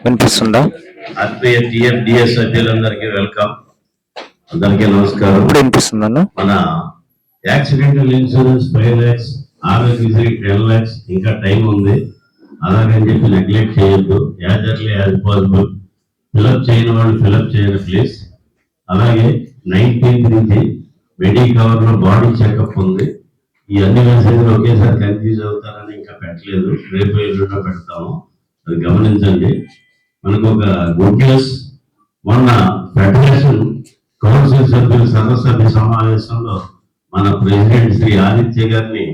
వినిపిస్తుందా? ఆత్మీయ టిఎఫ్డిఎస్ సభ్యులందరికీ వెల్కమ్. అందరికీ నమస్కారం. ఇప్పుడు వినిపిస్తుందన్న. మన accidental insurance 5 lakhs, Aarogyasri 10 lakhs ఇంకా టైం ఉంది. అలాగని చెప్పి నెగ్లెక్ట్ చేయొద్దు. As early as possible fill up చేయని వాళ్ళు ఫిలప్ చేయండి ప్లీజ్. అలాగే 19th నుంచి మెడికవర్ లో బాడీ చెకప్ ఉంది. ఈ అన్ని మెసేజ్లు ఒకేసారి కన్ఫ్యూజ్ అవుతారని ఇంకా పెట్టలేదు. రేపు ఎల్లుండో పెడతాము, అది గమనించండి. మనకు ఒక గుడ్ న్యూస్, మొన్న ఫెడరేషన్ కౌన్సిల్ సభ్యుల సర్వసభ్య సమావేశంలో మన ప్రెసిడెంట్ శ్రీ ఆదిత్య గారిని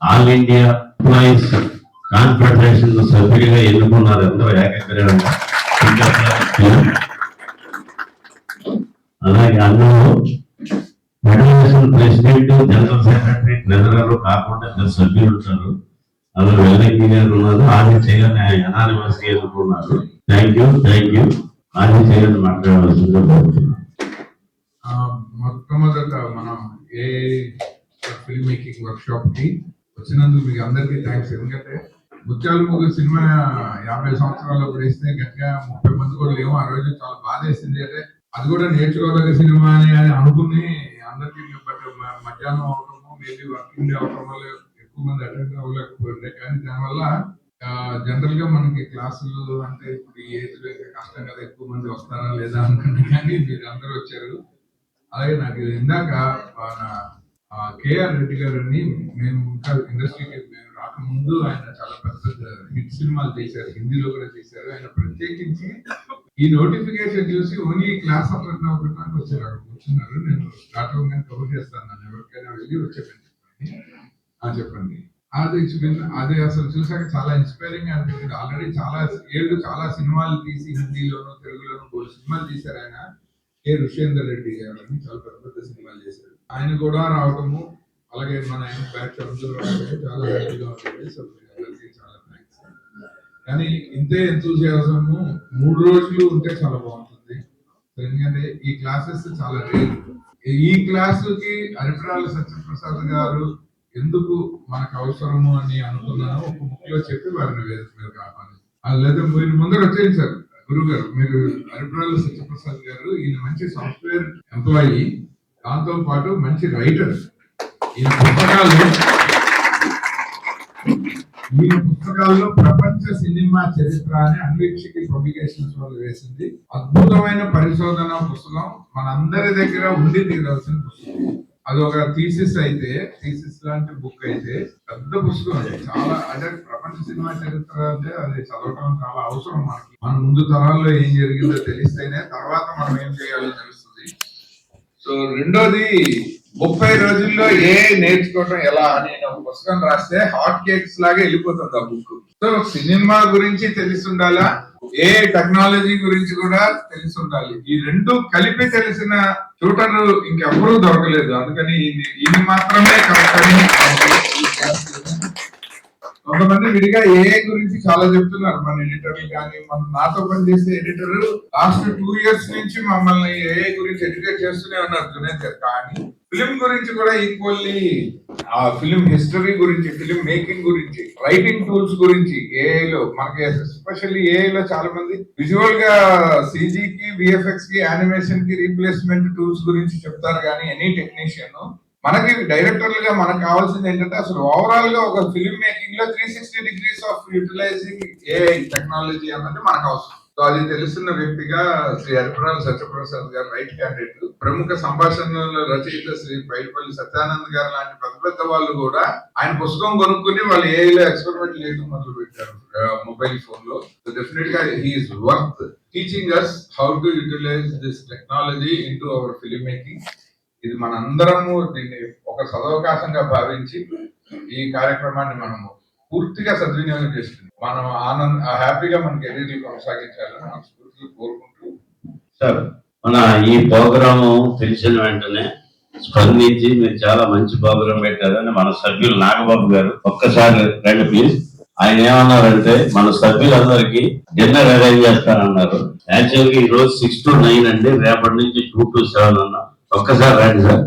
ఆల్ ఇండియా ఎంప్లాయీస్ కాన్ఫెడరేషన్ సభ్యుడిగా ఎన్నుకున్నారు. అందరూ ఏకగ్రీవంగా. అలాగే అందులో federation president, general secretary, treasurer కాకుండా ఇద్దరు సభ్యులు ఉంటారు. అందులో వెల్లకి గారు ఉన్నారు, ఆదిత్య గారిని అనానిమస్ గా ఎన్నుకున్నారు. థ్యాంక్ యూ ఆదిత్య గారిని మాట్లాడవలసిందిగా కోరుతున్నాను. మొట్టమొదట మనం a film making work shop కి వచ్చినందుకు మీకు అందరికీ థ్యాంక్స్. ఎందుకంటే ముత్యాల ముగ్గు సినిమా 50 సంవత్సరాల్లో వేస్తే గట్టిగా 30 మంది కూడా లేవు. ఆ రోజు చాలా బాధ వేసింది. అంటే అది కూడా నేర్చుకోదగ్గ సినిమా అని అనుకుని అందరికీ, బట్ మధ్యాహ్నం అవటము, మేబీ వర్కింగ్ డే అవటం వల్ల ఎక్కువ మంది అటెండ్ అవ్వలేకపోయింది. కానీ దానివల్ల జనరల్ గా మనకి క్లాసులు అంటే ఇప్పుడు ఈ ఏజ్ లో కష్టం కదా, ఎక్కువ మంది వస్తారా లేదా అనుకుంటే, కానీ మీరు అందరూ వచ్చారు. అలాగే నాకు ఇందాక కేఆర్ రెడ్డి గారిని, మేము ఇంకా ఇండస్ట్రీకి మేము రాకముందు ఆయన చాలా పెద్ద పెద్ద హిట్ సినిమాలు చేశారు, హిందీలో కూడా చేశారు. ఆయన ప్రత్యేకించి ఈ నోటిఫికేషన్ చూసి ఓన్లీ క్లాస్ ఒకటి వచ్చారు, అక్కడ కూర్చున్నారు. నేను స్టార్ట్ అవ్వగానే కవర్ చేస్తాను, నన్ను ఎవరికైనా వెళ్ళి వచ్చేప్పండి చెప్పండి. అది అసలు చూసాక చాలా ఇన్స్పైరింగ్ అనిపించింది. ఆల్రెడీ చాలా సినిమాలు తీసి హిందీలోను తెలుగులోను 3 సినిమాలు తీశారు ఆయన. కె రుషేందర్ రెడ్డి గారు అని చాలా పెద్ద పెద్ద సినిమాలు చేశారు. ఆయన కూడా రావటము, అలాగే మన బ్యాచ్ అందరూ రావడం చాలా హ్యాపీగా ఉంటుంది. సో అందరికీ చాలా థ్యాంక్స్. కానీ ఇంతే ఎంతూజియాజము 3 రోజులు ఉంటే చాలా బాగుంటుంది. ఎందుకంటే ఈ క్లాసెస్ చాలా రేర్. ఈ క్లాసుకి హరిప్రాల సత్యప్రసాద్ గారు ఎందుకు మనకు అవసరము అని అనుకున్నాను ఒక బుక్ లో చెప్పి వారిని మీరు కాపాలి. లేదా మీరు ముందర వచ్చేయండి సార్. గురువు గారు, మీరు హరిప్రాల సత్యప్రసాద్ గారు, ఈయన మంచి సాఫ్ట్వేర్ ఎంప్లాయీ, దాంతో పాటు మంచి రైటర్. ఈయన పుస్తకాల్లో ప్రపంచ సినిమా చరిత్ర అని అన్వీక్షకి పబ్లికేషన్స్ వాళ్ళు వేసింది. అద్భుతమైన పరిశోధన పుస్తకం, మనందరి దగ్గర ఉండి తీరాల్సిన పుస్తకం. అదొక థీసిస్ లాంటి బుక్ అయితే పెద్ద పుస్తకం. అది చాలా, అంటే ప్రపంచ సినిమా చరిత్ర అంటే అది చదవటం చాలా అవసరం మనకి. మన ముందు తరాల్లో ఏం జరిగిందో తెలిస్తేనే తర్వాత మనం ఏం చేయాలో తెలుస్తుంది. సో రెండోది, 30 రోజుల్లో నేర్చుకోవటం ఎలా అని ఒక పుస్తకం రాస్తే హాట్ కేక్స్ లాగా వెళ్ళిపోతుంది ఆ బుక్. సో సినిమా గురించి తెలిసి ఉండాలా, టెక్నాలజీ గురించి కూడా తెలిసి ఉండాలి. ఈ 2 కలిపి తెలిసిన ట్యూటర్ ఇంకెవరూ దొరకలేదు. అందుకని ఇది మాత్రమే కరెక్ట్. కొంతమంది విడిగా గురించి చాలా చెప్తున్నారు. మన ఎడిటర్లు కానీ, నాతో పనిచేసే ఎడిటర్ లాస్ట్ 2 years నుంచి మమ్మల్ని గురించి ఎడ్యుకేట్ చేస్తూనే ఉన్నారు జునేద్ గారు. కానీ ఫిలిం గురించి కూడా ఈక్వల్లీ, ఆ ఫిలిం హిస్టరీ గురించి, ఫిలిం మేకింగ్ గురించి, రైటింగ్ టూల్స్ గురించి, ఏఐలో మనకి ఎస్పెషల్లీ ఏఐలో చాలా మంది విజువల్ గా సిజీకి, విఎఫ్ఎక్స్ కి, యానిమేషన్ కి రీప్లేస్మెంట్ టూల్స్ గురించి చెప్తారు. కానీ ఎనీ టెక్నీషియన్, మనకి డైరెక్టర్లుగా మనకు కావాల్సింది ఏంటంటే అసలు ఓవరాల్ గా ఒక ఫిల్మ్ మేకింగ్ లో 360 degrees of utilizing AI technology అన్నది మనకు అవసరం. సో అది తెలుస్తున్న వ్యక్తిగా శ్రీ హరిప్రాల సత్యప్రసాద్ గారు రైట్ క్యాండిడేట్. ప్రముఖ సంభాషణల రచయిత శ్రీ పైడిపల్లి సత్యానంద్ గారు లాంటి పెద్ద పెద్ద వాళ్ళు కూడా ఆయన పుస్తకం కొనుక్కుని వాళ్ళు ఏఐలో ఎక్స్పెరిమెంట్ చేయడం మొదలు పెట్టారు మొబైల్ ఫోన్ లో. సో డెఫినెట్ గా he is worth teaching us how to utilize this technology into our film making. ఇది మనందరము దీన్ని ఒక సదవకాశంగా భావించి ఈ కార్యక్రమాన్ని మనము పూర్తిగా సద్వినియోగం చేస్తుంది. మనం హ్యాపీగా మన కెరీర్ కొనసాగించాలని మనస్ఫూర్తిగా కోరుకుంటూ. సార్, మన ఈ ప్రోగ్రాము తెలిసిన వెంటనే స్పందించి మీరు చాలా మంచి ప్రోగ్రాం పెట్టారని మన సభ్యులు నాగబాబు గారు ఒక్కసారి రండి ప్లీజ్. ఆయన ఏమన్నారంటే మన సభ్యులందరికీ డిన్నర్ అరేంజ్ చేస్తానన్నారు. యాక్చువల్గా ఈ రోజు 6 to 9 అండి, రేపటి నుంచి 2 to 7 అన్నా. ఒక్కసారి రండి సార్.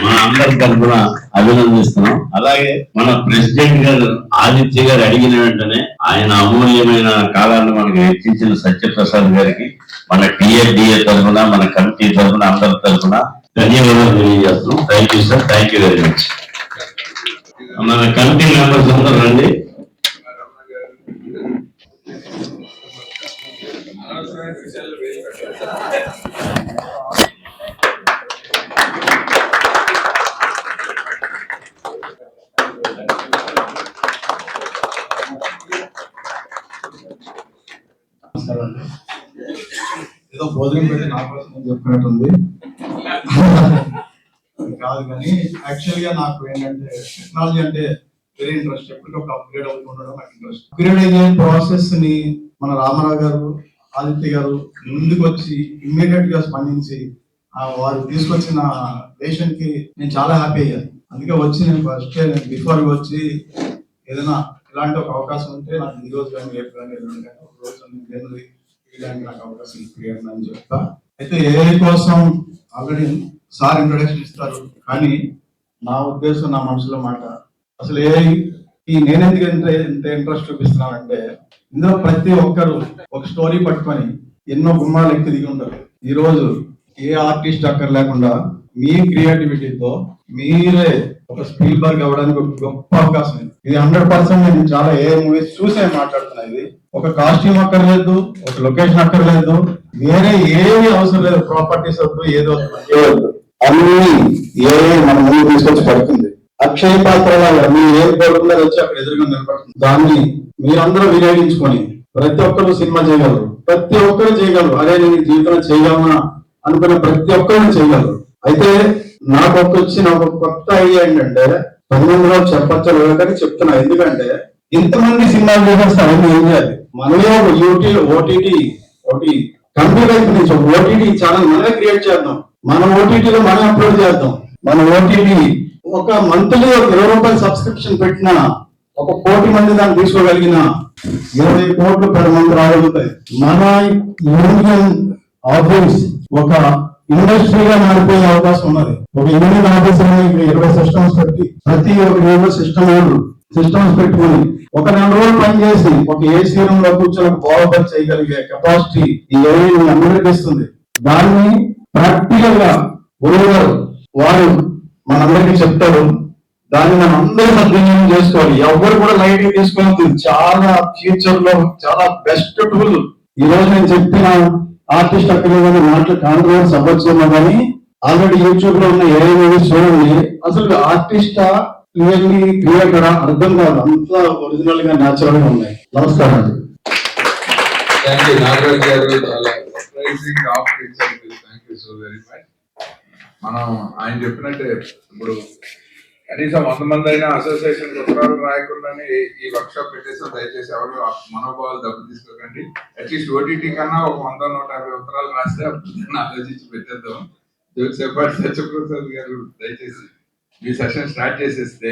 మన అందరి తరఫున అభినందిస్తున్నాం. అలాగే మన ప్రెసిడెంట్ గారు ఆదిత్య గారు అడిగిన వెంటనే ఆయన అమూల్యమైన కాలాన్ని మనకు హెచ్చించిన సత్యప్రసాద్ గారికి మన టిఎఫ్డిఏ తరఫున, మన కమిటీ తరఫున, అందరి తరఫున ధన్యవాదాలు తెలియజేస్తున్నాం. Thank you sir, thank you very much. మన కమిటీ మెంబర్స్ అందరూ రండి. ఏదో భోజనం పెట్టి నా కోసం చెప్పుకున్నట్టుంది కాదు, కానీ యాక్చువల్ గా నాకు ఏంటంటే టెక్నాలజీ అంటే వెరీ ఇంట్రెస్ట్. ఎప్పటికప్పుడు అప్గ్రేడ్ అవుతూ ఉండడం నాకు ఇంట్రెస్ట్. అప్గ్రేడ్ అయ్యే ప్రాసెస్ ని మన రామారావు గారు, ఆదిత్య గారు ముందుకు వచ్చి ఇమ్మీడియట్ గా స్పందించి వారు తీసుకొచ్చిన దేశం కి నేను చాలా హ్యాపీ అయ్యాను. అందుకే వచ్చి నేను ఫస్ట్ బిఫోర్ వచ్చి ఏదైనా ఇలాంటి ఒక అవకాశం ఉంటే నాకు ఈ రోజు కానీ రేపు కానీ ఎల్లుండి కానీ ఒక రోజు నాకు అవకాశం ఇప్పియండి అని చెప్తా. అయితే ఏఐ కోసం ఆల్రెడీ సార్ ఇంట్రొడక్షన్ ఇస్తారు, కానీ నా ఉద్దేశం, నా మనసులో మాట, అసలు ఏఐ నేనెందుకు ఎంత ఇంట్రెస్ట్ చూపిస్తున్నానంటే ఇందులో ప్రతి ఒక్కరు ఒక స్టోరీ పట్టుకొని ఎన్నో గుమ్మాలు ఎక్కి దిగి ఉంటారు. ఈ రోజు ఏ ఆర్టిస్ట్ అక్కర్ లేకుండా మీ క్రియేటివిటీతో మీరే ఒక స్పీల్బర్గ్ అవ్వడానికి ఒక గొప్ప అవకాశం. ఇది 100% నేను చాలా ఏ మూవీస్ చూసే మాట్లాడుతున్నా. ఇది ఒక కాస్ట్యూమ్ అక్కర్లేదు, ఒక లొకేషన్ అక్కర్లేదు, వేరే ఏమి అవసరం లేదు, ప్రాపర్టీస్ వద్దు, ఏదో అన్ని ఏఐ మన ముందు తీసుకొచ్చి పడుతుంది. అక్షయ పాత్రలాగా మీరు ఏం పడుతుందో వచ్చి అక్కడ ఎదురుగా నిలబడుతుంది. దాన్ని మీరందరూ వినియోగించుకొని ప్రతి ఒక్కరు సినిమా చేయగలరు, ప్రతి ఒక్కరు చేయగలరు. అదే నేను జీవితంలో చేయగలనా అనుకున్న ప్రతి ఒక్కరు చేయగలరు. అయితే నాకు వచ్చిన ఒక కొత్త ఐడియా ఏంటంటే 19లో చెప్పచ్చని చెప్తున్నా. ఎందుకంటే ఇంతమంది సినిమాలు చేసేస్తారు, ఏం చేయాలి? మనమే ఒక ఓటీటీ కంప్యూటర్ నుంచి ఒక ఓటీటీ ఛానల్ మనమే క్రియేట్ చేద్దాం. మన ఓటీటీలో మనం అప్లోడ్ చేద్దాం. మన ఓటీటీ ఒక మంత్లీ ఒక 20 రూపాయలు సబ్స్క్రిప్షన్ పెట్టిన 1 కోటి మంది దాన్ని తీసుకోగలిగిన 20 కోట్లు per month రాగలుగుతాయి. మన యూనియన్ ఆఫీస్ ఒక ఇండస్ట్రీగా మారిపోయే అవకాశం ఉన్నది. ఒక యూనియన్ ఆఫీస్ 20 సిస్టమ్స్ పెట్టి ప్రతి ఒక్క యూనియన్ సిస్టమ్స్ పెట్టుకుని ఒక 2 రోజులు పనిచేసి ఒక ఏసీ రూమ్ లో కూర్చొని బాగా చేయగలిగే కెపాసిటీ ఈ ఏఐ అందరికీ ఇస్తుంది. దాన్ని ప్రాక్టికల్ గా వారు మనందరికీ చెప్తారు. దాన్ని మనం అందరూ సద్వినియోగం చేసుకోవాలి. ఎవరు కూడా లైటింగ్ తీసుకోవద్దు. చాలా ఫ్యూచర్ లో చాలా బెస్ట్ టూల్. ఈ రోజు నేను చెప్పిన ఆర్టిస్ట్ అక్కడ మాటలు కాంట్రవర్స్ అవ్వచ్చేమో, కానీ ఆల్రెడీ యూట్యూబ్ లో ఉన్న ఏఐ మూవీస్ చూడండి. అసలు ఆర్టిస్టా క్లియర్లీ క్రియేటరా అర్థం కాదు, అంతా ఒరిజినల్ గా న్యాచురల్ గా ఉన్నాయి. నమస్కారం అండి. మనం ఆయన చెప్పినట్టే ఇప్పుడు కనీసం 100 మంది అయినా అసోసియేషన్ ఉత్తరాలు రాయకుండానే ఈ వర్క్ షాప్ పెట్టేసాం. దయచేసి ఎవరు మనోభావాలు దెబ్బ తీసుకోకండి. అట్లీస్ట్ ఓటీటీ కన్నా ఒక 100-150 ఉత్తరాలు రాస్తే ఆలోచించి పెట్టేద్దాం. జోక్సేపాటి సత్యప్రసాద్ గారు దయచేసి మీ సెషన్ స్టార్ట్ చేసేస్తే.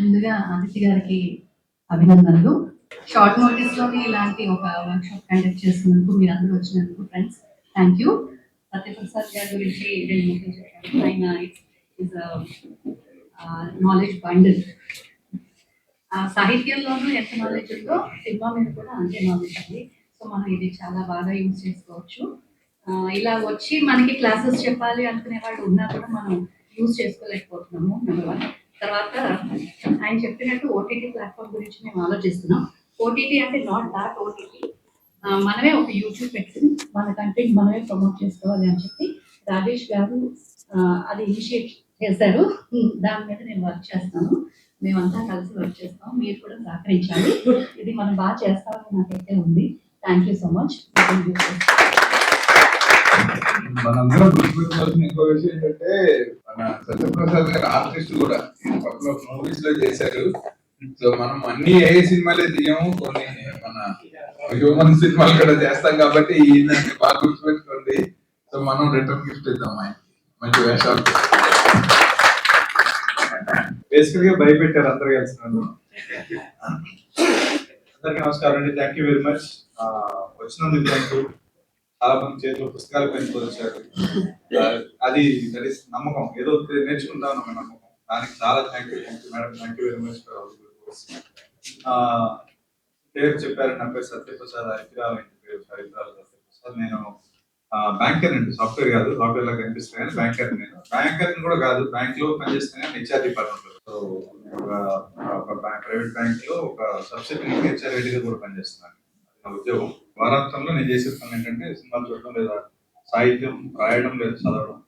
ముందుగా ఆదిత్య గారికి అభినందనలు. షార్ట్ నోటీస్ లోనే ఇలాంటి ఒక వర్క్ షాప్ కండక్ట్ చేసినందుకు, మీరు అందరూ వచ్చినందుకు ఫ్రెండ్స్ థ్యాంక్ యూ. సత్యప్రసాద్ గారి గురించి నేను చెప్పాను. ఆయన ఇస్ నాలెడ్జ్ బండిల్. సాహిత్యంలోనూ ఎంత నాలెడ్జ్ ఉందో సినిమా మీద కూడా అంతే నాలెడ్జ్ ఉంది. సో మనం ఇది చాలా బాగా యూజ్ చేసుకోవచ్చు. ఇలా వచ్చి మనకి క్లాసెస్ చెప్పాలి అనుకునే వాళ్ళు ఉన్నా కూడా మనం యూజ్ చేసుకోలేకపోతున్నాము. నెంబర్ 1. తర్వాత ఆయన చెప్పినట్టు ఓటీటీ ప్లాట్ఫామ్ గురించి మేము ఆలోచిస్తున్నాం. ఓటీటీ అంటే నాట్ దాట్ ఓటీటీ, మనమే ఒక యూట్యూబ్ పెట్టుకుని మన కంటెంట్ మనమే ప్రమోట్ చేసుకోవాలి అని చెప్పి రాజేష్ గారు అది ఇనిషియేట్ చేశారు. దాని మీద నేను వర్క్ చేస్తాను. మేమంతా కలిసి వర్క్ చేస్తాం. మీరు కూడా సహకరించాలి. ఇది మనం బాగా చేస్తామని నాకైతే ఉంది. Thank you so much. మనందరం గుర్తుపెట్టుకోవాల్సిన ఇంకో విషయం ఏంటంటే మన సత్యప్రసాద్ గారు ఆర్టిస్ట్ కూడా మూవీస్ లో చేశారు. సో మనం అన్ని ఏ సినిమాలే తీయము, కొన్ని మన హ్యూమన్ సినిమాలు కూడా చేస్తాం. కాబట్టి ఈయన బాగా గుర్తుపెట్టుకోండి. సో మనం రిటర్న్ గిఫ్ట్ ఇద్దాం ఆయన మంచి వేషాలు. బేసికల్ గా భయపెట్టారు అందరు కలిసి నన్ను. అందరికీ నమస్కారం అండి. Thank you very much. వచ్చినందుకు థ్యాంక్ యూ. చాలా మంది చేతిలో పుస్తకాలు పెంచుకొని వచ్చారు. అది నమ్మకం, ఏదో నేర్చుకుంటాను అన్న నమ్మకం. దానికి చాలా thank you madam, thank you very much. పేరు చెప్పారు, నా పేరు సత్యప్రసాద్ హరిద్రాల్, పేరు హరిద్రాల్ సత్యప్రసాద్. నేను బ్యాంకర్ అండి, సాఫ్ట్వేర్ కాదు, సాఫ్ట్వేర్ లా కనిపిస్తాను కానీ బ్యాంకర్. నేను బ్యాంకర్ కూడా కాదు, బ్యాంక్ లో పనిచేస్తాను కానీ హెచ్ఆర్ డిపార్ట్మెంట్ లో. సో ప్రైవేట్ బ్యాంక్ లో ఒక సబ్సిడరీ హెచ్ఆర్ గా కూడా పనిచేస్తున్నాను. నా ఉద్యోగం. వారాంతంలో నేను చేసే పని ఏంటంటే సినిమాలు చూడడం, లేదా సాహిత్యం రాయడం, లేదా చదవడం.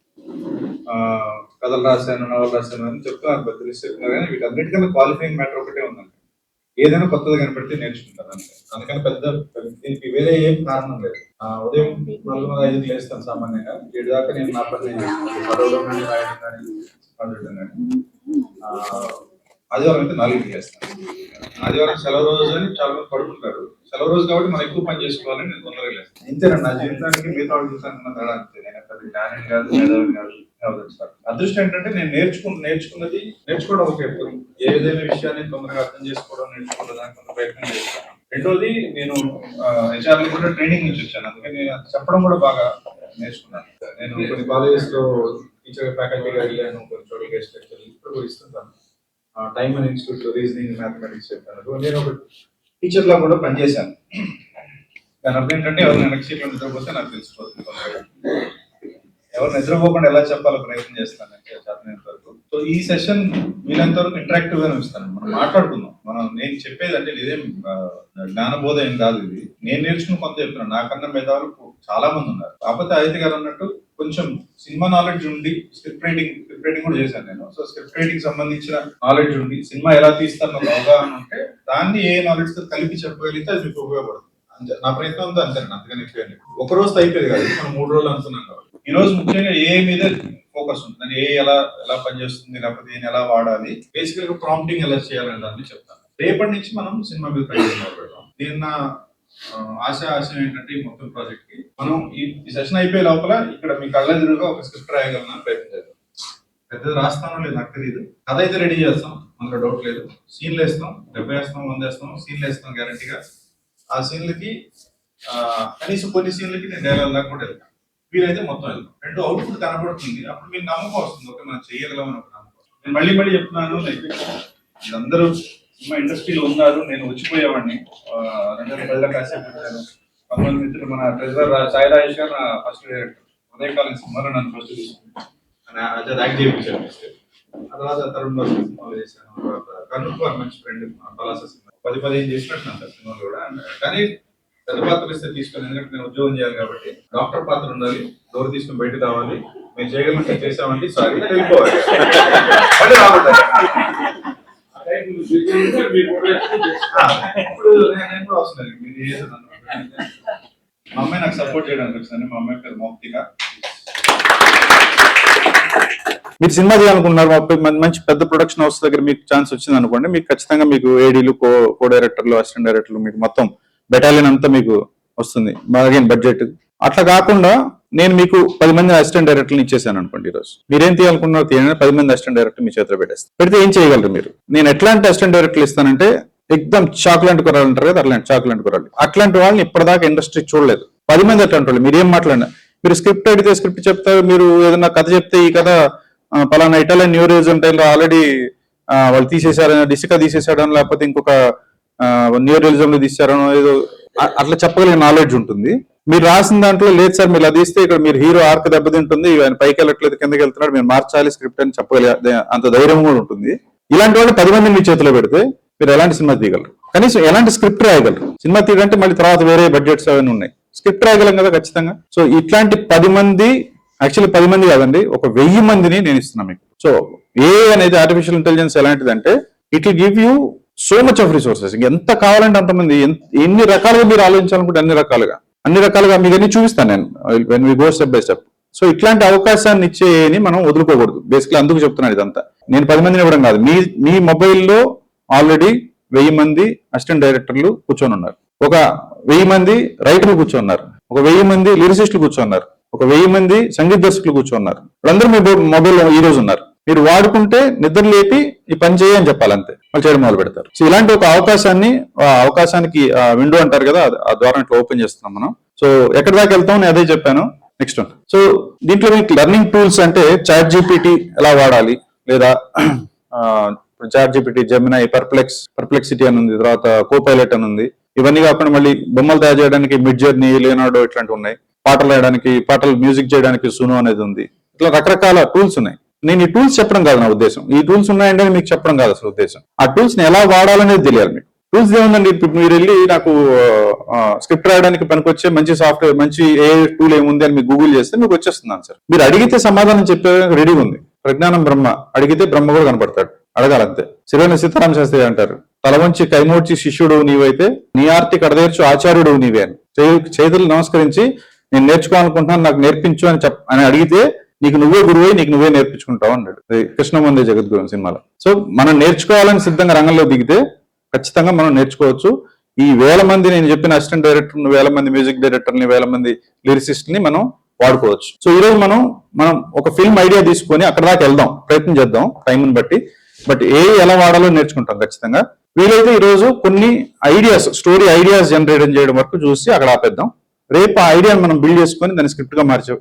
కథలు రాశాను, నవలు రాశాను అని చెప్తున్నారు పెద్దలు, కానీ వీటన్నిటికన్నా క్వాలిఫైయింగ్ మ్యాటర్ ఒకటే ఉందండి. ఏదైనా కొత్తగా కనపడితే నేర్చుకుంటారు అంతే. అందుకని పెద్ద దీనికి వేరే ఏం కారణం లేదు. ఉదయం 4:05 లేస్తాను సామాన్యంగా. 7 దాకా నేను నా పని చదవడం కానీ, రాయడం కానీ, చదవడం కానీ. ఆదివారం అయితే 4కి లేస్తాను. ఆదివారం సెలవు రోజు అని చాలా మంది పడుకుంటారు. సెలవు రోజు కాబట్టి మనం ఎక్కువ పని చేసుకోవాలని నేను తొందరగా లేస్తాను. ఇంతేనండి, నా జీవితానికి మిగతా జీవితానికి ఉన్న తేడా అంతే. నేను పెద్ద జ్ఞానం కాదు, మేధావి కాదు. అదృష్టం ఏంటంటే నేను నేర్చుకున్నది నేర్చుకోవడం ఒక ఎప్పుడు. ఏదైనా విషయాన్ని తొందరగా అర్థం చేసుకోవడం, నేర్చుకోవడానికి కొంత ప్రయత్నం చేస్తాను. రెండోది, నేను హెచ్ఆర్ కూడా ట్రైనింగ్ నుంచి వచ్చాను, అందుకని నేను చెప్పడం కూడా బాగా నేర్చుకున్నాను. నేను కొన్ని కాలేజెస్ లో టీచర్ ఫ్యాకల్టీగా వెళ్ళాను, కొన్ని చోట్ల గెస్ట్ లెక్చర్ ఇప్పుడు కూడా ఇస్తుంటాను. టైమ్ అండ్ ఇన్స్టిట్యూట్ లో రీజనింగ్, మ్యాథమెటిక్స్ చెప్పాను. నేను ఒక టీచర్ లా కూడా పనిచేశాను. దాని అర్థం ఏంటంటే ఎవరు వెనక్కి సీట్లో నిద్రపోతే నాకు తెలిసిపోతుంది. ఎవరు నిద్రపోకుండా ఎలా చెప్పాలో ప్రయత్నం చేస్తానంటే చదివినంత వరకు. సో ఈ సెషన్ వీళ్ళంత వరకు ఇంటరాక్టివ్ గానే ఇస్తాను. మనం మాట్లాడుకుందాం. నేను చెప్పేది అంటే ఇదేం జ్ఞానబోధ ఏం కాదు, ఇది నేను నేర్చుకుని కొంత చెప్తున్నాను. నాకన్నా మేధావులు చాలా మంది ఉన్నారు. కాకపోతే ఆదిత్య గారు అన్నట్టు కొంచెం సినిమా నాలెడ్జ్ ఉండి, స్క్రిప్ట్ రైటింగ్ కూడా చేశాను నేను. సో స్క్రిప్ట్ రైటింగ్ సంబంధించిన నాలెడ్జ్ ఉండి, సినిమా ఎలా తీస్తారన్న ఒక అవగాహన ఉంటే దాన్ని ఏ నాలెడ్జ్ తో కలిపి చెప్పగలిగితే అది మీకు ఉపయోగపడుతుంది. అంతే నా ప్రయత్నం అంతా. అంతేనండి, అంతగానే ఎక్కువ. ఒక రోజు అయిపోయేది కాదు, మనం 3 రోజులు అనుకున్నాం కాబట్టి. ఈ రోజు ముఖ్యంగా ఏ మీద ఫోకస్ ఉంటుంది, ఏ ఎలా పనిచేస్తుంది, లేకపోతే ఏం ఎలా వాడాలి, బేసికల్ గా ప్రాంప్టింగ్ ఎలా చేయాలని దాన్ని చెప్తాను. రేపటి నుంచి మనం సినిమా మీద ప్రయత్నం పెడతాం. దీని నా ఆశయం ఏంటంటే ఈ మొత్తం ప్రాజెక్ట్ కి మనం ఈ సెషన్ అయిపోయే లోపల ఇక్కడ మీ కళ్ళ ఎదురుగా ఒక స్క్రిప్ట్ రాయగలనని ప్రయత్నం చేద్దాం. పెద్దది రాస్తానో లేదు నాకు తెలియదు. కథ అయితే రెడీ చేస్తాం, అందులో డౌట్ లేదు. సీన్లు వేస్తాం, 70 వేస్తాం, 100 వేస్తాం, సీన్లు వేస్తాం గ్యారంటీగా. ఆ సీన్లకి కనీసం కొన్ని సీన్లకి నేను డైలాగ్ దాకా కూడా వెళ్తాను. వీలైతే మొత్తం వెళ్తాం. రెండు అవుట్పుట్ కనబడుతుంది, అప్పుడు మీకు నమ్మకం వస్తుంది, ఓకే మనం చేయగలమని ఒక నమ్మకం. నేను మళ్ళీ చెప్తున్నాను, మీరందరూ సినిమా ఇండస్ట్రీలో ఉన్నారు. నేను వచ్చిపోయేవాడిని 2010 కాసేపు వచ్చాను. కొంతమంది మిత్రులు, మన ట్రెజరర్ సాయి రాజేష్ గారు నా ఫస్ట్ డైరెక్టర్, ఉదయకాలం సినిమాలో నన్ను ఫస్ట్ తీసుకుని యాక్ట్ చేయించాను. ఆ తర్వాత తరుణ్ బాబు సినిమాలు చేశాను. కర్నూలు వారు మంచి ఫ్రెండ్, పలాస సినిమా 10-15 చేసినట్టు సార్ సినిమాలు కూడా. కానీ పెద్ద పాత్ర ఇస్తే తీసుకొని, ఎందుకంటే నేను ఉద్యోగం చేయాలి కాబట్టి. డాక్టర్ పాత్ర ఉండాలి, డోర్ తీసుకుని బయటకు రావాలి, మేము చేయగలిగితే చేసామండి, సారీ వెళ్ళిపోవాలి. ఇప్పుడు నేను కూడా అవసరం లేదు, మీరు చేస్తున్నాను. మా అమ్మాయి నాకు సపోర్ట్ చేయడానికి వచ్చిందండి. మా అమ్మాయి పేరు మౌక్తిక. మీరు సినిమా చేయాలనుకున్నారు, మంచి పెద్ద ప్రొడక్షన్ హౌస్ దగ్గర మీకు ఛాన్స్ వచ్చింది అనుకోండి, మీకు ఖచ్చితంగా మీకు ఏడీలు, కో డైరెక్టర్లు, అసిస్టెంట్ డైరెక్టర్లు, మీకు మొత్తం బెటాలియన్ అంతా మీకు వస్తుంది. Again budget. అట్లా కాకుండా నేను మీకు 10 మంది అసిస్టెంట్ డైరెక్టర్లు ఇచ్చేసాను అనుకోండి. ఈ రోజు మీరేం తీయాలనుకున్నారు, 10 మంది అసిస్టెంట్ డైరెక్టర్ మీ చేతిలో పెట్టేస్తాను. పెడితే ఏం చేయగలరు మీరు? నేను ఎట్లాంటి అసిస్టెంట్ డైరెక్టర్లు ఇస్తానంటే ఎక్దమ్ చాక్లెంట్ కురాలు అంటారు కదా, అట్లాంటి చాక్లెంట్ కురాలు. అట్లాంటి వాళ్ళని ఇప్పటిదాకా ఇండస్ట్రీ చూడలేదు. 10 మంది అట్లాంటి వాళ్ళు. మీరు ఏం మాట్లాడినా, మీరు స్క్రిప్ట్ అడిగితే స్క్రిప్ట్ చెప్తారు, మీరు ఏదైనా కథ చెప్తే ఈ కథ పలానా ఇటాలియన్ న్యూరోజన్ టైంలో ఆల్రెడీ వాళ్ళు తీసేశారని, డిసికా తీసేసాడని, లేకపోతే ఇంకొక న్యూరియలిజం లో తీసారనో ఏదో అట్లా చెప్పగలిగిన నాలెడ్జ్ ఉంటుంది. మీరు రాసిన దాంట్లో లేదు సార్, మీరు అది ఇస్తే ఇక్కడ మీరు హీరో ఆర్క్ దెబ్బతింటుంది, ఆయన పైకి వెళ్ళట్లేదు, కిందకి వెళ్తున్నాడు, మీరు మార్చాలి స్క్రిప్ట్ అని చెప్పగలిగే అంత ధైర్యం కూడా ఉంటుంది. ఇలాంటి వాళ్ళు 10 మంది మీ చేతిలో పెడితే మీరు ఎలాంటి సినిమా తీయగలరు? కనీసం ఎలాంటి స్క్రిప్ట్ రాయగలరు? సినిమా తీయాలంటే మళ్ళీ తర్వాత వేరే బడ్జెట్స్ అవన్నీ ఉన్నాయి, స్క్రిప్ట్ రాయగలం కదా ఖచ్చితంగా. సో ఇట్లాంటి 10 మంది, యాక్చువల్లీ 10 మంది కాదండి, ఒక 1000 మందిని నేను ఇస్తున్నా మీకు. సో AI అనేది, ఆర్టిఫిషియల్ ఇంటెలిజెన్స్ ఎలాంటిదంటే it will give you so much of resources. ఎంత కావాలంటే అంతమంది, ఎన్ని రకాలుగా మీరు ఆలోచించాలనుకుంటే అన్ని రకాలుగా మీకు అన్ని చూపిస్తాను నేను when we go step by step. So ఇట్లాంటి అవకాశాన్ని ఇచ్చేని మనం వదులుకోకూడదు. బేసిక్లీ అందుకు చెప్తున్నాను ఇదంతా. నేను 10 మందిని ఇవ్వడం కాదు, మీ మొబైల్లో ఆల్రెడీ 1000 మంది అసిస్టెంట్ డైరెక్టర్లు కూర్చొని ఉన్నారు, ఒక 1000 మంది రైటర్లు కూర్చొన్నారు, ఒక 1000 మంది లిరిసిస్టులు కూర్చొన్నారు, ఒక 1000 మంది సంగీత దర్శకులు కూర్చొన్నారు. వాళ్ళందరూ మీ మొబైల్లో ఈ రోజు ఉన్నారు. మీరు వాడుకుంటే నిద్ర లేపి ఈ పని చేయని చెప్పాలంతే, వాళ్ళు చేయడం మొదలు పెడతారు. సో ఇలాంటి ఒక అవకాశానికి విండో అంటారు కదా, ఆ ద్వారా ఇట్లా ఓపెన్ చేస్తున్నాం మనం. సో ఎక్కడి దాకా వెళ్తాం నేను అదే చెప్పాను. Next one. సో దీంట్లో మీకు లెర్నింగ్ టూల్స్ అంటే చాట్ జీపీటీ ఎలా వాడాలి, లేదా చాట్ జీపీటీ, జెమినై, పర్ప్లెక్సిటీ అని ఉంది, తర్వాత కోపైలట్ అని ఉంది. ఇవన్నీ కాకుండా మళ్ళీ బొమ్మలు తయారు చేయడానికి మిడ్ జర్నీ, లియోనార్డో ఇట్లాంటివి ఉన్నాయి. పాటలు వేయడానికి, పాటలు మ్యూజిక్ చేయడానికి సునో అనేది ఉంది. ఇట్లా రకరకాల టూల్స్ ఉన్నాయి. నేను ఈ టూల్స్ చెప్పడం కాదు నా ఉద్దేశం. ఈ టూల్స్ ఉన్నాయంటే మీకు చెప్పడం కాదు అసలు ఉద్దేశం. ఆ టూల్స్ ని ఎలా వాడాలనేది తెలియాలి మీకు. టూల్స్ ఏముందండి, ఇప్పుడు మీరు వెళ్ళి నాకు స్క్రిప్ట్ రాయడానికి పనికొచ్చే మంచి సాఫ్ట్వేర్, మంచి ఏ టూల్ ఏముంది అని మీకు గూగుల్ చేస్తే మీకు వచ్చేస్తుంది ఆన్సర్. మీరు అడిగితే సమాధానం చెప్పే రెడీగా ఉంది. ప్రజ్ఞానం బ్రహ్మ, అడిగితే బ్రహ్మ కూడా కనపడతాడు, అడగాలంతే. సిరివెన్నెల సీతారామ శాస్త్రి అంటారు, తల వంచి కైమోడ్చి శిష్యుడు నీవైతే నీ ఆర్తి కడదేర్చు ఆచార్యుడు నీవే అని. చేతులు నమస్కరించి నేను నేర్చుకోవాలనుకుంటున్నాను, నాకు నేర్పించు అని అడిగితే నీకు నువ్వే గురువై నీకు నువ్వే నేర్పించుకుంటావు అన్నాడు కృష్ణమందే జగద్గురు సినిమాలో. సో మనం నేర్చుకోవాలని సిద్ధంగా రంగంలో దిగితే ఖచ్చితంగా మనం నేర్చుకోవచ్చు. ఈ 1000 మంది నేను చెప్పిన అసిస్టెంట్ డైరెక్టర్ని, 1000 మంది మ్యూజిక్ డైరెక్టర్ని, 1000 మంది లిరిసిస్ట్ని మనం వాడుకోవచ్చు. సో ఈ రోజు మనం ఒక ఫిల్మ్ ఐడియా తీసుకొని అక్కడ దాకా వెళ్దాం, ప్రయత్నం చేద్దాం టైంని బట్టి. బట్ ఎలా వాడాలో నేర్చుకుంటాం ఖచ్చితంగా. వీలైతే ఈ రోజు కొన్ని ఐడియాస్, స్టోరీ ఐడియాస్ జనరేట్ చేయడం వరకు చూసి అక్కడ ఆపేద్దాం. రేపు ఆ ఐడియాని మనం బిల్డ్ చేసుకొని దాన్ని స్క్రిప్ట్ గా మార్చే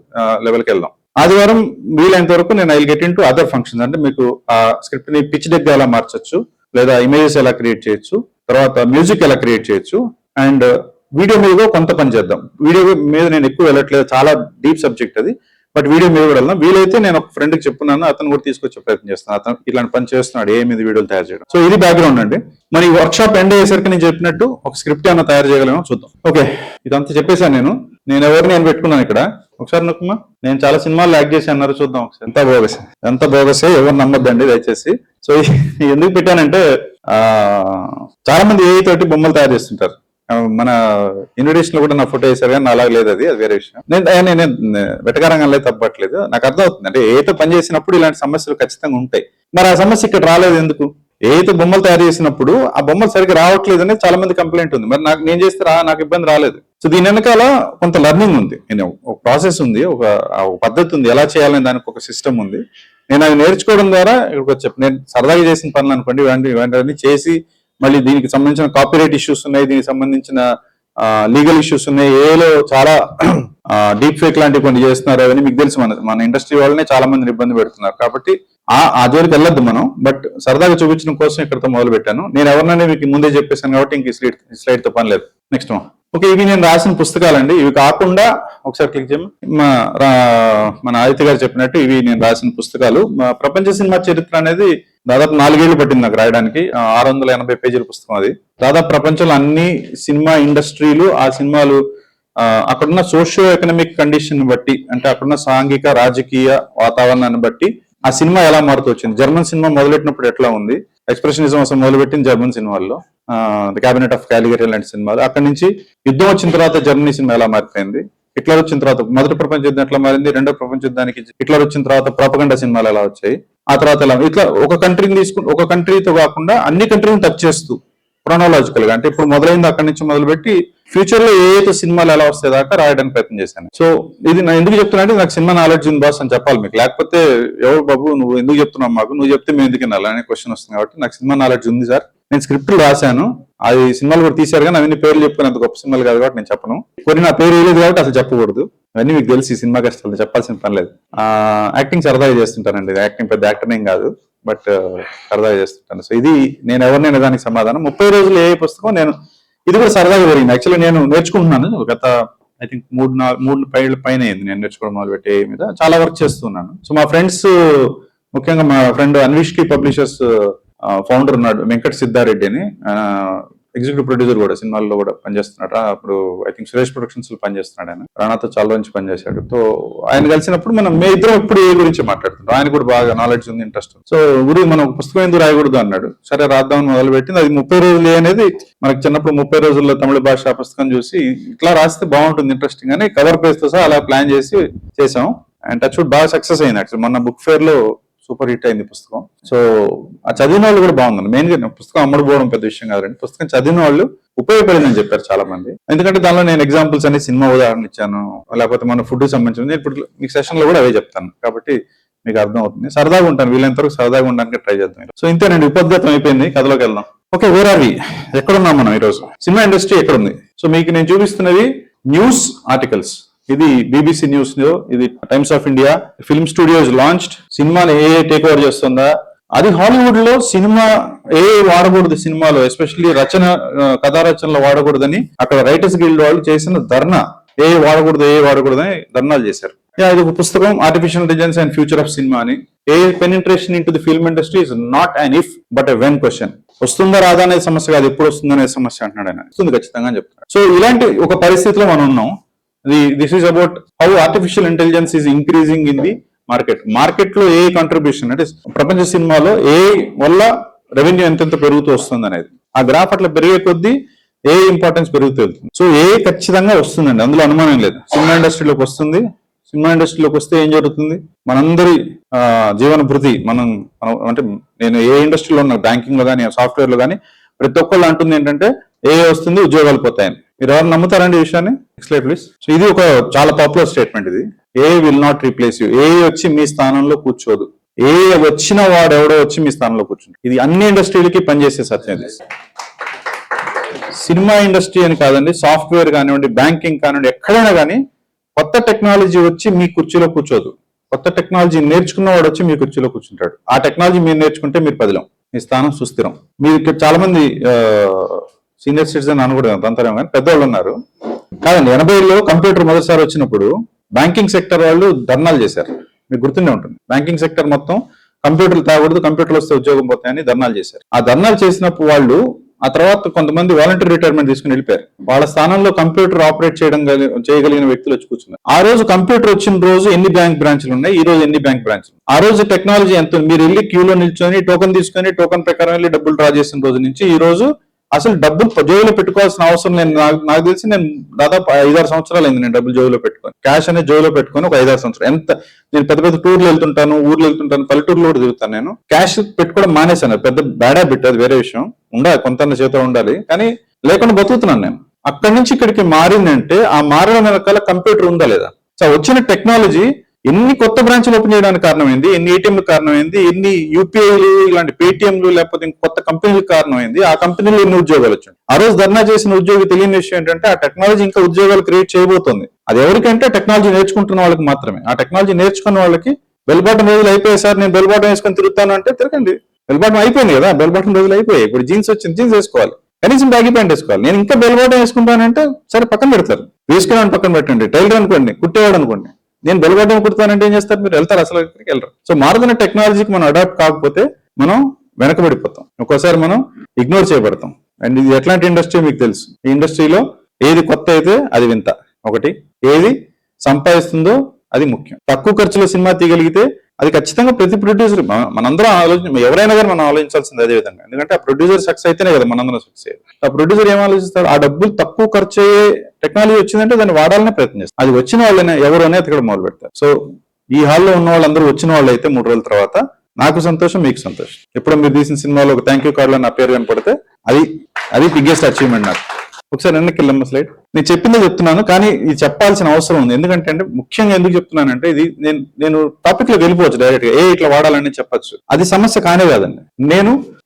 లెవెల్కి వెళ్దాం. ఆదివారం వీలైనంత వరకు నేను I get in to other functions. అంటే మీకు ఆ స్క్రిప్ట్ ని పిచ్ డెక్ ఎలా మార్చొచ్చు, లేదా ఇమేజెస్ ఎలా క్రియేట్ చేయొచ్చు, తర్వాత మ్యూజిక్ ఎలా క్రియేట్ చేయొచ్చు, అండ్ వీడియో మీద కొంత పని చేద్దాం. వీడియో మీద నేను ఎక్కువ వెళ్ళట్లేదు, చాలా డీప్ సబ్జెక్ట్ అది. బట్ వీడియో మీద కూడా వెళ్దాం. వీలైతే నేను ఒక ఫ్రెండ్ కి చెప్పున్నాను, అతను కూడా తీసుకొచ్చే ప్రయత్నం చేస్తాను. అతను ఇలాంటి పని చేస్తున్నాడు, ఏ మీద వీడియోలు తయారు చేయడం. సో ఇది బ్యాక్గ్రౌండ్ అండి. మరి వర్క్ షాప్ ఎండ్ అయ్యేసరికి నేను చెప్పినట్టు ఒక స్క్రిప్ట్ ఏమైనా తయారు చేయగలమో చూద్దాం. ఓకే, ఇదంతా చెప్పేశాను నేను ఎవరిని నేను పెట్టుకున్నాను ఇక్కడ. ఒకసారి నొక్కమ్మా, నేను చాలా సినిమాలు యాక్ట్ చేసి అన్నారు, చూద్దాం ఒకసారి. ఎంత బోగసే ఎవరు నమ్మొద్దండి దయచేసి. సో ఎందుకు పెట్టానంటే చాలా మంది ఏ తోటి బొమ్మలు తయారు చేస్తుంటారు. మన ఇన్విటేషన్ లో కూడా నా ఫోటో వేసారు, కానీ అలాగే లేదు, అది వేరే విషయం. నేను వెటకారంగా తప్పట్లేదు, నాకు అర్థం అవుతుంది. అంటే ఏతో పని చేసినప్పుడు ఇలాంటి సమస్యలు ఖచ్చితంగా ఉంటాయి. మరి ఆ సమస్య ఇక్కడ రాలేదు ఎందుకు? ఏతో బొమ్మలు తయారు చేసినప్పుడు ఆ బొమ్మలు సరిగ్గా రావట్లేదు అనేది చాలా మంది కంప్లైంట్ ఉంది. మరి నేను చేస్తే నాకు ఇబ్బంది రాలేదు. సో దీని వెనకాల కొంత లెర్నింగ్ ఉంది, ఒక ప్రాసెస్ ఉంది, ఒక పద్ధతి ఉంది, ఎలా చేయాలని దానికి ఒక సిస్టమ్ ఉంది. నేను అవి నేర్చుకోవడం ద్వారా ఇక్కడికి వచ్చి నేను సరదాగా చేసిన పనులు అనుకోండి, ఇవన్నీ చేసి మళ్ళీ దీనికి సంబంధించిన కాపీరైట్ ఇష్యూస్ ఉన్నాయి, దీనికి సంబంధించిన లీగల్ ఇష్యూస్ ఉన్నాయి, ఏలో చాలా డీప్ ఫేక్ లాంటివి కొన్ని చేస్తున్నారు. అవన్నీ మీకు తెలుసు, మన ఇండస్ట్రీ వాళ్ళనే చాలా మందిని ఇబ్బంది పెడుతున్నారు. కాబట్టి ఆ జోలికి వెళ్ళొద్దు మనం. బట్ సరదాగా చూపించడం కోసం ఇక్కడతో మొదలు పెట్టాను. నేను ఎవరినైనా మీకు ముందే చెప్పేశాను కాబట్టి ఇంక స్లైడ్ తో పని లేదు. నెక్స్ట్ ఓకే, ఇవి నేను రాసిన పుస్తకాలండి. ఇవి కాకుండా ఒకసారి క్లిక్ చేయమా, మన ఆదిత్య గారు చెప్పినట్టు ఇవి నేను రాసిన పుస్తకాలు. ప్రపంచ సినిమా చరిత్ర అనేది దాదాపు 4 ఏళ్లు పట్టింది నాకు రాయడానికి. 680 పేజీల పుస్తకం అది. దాదాపు ప్రపంచంలో అన్ని సినిమా ఇండస్ట్రీలు, ఆ సినిమాలు అక్కడున్న సోషియో ఎకనామిక్ కండిషన్ బట్టి, అంటే అక్కడున్న సాంఘిక రాజకీయ వాతావరణాన్ని బట్టి ఆ సినిమా ఎలా మారుతూ వచ్చింది. జర్మన్ సినిమా మొదలెట్టినప్పుడు ఎట్లా ఉంది, ఎక్స్ప్రెషనిజం అసలు మొదలుపెట్టింది జర్మన్ సినిమాల్లో, ది క్యాబినెట్ ఆఫ్ క్యాలిగరీ లాంటి సినిమాలు. అక్కడి నుంచి యుద్ధం వచ్చిన తర్వాత జర్మనీ సినిమా ఎలా మారిపోయింది, హిట్లర్ వచ్చిన తర్వాత మొదటి ప్రపంచ యుద్ధం ఎట్లా మారింది, రెండో ప్రపంచ యుద్ధానికి హిట్లర్ వచ్చిన తర్వాత ప్రాపగండా సినిమాలు ఎలా వచ్చాయి, ఆ తర్వాత ఎలా, ఇట్లా ఒక కంట్రీని తీసుకుని ఒక కంట్రీతో కాకుండా అన్ని కంట్రీని టచ్ చేస్తూ క్రోనాలజికల్ గా, అంటే ఇప్పుడు మొదలైంది అక్కడి నుంచి మొదలుపెట్టి ఫ్యూచర్ లో ఏ సినిమాలు ఎలా వస్తే దాకా రాయడానికి ప్రయత్నం చేశాను. సో ఇది నేను ఎందుకు చెప్తున్నా అంటే నాకు సినిమా నాలెడ్జ్ ఉంది బాస్ అని చెప్పాలి మీకు. లేకపోతే ఎవరు బాబు నువ్వు ఎందుకు చెప్తున్నావు మాకు, నువ్వు చెప్తే మేము ఎందుకు వినాలి అనే క్వశ్చన్ వస్తుంది. కాబట్టి నాకు సినిమా నాలెడ్జ్ ఉంది సార్. నేను స్క్రిప్ట్లు రాశాను, అది సినిమాలు కూడా తీశారు, కానీ అవన్నీ పేర్లు చెప్పుకుని అంత గొప్ప సినిమాలు కాదు కాబట్టి నేను చెప్పను. కొన్ని నా పేరు వేయలేదు కాబట్టి అసలు చెప్పకూడదు. అవన్నీ మీకు తెలిసి సినిమా కష్టాలు చెప్పాల్సిన పని లేదు. యాక్టింగ్ సరదాగా చేస్తుంటానండి, యాక్టింగ్ పెద్ద యాక్టర్ ఏం కాదు, బట్ సరదాగా చేస్తుంటాను. సో ఇది నేను ఎవరినైనా దానికి సమాధానం. 30 రోజులు ఏ పుస్తకం, నేను ఇది కూడా సరదాగా జరిగింది. యాక్చువల్లీ నేను నేర్చుకుంటున్నాను గత ఐ థింక్ 3 పైన అయింది నేను నేర్చుకోవడం మొదలుపెట్టే మీద. చాలా వర్క్ చేస్తున్నాను. సో మా ఫ్రెండ్స్, ముఖ్యంగా మా ఫ్రెండ్ అన్విష్కి పబ్లిషర్స్ ఫౌండర్ ఉన్నాడు వెంకట సిద్ధారెడ్డి అని, ఎగ్జిక్యూటివ్ ప్రొడ్యూసర్ కూడా, సినిమాల్లో కూడా పనిచేస్తున్నాడు. అప్పుడు ఐ థింక్ సురేష్ ప్రొడక్షన్స్ లో పనిచేస్తున్నాడు ఆయన. రాణాతో చాలా నుంచి పనిచేశాడు. సో ఆయన కలిసినప్పుడు మేము ఇద్దరం ఎప్పుడు ఏ గురించి మాట్లాడుతున్నాం. ఆయన కూడా బాగా నాలెడ్జ్ ఉంది, ఇంట్రెస్ట్ ఉంది. సో గురి మనం పుస్తకం ఎందుకు రాయకూడదు అన్నాడు. సరే రాద్దామని మొదలు పెట్టింది. అది 30 రోజులు అనేది మనకి చిన్నప్పుడు 30 రోజుల్లో తమిళ భాష పుస్తకం చూసి ఇట్లా రాస్తే బాగుంటుంది ఇంట్రెస్టింగ్ అని కవర్ పేజ్ తో సహా అలా ప్లాన్ చేసి చేసాం. అండ్ టచ్ వుడ్ బాగా సక్సెస్ అయింది. యాక్చువల్ మొన్న బుక్ ఫేర్ లో సూపర్ హిట్ అయింది పుస్తకం. సో ఆ చదివిన వాళ్ళు కూడా బాగుందండి. మెయిన్ గా పుస్తకం అమ్మడిపోవడం పెద్ద విషయం కాదండి, పుస్తకం చదివిన వాళ్ళు ఉపయోగపడిందని చెప్పారు చాలా మంది. ఎందుకంటే దానిలో నేను ఎగ్జాంపుల్స్ అన్ని సినిమా ఉదాహరణ ఇచ్చాను, లేకపోతే మన ఫుడ్ సంబంధించింది. ఇప్పుడు మీకు సెషన్ లో కూడా అవే చెప్తాను కాబట్టి మీకు అర్థం అవుతుంది. సరదాగా ఉంటాను, వీళ్ళంత వరకు సరదాగా ఉండడానికి ట్రై చేద్దాం. సో ఇంతేనండి, ఉపద్ఘాతం అయిపోయింది, కథలోకి వెళ్దాం. ఓకే, వేర్ ఆర్ వి, ఎక్కడున్నాం మనం ఈరోజు, సినిమా ఇండస్ట్రీ ఎక్కడుంది? సో మీకు నేను చూపిస్తున్నవి న్యూస్ ఆర్టికల్స్. ఇది BBC న్యూస్, ఇది times of India. Film studios launched, సినిమాని ఏ టేక్ ఓవర్ చేస్తుందా, అది హాలీవుడ్ లో సినిమా ఏ వాడకూడదు, సినిమాలో ఎస్పెషల్లీ కథా రచనలో వాడకూడదని అక్కడ రైటర్స్ గిల్డ్ వాళ్ళు చేసిన ధర్నా, ఏ వాడకూడదు అని ధర్నాలు చేశారు. ఇది ఒక పుస్తకం, artificial intelligence and future of cinema అని. AI penetration in to the film industry is not an if but a when question. వస్తుందా రాదా అనే సమస్య కాదు, ఎప్పుడు వస్తుందనే సమస్య అంటున్నాడు ఆయన. వస్తుంది ఖచ్చితంగా అని చెప్తున్నాడు. సో ఇలాంటి ఒక పరిస్థితిలో మనం ఉన్నాం. This is about how artificial intelligence is increasing in the market లో ఏ కంట్రిబ్యూషన్ అంటే ప్రపంచ సినిమాలో ఏ వల్ల రెవెన్యూ ఎంతెంత పెరుగుతూ వస్తుంది అనేది. ఆ గ్రాఫ్ అట్లా పెరిగే కొద్దీ ఏ ఇంపార్టెన్స్ పెరుగుతూ వెళ్తుంది. సో ఏ ఖచ్చితంగా వస్తుందండి, అందులో అనుమానం లేదు. సినిమా ఇండస్ట్రీలోకి వస్తుంది. సినిమా ఇండస్ట్రీలోకి వస్తే ఏం జరుగుతుంది, మనందరి జీవన భృతి మనం అంటే నేను ఏ ఇండస్ట్రీలో ఉన్నా, బ్యాంకింగ్ లో కానీ సాఫ్ట్వేర్ లో కానీ ప్రతి ఒక్కళ్ళు అంటుంది ఏంటంటే ఏ వస్తుంది, ఉద్యోగాలు పోతాయని. మీరు ఎవరు నమ్ముతారండి ఈ విషయాన్ని? Next slide please. సో ఇది ఒక చాలా పాపులర్ స్టేట్మెంట్. ఇది ఏ విల్ నాట్ రీప్లేస్ యూ. ఏ వచ్చి మీ స్థానంలో కూర్చోదు. ఏ వచ్చిన వాడు ఎవడో వచ్చి మీ స్థానంలో కూర్చుంటాడు. ఇది అన్ని ఇండస్ట్రీలకి పనిచేసే సత్యం. ఇది సినిమా ఇండస్ట్రీ అని కాదండి, సాఫ్ట్వేర్ కానివ్వండి, బ్యాంకింగ్ కానివ్వండి, ఎక్కడైనా కానీ కొత్త టెక్నాలజీ వచ్చి మీ కుర్చీలో కూర్చోదు. కొత్త టెక్నాలజీ నేర్చుకున్నవాడు వచ్చి మీ కుర్చీలో కూర్చుంటాడు. ఆ టెక్నాలజీ మీరు నేర్చుకుంటే మీరు పదిలం, మీ స్థానం సుస్థిరం. మీరు ఇక్కడ చాలా మంది సీనియర్ సిటిజన్ అనకూడదు అంతరం, కానీ పెద్దవాళ్ళు ఉన్నారు కాదండి. 80లో కంప్యూటర్ మొదటిసారి వచ్చినప్పుడు బ్యాంకింగ్ సెక్టర్ వాళ్ళు ధర్నాలు చేశారు. మీకు గుర్తుండే ఉంటుంది. బ్యాంకింగ్ సెక్టర్ మొత్తం కంప్యూటర్లు తాగకూడదు, కంప్యూటర్లు వస్తే ఉద్యోగం పోతాయని ధర్నాలు చేశారు. ఆ ధర్నాలు చేసినప్పుడు వాళ్ళు ఆ తర్వాత కొంతమంది వాలంటీర్ రిటైర్మెంట్ తీసుకుని వెళ్ళిపోయారు. వాళ్ళ స్థానంలో కంప్యూటర్ ఆపరేట్ చేయగలిగిన వ్యక్తులు వచ్చి కూర్చున్నారు. ఆ రోజు కంప్యూటర్ వచ్చిన రోజు ఎన్ని బ్యాంక్ బ్రాంచ్లు ఉన్నాయి, ఈ రోజు ఎన్ని బ్యాంక్ బ్రాంచ్లు. ఆ రోజు టెక్నాలజీ ఎంత, మీరు వెళ్ళి క్యూలో నిల్చొని టోకెన్ తీసుకొని టోకెన్ ప్రకారం వెళ్ళి డబ్బులు డ్రా చేసిన రోజు నుంచి ఈ రోజు అసలు డబ్బులు జోబులో పెట్టుకోవాల్సిన అవసరం లేదు. నాకు తెలిసి నేను దాదాపు 5-6 సంవత్సరాలు అయింది నేను డబ్బులు జోబులో పెట్టుకొని, క్యాష్ అనేది జోబులో పెట్టుకొని ఒక 5-6 సంవత్సరాలు. ఎంత నేను పెద్ద పెద్ద టూర్లు వెళ్తుంటాను, ఊర్లు వెళ్తుంటాను, పల్లెటూరులో కూడా తిరుగుతాను. నేను క్యాష్ పెట్టుకోవడం మానేశాను. పెద్ద బ్యాడ్ హ్యాబిట్, అది వేరే విషయం. ఉండాలి, కొంత చేతిలో ఉండాలి, కానీ లేకుండా బతుకుతున్నాను నేను. అక్కడి నుంచి ఇక్కడికి మారిందంటే ఆ మారడం వెనకాల కంప్యూటర్ ఉందా లేదా. సో వచ్చిన టెక్నాలజీ ఎన్ని కొత్త బ్రాంచ్లు ఓపెన్ చేయడానికి కారణమైంది, ఎన్ని ఏటీఎంలు కారణమైంది, ఎన్ని యూపీఐలు ఇలాంటి పేటిఎంలు లేకపోతే కొత్త కంపెనీలకు కారణమైంది. ఆ కంపెనీలో ఎన్ని ఉద్యోగాలు వచ్చాయి. ఆ రోజు ధర్నా చేసిన ఉద్యోగి తెలియని విషయం ఏంటంటే ఆ టెక్నాలజీ ఇంకా ఉద్యోగాలు క్రియేట్ చేయబోతోంది. అది ఎవరికంటే టెక్నాలజీ నేర్చుకుంటున్న వాళ్ళకి మాత్రమే. ఆ టెక్నాలజీ నేర్చుకున్న వాళ్ళకి బెల్ బటన్ రోజులు అయిపోయాయి సార్, నేను బెల్ బటన్ వేసుకొని తిరుగుతాను అంటే తిరగండి. బెల్ బటన్ అయిపోయింది కదా, బెల్ బటన్ రోజులు అయిపోయాయి. ఇప్పుడు జీన్స్ వచ్చింది, జీన్స్ వేసుకోవాలి, కనీసం బ్యాగీ ప్యాంట్ వేసుకోవాలి. నేను ఇంకా బెల్ బటన్ వేసుకుంటానంటే సరే పక్కన పెడతారు, వేసుకున్నాను పక్కన పెట్టండి. టైలర్ అనుకోండి, కుట్టేవాడు అనుకోండి, నేను బెల్ బటన్ కుడతానంటే ఏం చేస్తారు, మీరు వెళ్తారు, అసలు వెళ్ళరు. సో మారుతున్న టెక్నాలజీకి మనం అడాప్ట్ కాకపోతే మనం వెనకబడిపోతాం, ఒక్కోసారి మనం ఇగ్నోర్ చేయబడతాం. అండ్ ఇది ఎట్లాంటి ఇండస్ట్రీ మీకు తెలుసు. ఈ ఇండస్ట్రీలో ఏది కొత్త అయితే అది వింత ఒకటి, ఏది సంపాదిస్తుందో అది ముఖ్యం. తక్కువ ఖర్చులో సినిమా తీయగలిగితే అది ఖచ్చితంగా ప్రతి ప్రొడ్యూసర్ మనందరం ఎవరైనా కానీ మనం ఆలోచించాల్సింది అదే విధంగా. ఎందుకంటే ఆ ప్రొడ్యూసర్ సక్సెస్ అయితేనే కదా మనందరం సక్సెస్ అయ్యేది. ఆ ప్రొడ్యూసర్ ఏం ఆలోచిస్తాడు, ఆ డబ్బులు తక్కువ ఖర్చు అయ్యే టెక్నాలజీ వచ్చిందంటే దాన్ని వాడాలనే ప్రయత్నం చేస్తారు. అది వచ్చిన వాళ్ళనే ఎవరు అనేది అక్కడ మొదలు పెడతారు. సో ఈ హాల్లో ఉన్న వాళ్ళందరూ వచ్చిన వాళ్ళు అయితే 3 రోజుల తర్వాత నాకు సంతోషం, మీకు సంతోషం. ఎప్పుడో మీరు తీసిన సినిమాలో ఒక థ్యాంక్ యూ కార్డులో నా పేరు కనపడితే అది బిగ్గెస్ట్ అచీవ్మెంట్ నాకు. ఒకసారి వెనక్కి వెళ్ళమ్మా స్లైడ్. నేను చెప్పిందే చెప్తున్నాను, కానీ ఇది చెప్పాల్సిన అవసరం ఉంది. ఎందుకంటే ముఖ్యంగా ఎందుకు చెప్తున్నానంటే ఇది నేను టాపిక్ లోకి వెళ్ళిపోవచ్చు డైరెక్ట్ గా, ఇట్లా వాడాలని చెప్పచ్చు. అది సమస్య కానే కాదండి.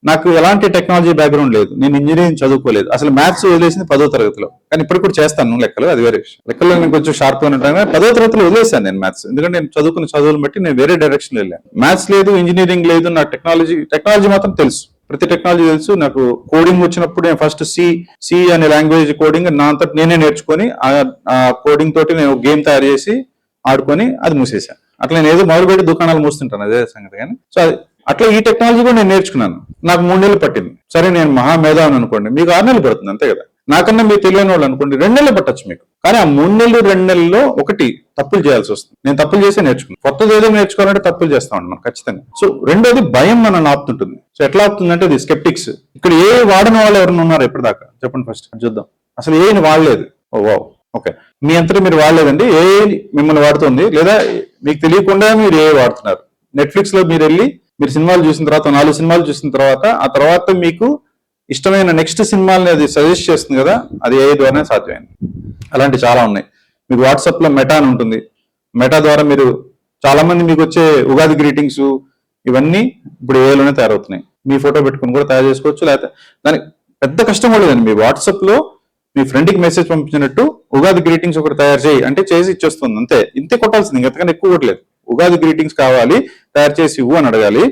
నాకు ఎలాంటి టెక్నాలజీ బ్యాక్గ్రౌండ్ లేదు, నేను ఇంజనీరింగ్ చదువుకోలేదు, అసలు మ్యాథ్స్ వదిలేసింది 10వ తరగతిలో. కానీ ఇప్పుడు కూడా చేస్తాను లెక్కలు, అది వేరే విషయం. లెక్కల్లో నేను కొంచెం షార్ప్ గా ఉంటాను, 10వ తరగతిలో వదిలేసాను నేను మ్యాథ్స్. ఎందుకంటే నేను చదువుకున్న చదువులు బట్టి నేను వేరే డైరెక్షన్ వెళ్ళాను. మ్యాథ్స్ లేదు, ఇంజనీరింగ్ లేదు, నా టెక్నాలజీ మాత్రం తెలుసు, ప్రతి టెక్నాలజీ తెలుసు. నాకు కోడింగ్ వచ్చినప్పుడు నేను ఫస్ట్ సి అనే లాంగ్వేజ్ కోడింగ్ నా అంతటి నేనే నేర్చుకొని ఆ కోడింగ్ తోటి నేను గేమ్ తయారు చేసి ఆడుకొని అది మూసేశాను. అట్లా నేను ఏదో మొదలుపెట్టి దుకాణాలు మూస్తుంటాను, అదే సంగతి. కానీ సో అట్లా ఈ టెక్నాలజీ కూడా నేను నేర్చుకున్నాను. నాకు 3 నెలలు పట్టింది. సరే నేను మహామేధావిని అనుకోండి, మీకు 6 నెలలు పడుతుంది అంతే కదా. నాకన్నా మీరు తెలియని వాళ్ళు అనుకోండి 2 నెలలు పట్టచ్చు మీకు. కానీ ఆ 3 నెలలు 2 నెలల్లో ఒకటి తప్పులు చేయాల్సి వస్తుంది. నేను తప్పులు చేసే నేర్చుకున్నాను. కొత్తది ఏదో నేర్చుకోవాలంటే తప్పులు చేస్తా ఉన్నాను ఖచ్చితంగా. సో రెండోది భయం మనల్ని ఆపుతుంటుంది. సో ఎట్లా ఆపుతుందంటే అది స్కెప్టిక్స్. ఇక్కడ ఏ వాడని వాళ్ళు ఎవరైనా ఉన్నారు ఎప్పటిదాకా చెప్పండి, ఫస్ట్ చూద్దాం. అసలు ఏని వాడలేదు. ఓ వావ్, ఓకే. మీ అంతటా మీరు వాడలేదండి, ఏ మిమ్మల్ని వాడుతుంది, లేదా మీకు తెలియకుండా మీరు ఏ వాడుతున్నారు. నెట్ఫ్లిక్స్ లో మీరు సినిమాలు చూసిన తర్వాత 4 సినిమాలు చూసిన తర్వాత ఆ తర్వాత మీకు ఇష్టమైన నెక్స్ట్ సినిమాలని అది సజెస్ట్ చేస్తుంది కదా, అది ఏ ద్వారానే సాధ్యమైంది. అలాంటి చాలా ఉన్నాయి. మీకు వాట్సాప్ లో మెటా అని ఉంటుంది. మెటా ద్వారా మీరు చాలా మంది మీకు వచ్చే ఉగాది గ్రీటింగ్స్ ఇవన్నీ ఇప్పుడు ఏలోనే తయారవుతున్నాయి. మీ ఫోటో పెట్టుకుని కూడా తయారు చేసుకోవచ్చు. లేకపోతే దానికి పెద్ద కష్టం కూడా లేదండి. మీ వాట్సాప్ లో మీ ఫ్రెండ్కి మెసేజ్ పంపించినట్టు ఉగాది గ్రీటింగ్స్ ఒకటి తయారు చేయి అంటే చేసి ఇచ్చేస్తుంది అంతే. ఇంతే కొట్టాల్సింది, ఇంకెంతకన్నా ఎక్కువ కొట్టలేదు. ఉగాది గ్రీటింగ్స్ కావాలి తయారు చేసి ఇవ్వు అని అడగాలి,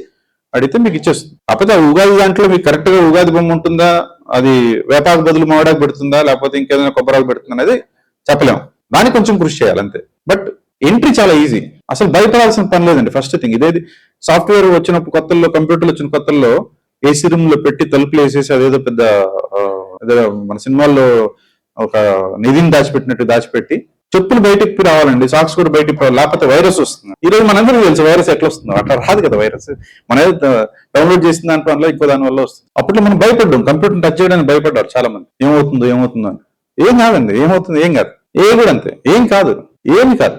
అడిగితే మీకు ఇచ్చేస్తుంది. కాకపోతే ఆ ఉగాది దాంట్లో మీకు కరెక్ట్ గా ఉగాది బొమ్మ ఉంటుందా, అది వేపాకు బదులు మామిడాకు పెడుతుందా, లేకపోతే ఇంకేదైనా కొబ్బరాకు పెడుతుందా అనేది చెప్పలేము. దానికి కొంచెం కృషి చేయాలి అంతే. బట్ ఎంట్రీ చాలా ఈజీ, అసలు భయపడాల్సిన పని లేదండి. ఫస్ట్ థింగ్ ఇదేది, సాఫ్ట్వేర్ వచ్చినప్పుడు కొత్తల్లో, కంప్యూటర్లు వచ్చిన కొత్తల్లో ఏసీ రూమ్ లో పెట్టి తలుపులు వేసేసి అదేదో పెద్ద ఏదో మన సినిమాల్లో ఒక నిధిని దాచిపెట్టి చెప్పులు బయటకు రావాలండి, సాక్స్ కూడా బయటకు రావాలి, లేకపోతే వైరస్ వస్తుంది. ఈ రోజు మనందరికీ తెలుసు వైరస్ ఎట్లా వస్తుందో, అట్లా రాదు కదా వైరస్. మనం డౌన్లోడ్ చేసిన దాంట్లో ఇంకో దాని వల్ల వస్తుంది. అప్పట్లో మనం భయపడ్డాం, కంప్యూటర్ టచ్ చేయడానికి భయపడ్డారు చాలా మంది. ఏమవుతుందో అని. ఏం కాదండి, ఏమవుతుంది ఏం కాదు. ఏ కూడా అంతే, ఏం కాదు, ఏమి కాదు.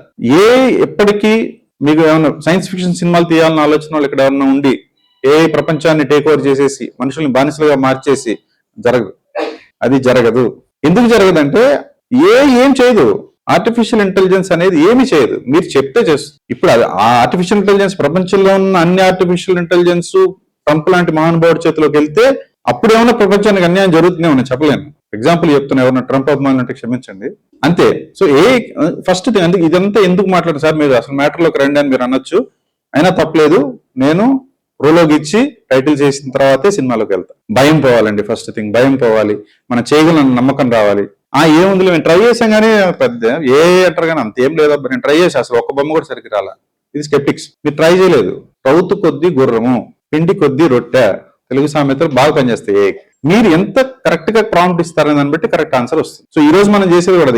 ఎప్పటికీ మీకు ఏమైనా సైన్స్ ఫిక్షన్ సినిమాలు తీయాలన్న ఆలోచన వాళ్ళు ఇక్కడ ఏమన్నా ఉండి ఏ ప్రపంచాన్ని టేక్ ఓవర్ చేసేసి మనుషుల్ని బానిసలుగా మార్చేసి జరగదు, అది జరగదు. ఎందుకు జరగదంటే ఏం చేయదు. ఆర్టిఫిషియల్ ఇంటెలిజెన్స్ అనేది ఏమి చేయదు, మీరు చెప్తే చేస్తుంది. ఇప్పుడు అది ఆ ఆర్టిఫిషియల్ ఇంటెలిజెన్స్ ప్రపంచంలో ఉన్న అన్ని ఆర్టిఫిషియల్ ఇంటెలిజెన్స్ ట్రంప్ లాంటి మహానుభావుడి చేతిలోకి వెళ్తే అప్పుడు ఏమన్నా ప్రపంచానికి అన్యాయం జరుగుతుందే నేను చెప్పలేను. ఎగ్జాంపుల్ చెప్తున్నా, ఎవరన్నా ట్రంప్ అభిమానులు అంటే క్షమించండి అంతే. సో ఫస్ట్ థింగ్ అందుకు ఇదంతా ఎందుకు మాట్లాడారు సార్, మీరు అసలు మ్యాటర్లోకి రండి అని మీరు అనొచ్చు. అయినా తప్పలేదు, నేను ప్రోలోగ్ ఇచ్చి టైటిల్ చేసిన తర్వాతే సినిమాలోకి వెళ్తా. భయం పోవాలండి, ఫస్ట్ థింగ్ భయం పోవాలి, మన చేయగలను నమ్మకం రావాలి. ఏముంది మేము ట్రై చేసాం కానీ పెద్ద అంటారు కానీ అంతేం లేదబ్బా, నేను ట్రై చేసి అసలు ఒక్క బొమ్మ కూడా సరికి రాలా. ఇది స్కెప్టిక్స్, మీరు ట్రై చేయలేదు. రౌతు కొద్ది గుర్రము, పిండి కొద్ది రొట్టె, తెలుగు సామెతలు బాగా పనిచేస్తాయి. మీరు ఎంత కరెక్ట్ గా ప్రాంప్ట్ ఇస్తారనే దాన్ని బట్టి కరెక్ట్ ఆన్సర్ వస్తుంది. సో ఈ రోజు మనం చేసేది కూడా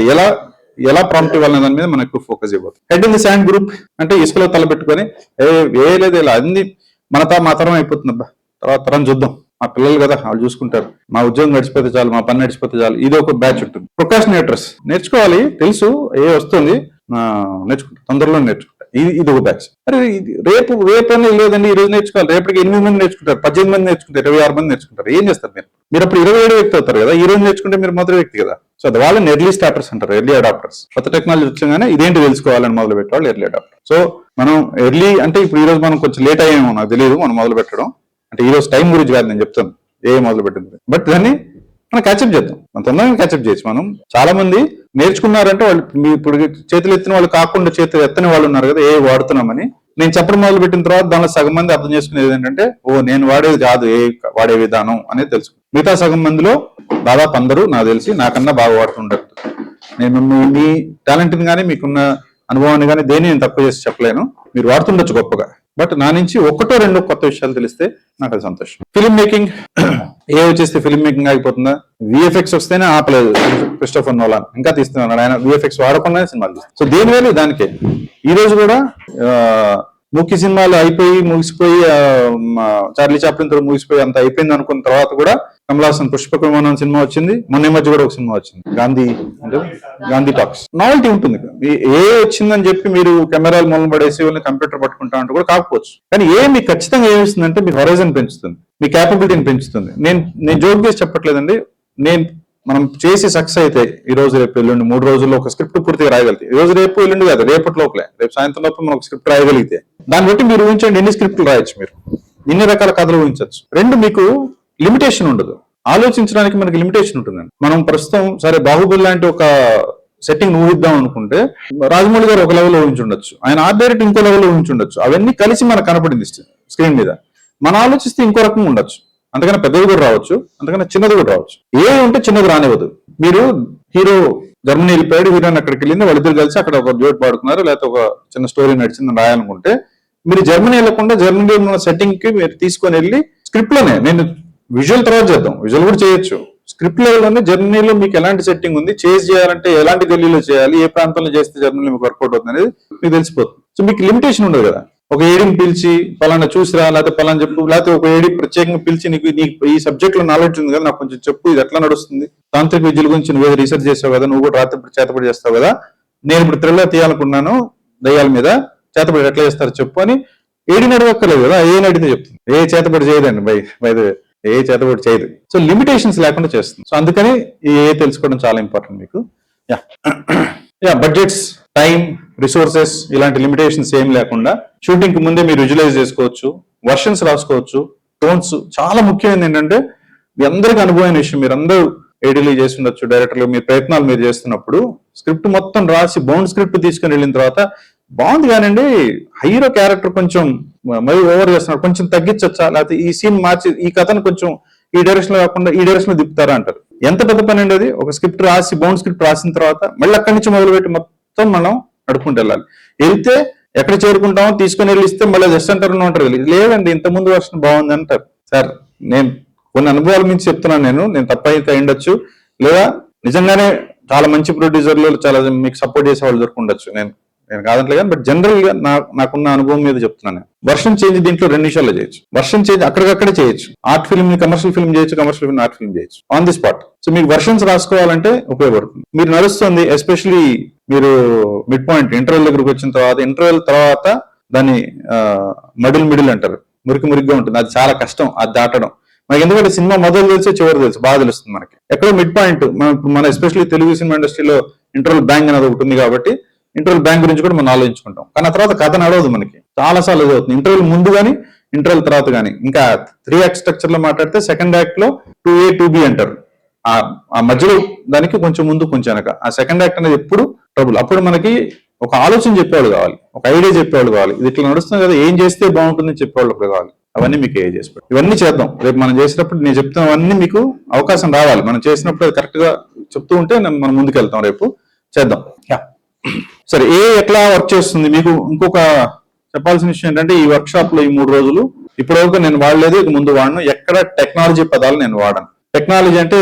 ఎలా ప్రాంప్ట్ ఇవ్వాలనే దాని మీద మనం ఎక్కువ ఫోకస్ ఇవ్వదు. Head in the sand group అంటే ఇసుకలో తలబెట్టుకొని లేదు ఇలా అన్ని మా తరం అయిపోతుంది, అబ్బా తర్వాత తరం చూద్దాం, మా పిల్లలు కదా వాళ్ళు చూసుకుంటారు, మా ఉద్యోగం నడిచిపోతే చాలు, మా పని నడిచిపోతే చాలు, ఇది ఒక బ్యాచ్ ఉంటుంది. ప్రొకాస్టినేటర్స్ నేర్చుకోవాలి, తెలుసు వస్తుంది, నేర్చుకుంటారు, తొందరలో నేర్చుకుంటారు, ఇది ఒక బ్యాచ్. అరే రేపు అని లేదండి, ఈ రోజు నేర్చుకోవాలి, రేపటికి 8 మంది నేర్చుకుంటారు, 18 మంది నేర్చుకుంటారు, 26 మంది నేర్చుకుంటారు. ఏం చేస్తారు మీరు అప్పుడు 27 వ్యక్తి అవుతారు కదా, ఈ రోజు నేర్చుకుంటే మీరు మొదటి వ్యక్తి కదా. సో అది వాళ్ళని ఎర్లీ స్టార్టర్స్ అంటారు, ఎర్లీ అడాప్టర్స్. కొత్త టెక్నాలజీ వచ్చాగానే ఇదేంటి తెలుసుకోవాలని మొదలు పెట్టేవాళ్ళు ఎర్లీ అడాప్టర్. సో మనం ఎర్లీ అంటే ఇప్పుడు ఈ రోజు మనం కొంచెం లేట్ అయ్యామో నాకు తెలియదు మనం మొదలు పెట్టడం, అంటే ఈ రోజు టైం గురించి కాదు నేను చెప్తాను మొదలు పెట్టింది. బట్ దాన్ని మనం క్యాచప్ చేద్దాం, మనం తొందరగా క్యాచప్ చేయొచ్చు. మనం చాలా మంది నేర్చుకున్నారంటే వాళ్ళు ఇప్పుడు చేతులు ఎత్తిన వాళ్ళు కాకుండా చేతులు ఎత్తని వాళ్ళు ఉన్నారు కదా, వాడుతున్నామని నేను చెప్పడం మొదలు పెట్టిన తర్వాత దానిలో సగం మంది అర్థం చేసుకునేది ఏంటంటే నేను వాడేది కాదు వాడే విధానం అనేది తెలుసు. మిగతా సగం మందిలో దాదాపు అందరూ నాకు తెలిసి నాకన్నా బాగా వాడుతుంటారు. నేను మీ టాలెంట్ కానీ మీకున్న అనుభవాన్ని కానీ దేని నేను తక్కువ చేసి చెప్పలేను, మీరు వాడుతుండొచ్చు గొప్పగా. బట్ నా నుంచి 1-2 కొత్త విషయాలు తెలిస్తే నాకు అది సంతోషం. ఫిల్మ్ మేకింగ్ వచ్చేస్తే ఫిల్మ్ మేకింగ్ ఆగిపోతుందా? విఎఫ్ఎక్స్ వస్తేనే ఆపలేదు క్రిస్టోఫర్ నోలాన్, ఇంకా తీస్తున్నాడు ఆయన, విఎఫ్ఎక్స్ వాడకుండానే సినిమాలు. సో దేనివేళ దానికే ఈ రోజు కూడా ముఖ్య సినిమాలు ముగిసిపోయి చార్లీ చాప్లిన్ తో ముగిసిపోయి అంత అయిపోయింది అనుకున్న తర్వాత కూడా కమల్ హాసన్ పుష్పక విమానం సినిమా వచ్చింది, మొన్న మధ్య కూడా ఒక సినిమా వచ్చింది గాంధీ టాక్స్. నావెల్టీ ఉంటుంది. వచ్చిందని చెప్పి మీరు కెమెరాలు మొదలు పడేసి కంప్యూటర్ పట్టుకుంటా అంటే కూడా కాకపోవచ్చు, కానీ మీకు ఖచ్చితంగా ఏమిస్తుందంటే మీ హొరైజన్ పెంచుతుంది, మీ క్యాపబిలిటీని పెంచుతుంది. నేను జోక్ చేసి చెప్పట్లేదండి, మనం చేసి సక్సెస్ అయితే ఈ రోజు రేపు ఎల్లుండి 3 రోజుల్లో ఒక స్క్రిప్ట్ పూర్తిగా రాయగలిగితే, ఈ రోజు రేపు ఎల్లుండి కాదు రేపటి లోపలే, రేపు సాయంత్రం లోపల మనం ఒక స్క్రిప్ట్ రాయగలిగితే దాన్ని బట్టి మీరు ఊహించండి ఎన్ని స్క్రిప్ట్లు రాయొచ్చు, మీరు ఎన్ని రకాల కథలు ఊహించవచ్చు. 2 మీకు లిమిటేషన్ ఉండదు, ఆలోచించడానికి మనకి లిమిటేషన్ ఉంటుందండి. మనం ప్రస్తుతం సరే బాహుబలి లాంటి ఒక సెట్టింగ్ ఊహిద్దాం అనుకుంటే రాజమౌళి గారు ఒక లెవెల్ ఊహించుండొచ్చు, ఆయన ఆర్ట్ డైరెక్ట్ ఇంకో లెవెల్ ఊహించుండొచ్చు, అవన్నీ కలిసి మనకు కనపడింది స్క్రీన్ మీద. మనం ఆలోచిస్తే ఇంకో రకంగా ఉండొచ్చు, అంతకన్నా పెద్దది కూడా రావచ్చు, అంతకన్నా చిన్నది కూడా రావచ్చు. ఉంటే చిన్నది రానివ్వదు. మీరు హీరో జర్మనీ వెళ్ళిపోయాడు, హీరోయిన్ అక్కడికి వెళ్ళింది, వాళ్ళిద్దరు కలిసి అక్కడ ఒక జోట్ పాడుకున్నారు, లేకపోతే ఒక చిన్న స్టోరీ నడిచిందని రాయాలనుకుంటే మీరు జర్మనీ వెళ్ళకుండా జర్మనీలో ఉన్న సెట్టింగ్ కి మీరు తీసుకొని వెళ్ళి స్క్రిప్ట్ లోనే, నేను విజువల్ తర్వాత చేద్దాం, విజువల్ కూడా చేయొచ్చు, స్క్రిప్ట్ లెవెల్లోనే జర్మనీలో మీకు ఎలాంటి సెట్టింగ్ ఉంది, చేసి చేయాలంటే ఎలాంటి ఢిల్లీలో చేయాలి, ఏ ప్రాంతంలో చేస్తే జర్మనీలో మీకు వర్కౌట్ అవుతుంది అనేది మీకు తెలిసిపోతుంది. సో మీకు లిమిటేషన్ ఉండదు కదా, ఒక ఏడీని పిలిచి పలానా చూసిరా, లేకపోతే పలానా చెప్పు, లేకపోతే ఒక ఏడీ ప్రత్యేకంగా పిలిచి నీకు ఈ సబ్జెక్ట్ లో నాలెడ్జ్ ఉంది కదా, నాకు కొంచెం చెప్పు, ఇది ఎట్లా నడుస్తుంది, తాంత్రిక విద్యల గురించి నువ్వు రీసెర్చ్ చేస్తావు కదా, నువ్వు కూడా రాత్రి చేతపడి చేస్తావు కదా, నేను ఇప్పుడు థ్రిల్లర్ తీయాలనుకున్నాను దయ్యాల మీద, చేతపడి ఎట్లా చేస్తారు చెప్పు అని ఏడీని అడగక్కర్లేదు కదా, అడిగితే చెప్తుంది. చేతపడి చేయదండి చేతపడి చేయదు. సో లిమిటేషన్స్ లేకుండా చేస్తుంది. సో అందుకని తెలుసుకోవడం చాలా ఇంపార్టెంట్ మీకు. బడ్జెట్స్, టైం, రిసోర్సెస్ ఇలాంటి లిమిటేషన్స్ ఏం లేకుండా షూటింగ్ కి ముందే మీరు విజువలైజ్ చేసుకోవచ్చు, వర్షన్స్ రాసుకోవచ్చు, టోన్స్. చాలా ముఖ్యమైనది ఏంటంటే మీ అందరికీ అనుభవమైన విషయం, మీరందరూ ఏడీలు చేసి ఉండొచ్చు, డైరెక్టర్లు మీ ప్రయత్నాలు మీరు చేస్తున్నప్పుడు స్క్రిప్ట్ మొత్తం రాసి బౌండ్ స్క్రిప్ట్ తీసుకుని వెళ్ళిన తర్వాత బాగుంది కానండి, హీరో క్యారెక్టర్ కొంచెం మరి ఓవర్ చేస్తున్నారు, కొంచెం తగ్గించొచ్చా, లేకపోతే ఈ సీన్ మార్చి ఈ కథను కొంచెం ఈ డైరెక్షన్ లో కాకుండా ఈ డైరెక్షన్ లో తిప్పుతారా అంటారు. ఎంత పెద్ద పని అండి అది. ఒక స్క్రిప్ట్ రాసి బౌండ్ స్క్రిప్ట్ రాసిన తర్వాత మళ్ళీ అక్కడి నుంచి మొదలుపెట్టి మొత్తం మనం నడుపుకుంటూ వెళ్ళాలి. వెళ్తే ఎక్కడ చేరుకుంటామో తీసుకుని వెళ్ళి ఇస్తే మళ్ళీ జస్ట్ అంటారు అంటారు, లేదండి ఇంత ముందు వర్షన్ బాగుంది అంటారు. సార్ నేను కొన్ని అనుభవాల నుంచి చెప్తున్నాను, నేను తప్పైతే అయ్యుండొచ్చు, లేదా నిజంగానే చాలా మంచి ప్రొడ్యూసర్లు చాలా మీకు సపోర్ట్ చేసే వాళ్ళు దొరుకుండొచ్చు, నేను కాదంటలే కానీ, బట్ జనరల్ గా నాకున్న అనుభవం మీద చెప్తున్నాను. వర్షన్ చేంజ్ దీంట్లో 2 నిమిషాల్లో చేయొచ్చు. వర్షన్ చేంజ్ అక్కడికక్కడే చేయొచ్చు. ఆర్ట్ ఫిల్మ్ ని కమర్షియల్ ఫిల్మ్ చేయొచ్చు, కమర్షియల్ ఫిల్మ్ ఆర్ట్ ఫిల్మ్ చేయొచ్చు ఆన్ ది స్పాట్. సో మీకు వర్షన్స్ రాసుకోవాలంటే ఉపయోగపడుతుంది. మీరు నడుస్తుంది, ఎస్పెషలీ మీరు మిడ్ పాయింట్ ఇంటర్వెల్ దగ్గరకు వచ్చిన తర్వాత, ఇంటర్వెల్ తర్వాత దాన్ని మిడిల్ అంటారు, మురికిగా ఉంటుంది, అది చాలా కష్టం అది దాటడం. మనకి ఎందుకంటే సినిమా మొదలు తెలిసి చివరి తెలుసు, బాగా తెలుస్తుంది మనకి. ఎక్కడో మిడ్ పాయింట్ మన ఎస్పెషల్లీ తెలుగు సినిమా ఇండస్ట్రీలో ఇంటర్వెల్ బ్యాంక్ అనేది ఒకటి ఉంది కాబట్టి ఇంటర్వెల్ బ్యాంక్ గురించి కూడా మనం ఆలోచించుకుంటాం. కానీ ఆ తర్వాత కథ నడవదు మనకి, చాలా సార్లు ఇది అవుతుంది. ఇంటర్వెల్ ముందు కానీ ఇంటర్వెల్ తర్వాత కానీ. ఇంకా 3 యాక్ట్ స్ట్రక్చర్ లో మాట్లాడితే సెకండ్ యాక్ట్ లో 2A 2B అంటారు. ఆ మధ్యలో దానికి కొంచెం ముందు కొంచెం వెనక. ఆ సెకండ్ యాక్ట్ అనేది ఎప్పుడు ట్రబుల్. అప్పుడు మనకి ఒక ఆలోచన చెప్పేవాళ్ళు కావాలి, ఒక ఐడియా చెప్పేవాళ్ళు కావాలి, ఇది ఇట్లా నడుస్తుంది కదా ఏం చేస్తే బాగుంటుందని చెప్పేవాళ్ళు కావాలి. అవన్నీ మీకు ఏ చేసి ఇవన్నీ చేద్దాం. రేపు మనం చేసినప్పుడు నేను చెప్తున్నవన్నీ మీకు అవకాశం రావాలి. మనం చేసినప్పుడు అది కరెక్ట్ గా చెప్తూ ఉంటే మనం ముందుకు వెళ్తాం. రేపు చేద్దాం. సరే, ఎట్లా వర్క్ చేస్తుంది మీకు ఇంకొక చెప్పాల్సిన విషయం ఏంటంటే, ఈ వర్క్ షాప్ లో ఈ 3 రోజులు ఇప్పటివరకు నేను వాడలేదు, ఇక ముందు వాడను. ఎక్కడ టెక్నాలజీ పదాలు నేను వాడను. టెక్నాలజీ అంటే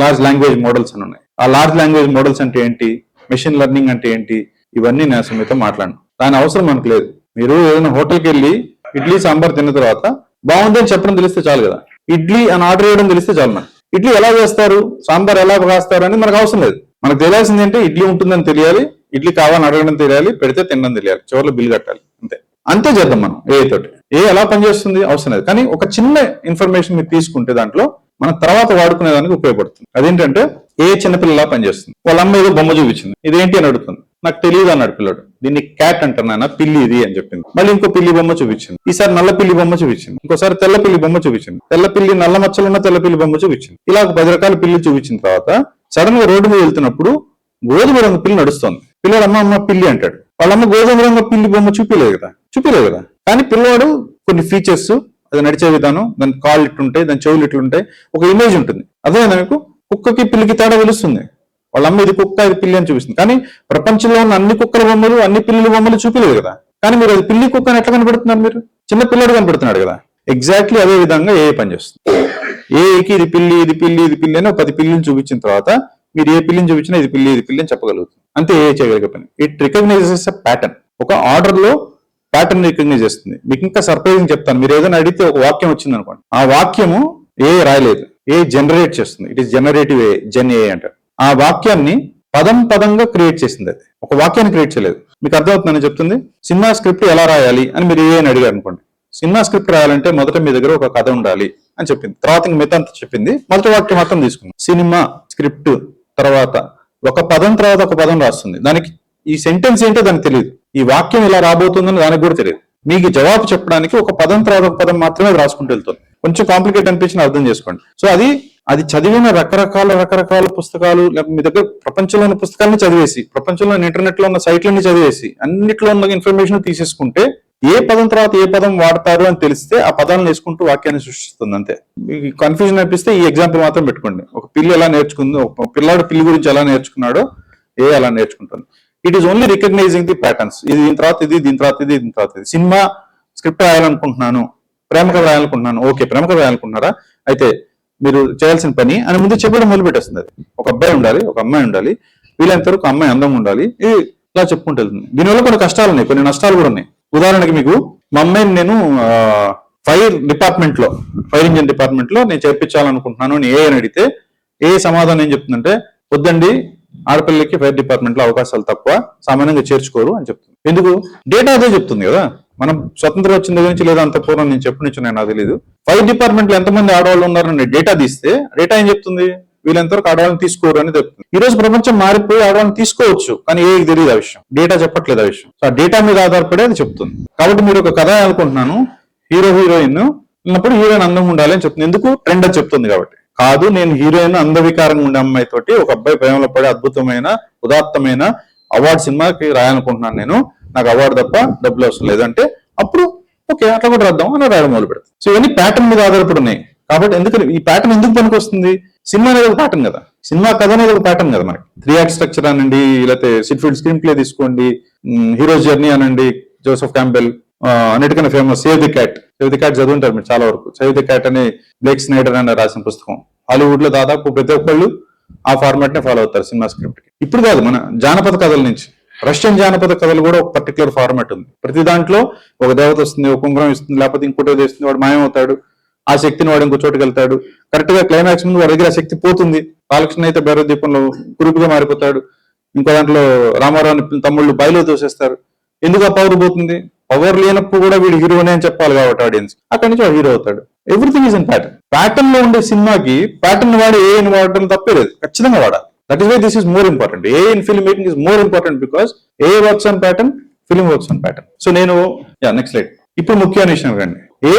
లార్జ్ లాంగ్వేజ్ మోడల్స్ అని ఉన్నాయి. ఆ లార్జ్ లాంగ్వేజ్ మోడల్స్ అంటే ఏంటి, మెషిన్ లెర్నింగ్ అంటే ఏంటి, ఇవన్నీ నేను అసలు మీతో మాట్లాడను. దాని అవసరం మనకు లేదు. మీరు ఏదైనా హోటల్కి వెళ్ళి ఇడ్లీ సాంబార్ తిన్న తర్వాత బాగుంది అని చెప్పడం తెలిస్తే చాలు కదా. ఇడ్లీ అని ఆర్డర్ చేయడం తెలిస్తే చాలు. మనకి ఇడ్లీ ఎలా చేస్తారు, సాంబార్ ఎలా కాస్తారు అని మనకు అవసరం లేదు. మనకు తెలియాల్సింది ఏంటంటే ఇడ్లీ ఉంటుందని తెలియాలి, ఇడ్లీ కావాలని అడగడం తెలియాలి, పెడితే తినడం తెలియాలి, చివరిలో బిల్ కట్టాలి, అంతే చేద్దాం మనం. తోటి ఎలా పనిచేస్తుంది అవసరం లేదు. కానీ ఒక చిన్న ఇన్ఫర్మేషన్ మీరు తీసుకుంటే దాంట్లో మన తర్వాత వాడుకునేదానికి ఉపయోగపడుతుంది. అదేంటంటే చిన్నపిల్లలా పనిచేస్తుంది. వాళ్ళ అమ్మ ఏదో బొమ్మ చూపించింది, ఇదేంటి అని అడుగుతుంది. నాకు తెలియదు అన్నాడు పిల్లడు. దీన్ని క్యాట్ అంటారు నాన్న, పిల్లి ఇది అని చెప్పింది. మళ్ళీ ఇంకో పిల్లి బొమ్మ చూపించింది. ఈసారి నల్ల పిల్లి బొమ్మ చూపించింది. ఇంకోసారి తెల్ల పిల్లి బొమ్మ చూపించింది. తెల్ల పిల్లి నల్ల మచ్చలున్న తెల్ల పిల్లి బొమ్మ చూపించింది. ఇలా ఒక 10 రకాల పిల్లి చూపించిన తర్వాత సడన్ గా రోడ్డు మీద వెళ్తున్నప్పుడు గోధుమ రంగు పిల్లి నడుస్తుంది. పిల్లడు అమ్మ పిల్లి అంటాడు. వాళ్ళమ్మ గోధుమ రంగు పిల్లి బొమ్మ చూపించలేదు కదా. కానీ పిల్లవాడు కొన్ని ఫీచర్స్, అది నడిచే విధానం, దాని కాళ్ళు ఇట్లుంటాయి, దాని చెవులు ఇట్లుంటాయి, ఒక ఇమేజ్ ఉంటుంది. అదేనా మీకు కుక్కకి పిల్లికి తేడా తెలుస్తుంది. వాళ్ళ అమ్మ ఇది కుక్క ఇది పిల్లి అని చూపిస్తుంది. కానీ ప్రపంచంలో ఉన్న అన్ని కుక్కల బొమ్మలు అన్ని పిల్లుల బొమ్మలు చూపించలేదు కదా. కానీ మీరు అది పిల్లి కుక్క అని ఎట్లా కనబడుతున్నారు, మీరు చిన్న పిల్లడు కనబడుతున్నాడు కదా. ఎగ్జాక్ట్లీ అదే విధంగా పని చేస్తుంది. ఏకి ఇది పిల్లి ఇది పిల్లి ఇది పిల్లి అని 10 పిల్లిని చూపించిన తర్వాత మీరు ఏ పిల్లిని చూపించినా ఇది పిల్లి అని చెప్పగలుగుతుంది. అంతే చేయగలిగే పని. It recognizes a pattern. ఒక ఆర్డర్ లో ప్యాటర్న్ రికగ్నైజ్ చేస్తుంది. మీకు ఇంకా సర్ప్రైజింగ్ చెప్తాను. మీరు ఏదైనా అడిగితే ఒక వాక్యం వచ్చింది అనుకోండి, ఆ వాక్యము రాయలేదు, జనరేట్ చేస్తుంది. ఇట్ ఈస్ జనరేటివ్ జెన్ అంటారు. ఆ వాక్యాన్ని పదంగా క్రియేట్ చేసింది. అది ఒక వాక్యాన్ని క్రియేట్ చేయలేదు. మీకు అర్థమవుతుందని చెప్తుంది. సినిమా స్క్రిప్ట్ ఎలా రాయాలి అని మీరు అని అడిగారు అనుకోండి. సినిమా స్క్రిప్ట్ రాయాలంటే మొదట మీ దగ్గర ఒక కథ ఉండాలి అని చెప్పింది. తర్వాత మిగతా అంతా చెప్పింది. మొదటి వాక్యం మాత్రం తీసుకుంది. సినిమా స్క్రిప్ట్ తర్వాత ఒక పదం తర్వాత ఒక పదం రాస్తుంది. దానికి ఈ సెంటెన్స్ ఏంటో దానికి తెలియదు. ఈ వాక్యం ఇలా రాబోతుందని దానికి కూడా తెలియదు. మీకు జవాబు చెప్పడానికి ఒక పదం తర్వాత ఒక పదం మాత్రమే రాసుకుంటూ వెళ్తుంది. కొంచెం కాంప్లికేట్ అనిపించిన అర్థం చేసుకోండి. సో అది చదివిన రకరకాల పుస్తకాలు, మీ దగ్గర ప్రపంచంలోని పుస్తకాలని చదివేసి, ప్రపంచంలోని ఇంటర్నెట్ లో ఉన్న సైట్లన్నీ చదివేసి, అన్నిట్లో ఉన్న ఇన్ఫర్మేషన్ తీసేసుకుంటే ఏ పదం తర్వాత ఏ పదం వాడతారు అని తెలిస్తే ఆ పదాలను వేసుకుంటూ వాక్యాన్ని సృష్టిస్తుంది. అంతే. మీకు కన్ఫ్యూజన్ అనిపిస్తే ఈ ఎగ్జాంపుల్ మాత్రం పెట్టుకోండి. ఒక పిల్లి ఎలా నేర్చుకుందో, ఒక పిల్లాడు పిల్లి గురించి ఎలా నేర్చుకున్నాడో అలా నేర్చుకుంటుంది. It is only recognizing the patterns. ఇది దీని తర్వాత ఇది, దీని తర్వాత ఇది, దీని తర్వాత ఇది. సినిమా స్క్రిప్ట్ రాయాలనుకుంటున్నాను, ప్రేమ కథ రాయాలనుకుంటున్నాను. ఓకే, ప్రేమ కథ రాయాలనుకుంటున్నారా, అయితే మీరు చేయాల్సిన పని అని ముందు చెప్పడం మొదలుపెట్టేస్తుంది. అది ఒక అబ్బాయి ఉండాలి, ఒక అమ్మాయి ఉండాలి, వీళ్ళంత వరకు అమ్మాయి అందంగా ఉండాలి, ఇది ఇలా చెప్పుకుంటూ వెళ్తుంది. దీనివల్ల కొన్ని కష్టాలు ఉన్నాయి, కొన్ని నష్టాలు కూడా ఉన్నాయి. ఉదాహరణకి మీకు మా అమ్మాయిని నేను ఫైర్ ఇంజిన్ డిపార్ట్మెంట్ లో నేను చేర్పించాలనుకుంటున్నాను అని అడిగితే సమాధానం ఏం చెప్తుందంటే, వద్దండి, ఆడపిల్లలకి ఫైర్ డిపార్ట్మెంట్ లో అవకాశాలు తక్కువ, సామాన్యంగా చేర్చుకోరు అని చెప్తుంది. ఎందుకు? డేటా అదే చెప్తుంది కదా. మనం స్వతంత్రం వచ్చిన దగ్గర నుంచి లేదా అంత పూర్వం నేను చెప్పు నాకు తెలియదు. ఫైర్ డిపార్ట్మెంట్ లో ఎంతమంది ఆడవాళ్ళు ఉన్నారని డేటా తీస్తే డేటా ఏం చెప్తుంది, వీళ్ళంతవరకు ఆడవాళ్ళని తీసుకోరు అని చెప్తుంది. ఈ రోజు ప్రపంచం మారిపోయి ఆడవాళ్ళని తీసుకోవచ్చు, కానీ తెలియదు ఆ విషయం, డేటా చెప్పట్లేదు ఆ విషయం. సో ఆ డేటా మీద ఆధారపడి అది చెప్తుంది. కాబట్టి మీరు ఒక కథ అనుకుంటున్నాను, హీరోయిన్ ఉన్నప్పుడు హీరోయిన్ అందంగా ఉండాలి అని చెప్తుంది. ఎందుకు? ట్రెండ్ అని చెప్తుంది కాబట్టి. కాదు, నేను హీరోయిన్ అందవికారంగా ఉండే అమ్మాయి తోటి ఒక అబ్బాయి ప్రేమలో పడే అద్భుతమైన ఉదాత్తమైన అవార్డు సినిమాకి రాయాలనుకుంటున్నాను నేను, నాకు అవార్డు తప్ప డబ్బులు అవసరం లేదంటే అప్పుడు ఓకే అట్లా కూడా రాద్దాం అని రాయడం మొదలు పెడతాం. సో ఇవన్నీ ప్యాటర్న్ మీద ఆధారపడి ఉన్నాయి. కాబట్టి ఎందుకని ఈ ప్యాటర్న్ ఎందుకు పనికి వస్తుంది? సినిమా అనేది ఒక ప్యాటర్న్ కదా, సినిమా కథ అనేది ఒక ప్యాటర్న్ కదా. మనకి 3 యాక్ట్ స్ట్రక్చర్ అనండి, లేకపోతే సిట్ఫీల్డ్ స్క్రీన్ ప్లే తీసుకోండి, హీరోస్ జర్నీ అనండి, జోసెఫ్ క్యాంబెల్, అన్నిటికన్నా famous save the cat. Save the cat చదువుంటారు మీరు చాలా వరకు. సేవ్ ది క్యాట్ అని బ్లేక్ స్నైడర్ అని రాసిన పుస్తకం. హాలీవుడ్ లో దాదాపు ప్రతి ఒక్కళ్ళు ఆ ఫార్మాట్ నే ఫాలో అవుతారు సినిమా స్క్రిప్ట్ కి. ఇప్పుడు కాదు, మన జానపద కథల నుంచి రష్యన్ జానపద కథలు కూడా ఒక పర్టికులర్ ఫార్మాట్ ఉంది. ప్రతి దాంట్లో ఒక దేవత వస్తుంది, ఒక ఉంగరం ఇస్తుంది, లేకపోతే ఇంకోటి ఇస్తుంది, వాడు మాయమవుతాడు, ఆ శక్తిని వాడు ఇంకో చోటుకి వెళ్తాడు, కరెక్ట్ గా క్లైమాక్స్ ముందు వాడి దగ్గర ఆ శక్తి పోతుంది. బాలకృష్ణ అయితే భైరవ దీపంలో కురుపుగా మారిపోతాడు, ఇంకో దాంట్లో రామారావు తమ్ముళ్ళు బాయిలో తోసేస్తారు. ఎందుకు ఆ పవర్ పోతుంది? పవర్ లేనప్పుడు కూడా వీడు హీరోనే అని చెప్పాలి కాబట్టి ఆడియన్స్, అక్కడి నుంచి వాడు హీరో అవుతాడు. Everything is in pattern. Pattern లో ఉండే సినిమాకి ప్యాటర్న్ వాడి ఏ వాడటం తప్పే లేదు, ఖచ్చితంగా వాడాలి. That is why this is more important. AI in film making is more important because AI works on pattern, film works on pattern. So నేను నెక్స్ట్ స్లైడ్. ఇప్పుడు ముఖ్యమైన విషయం రండి. ఏ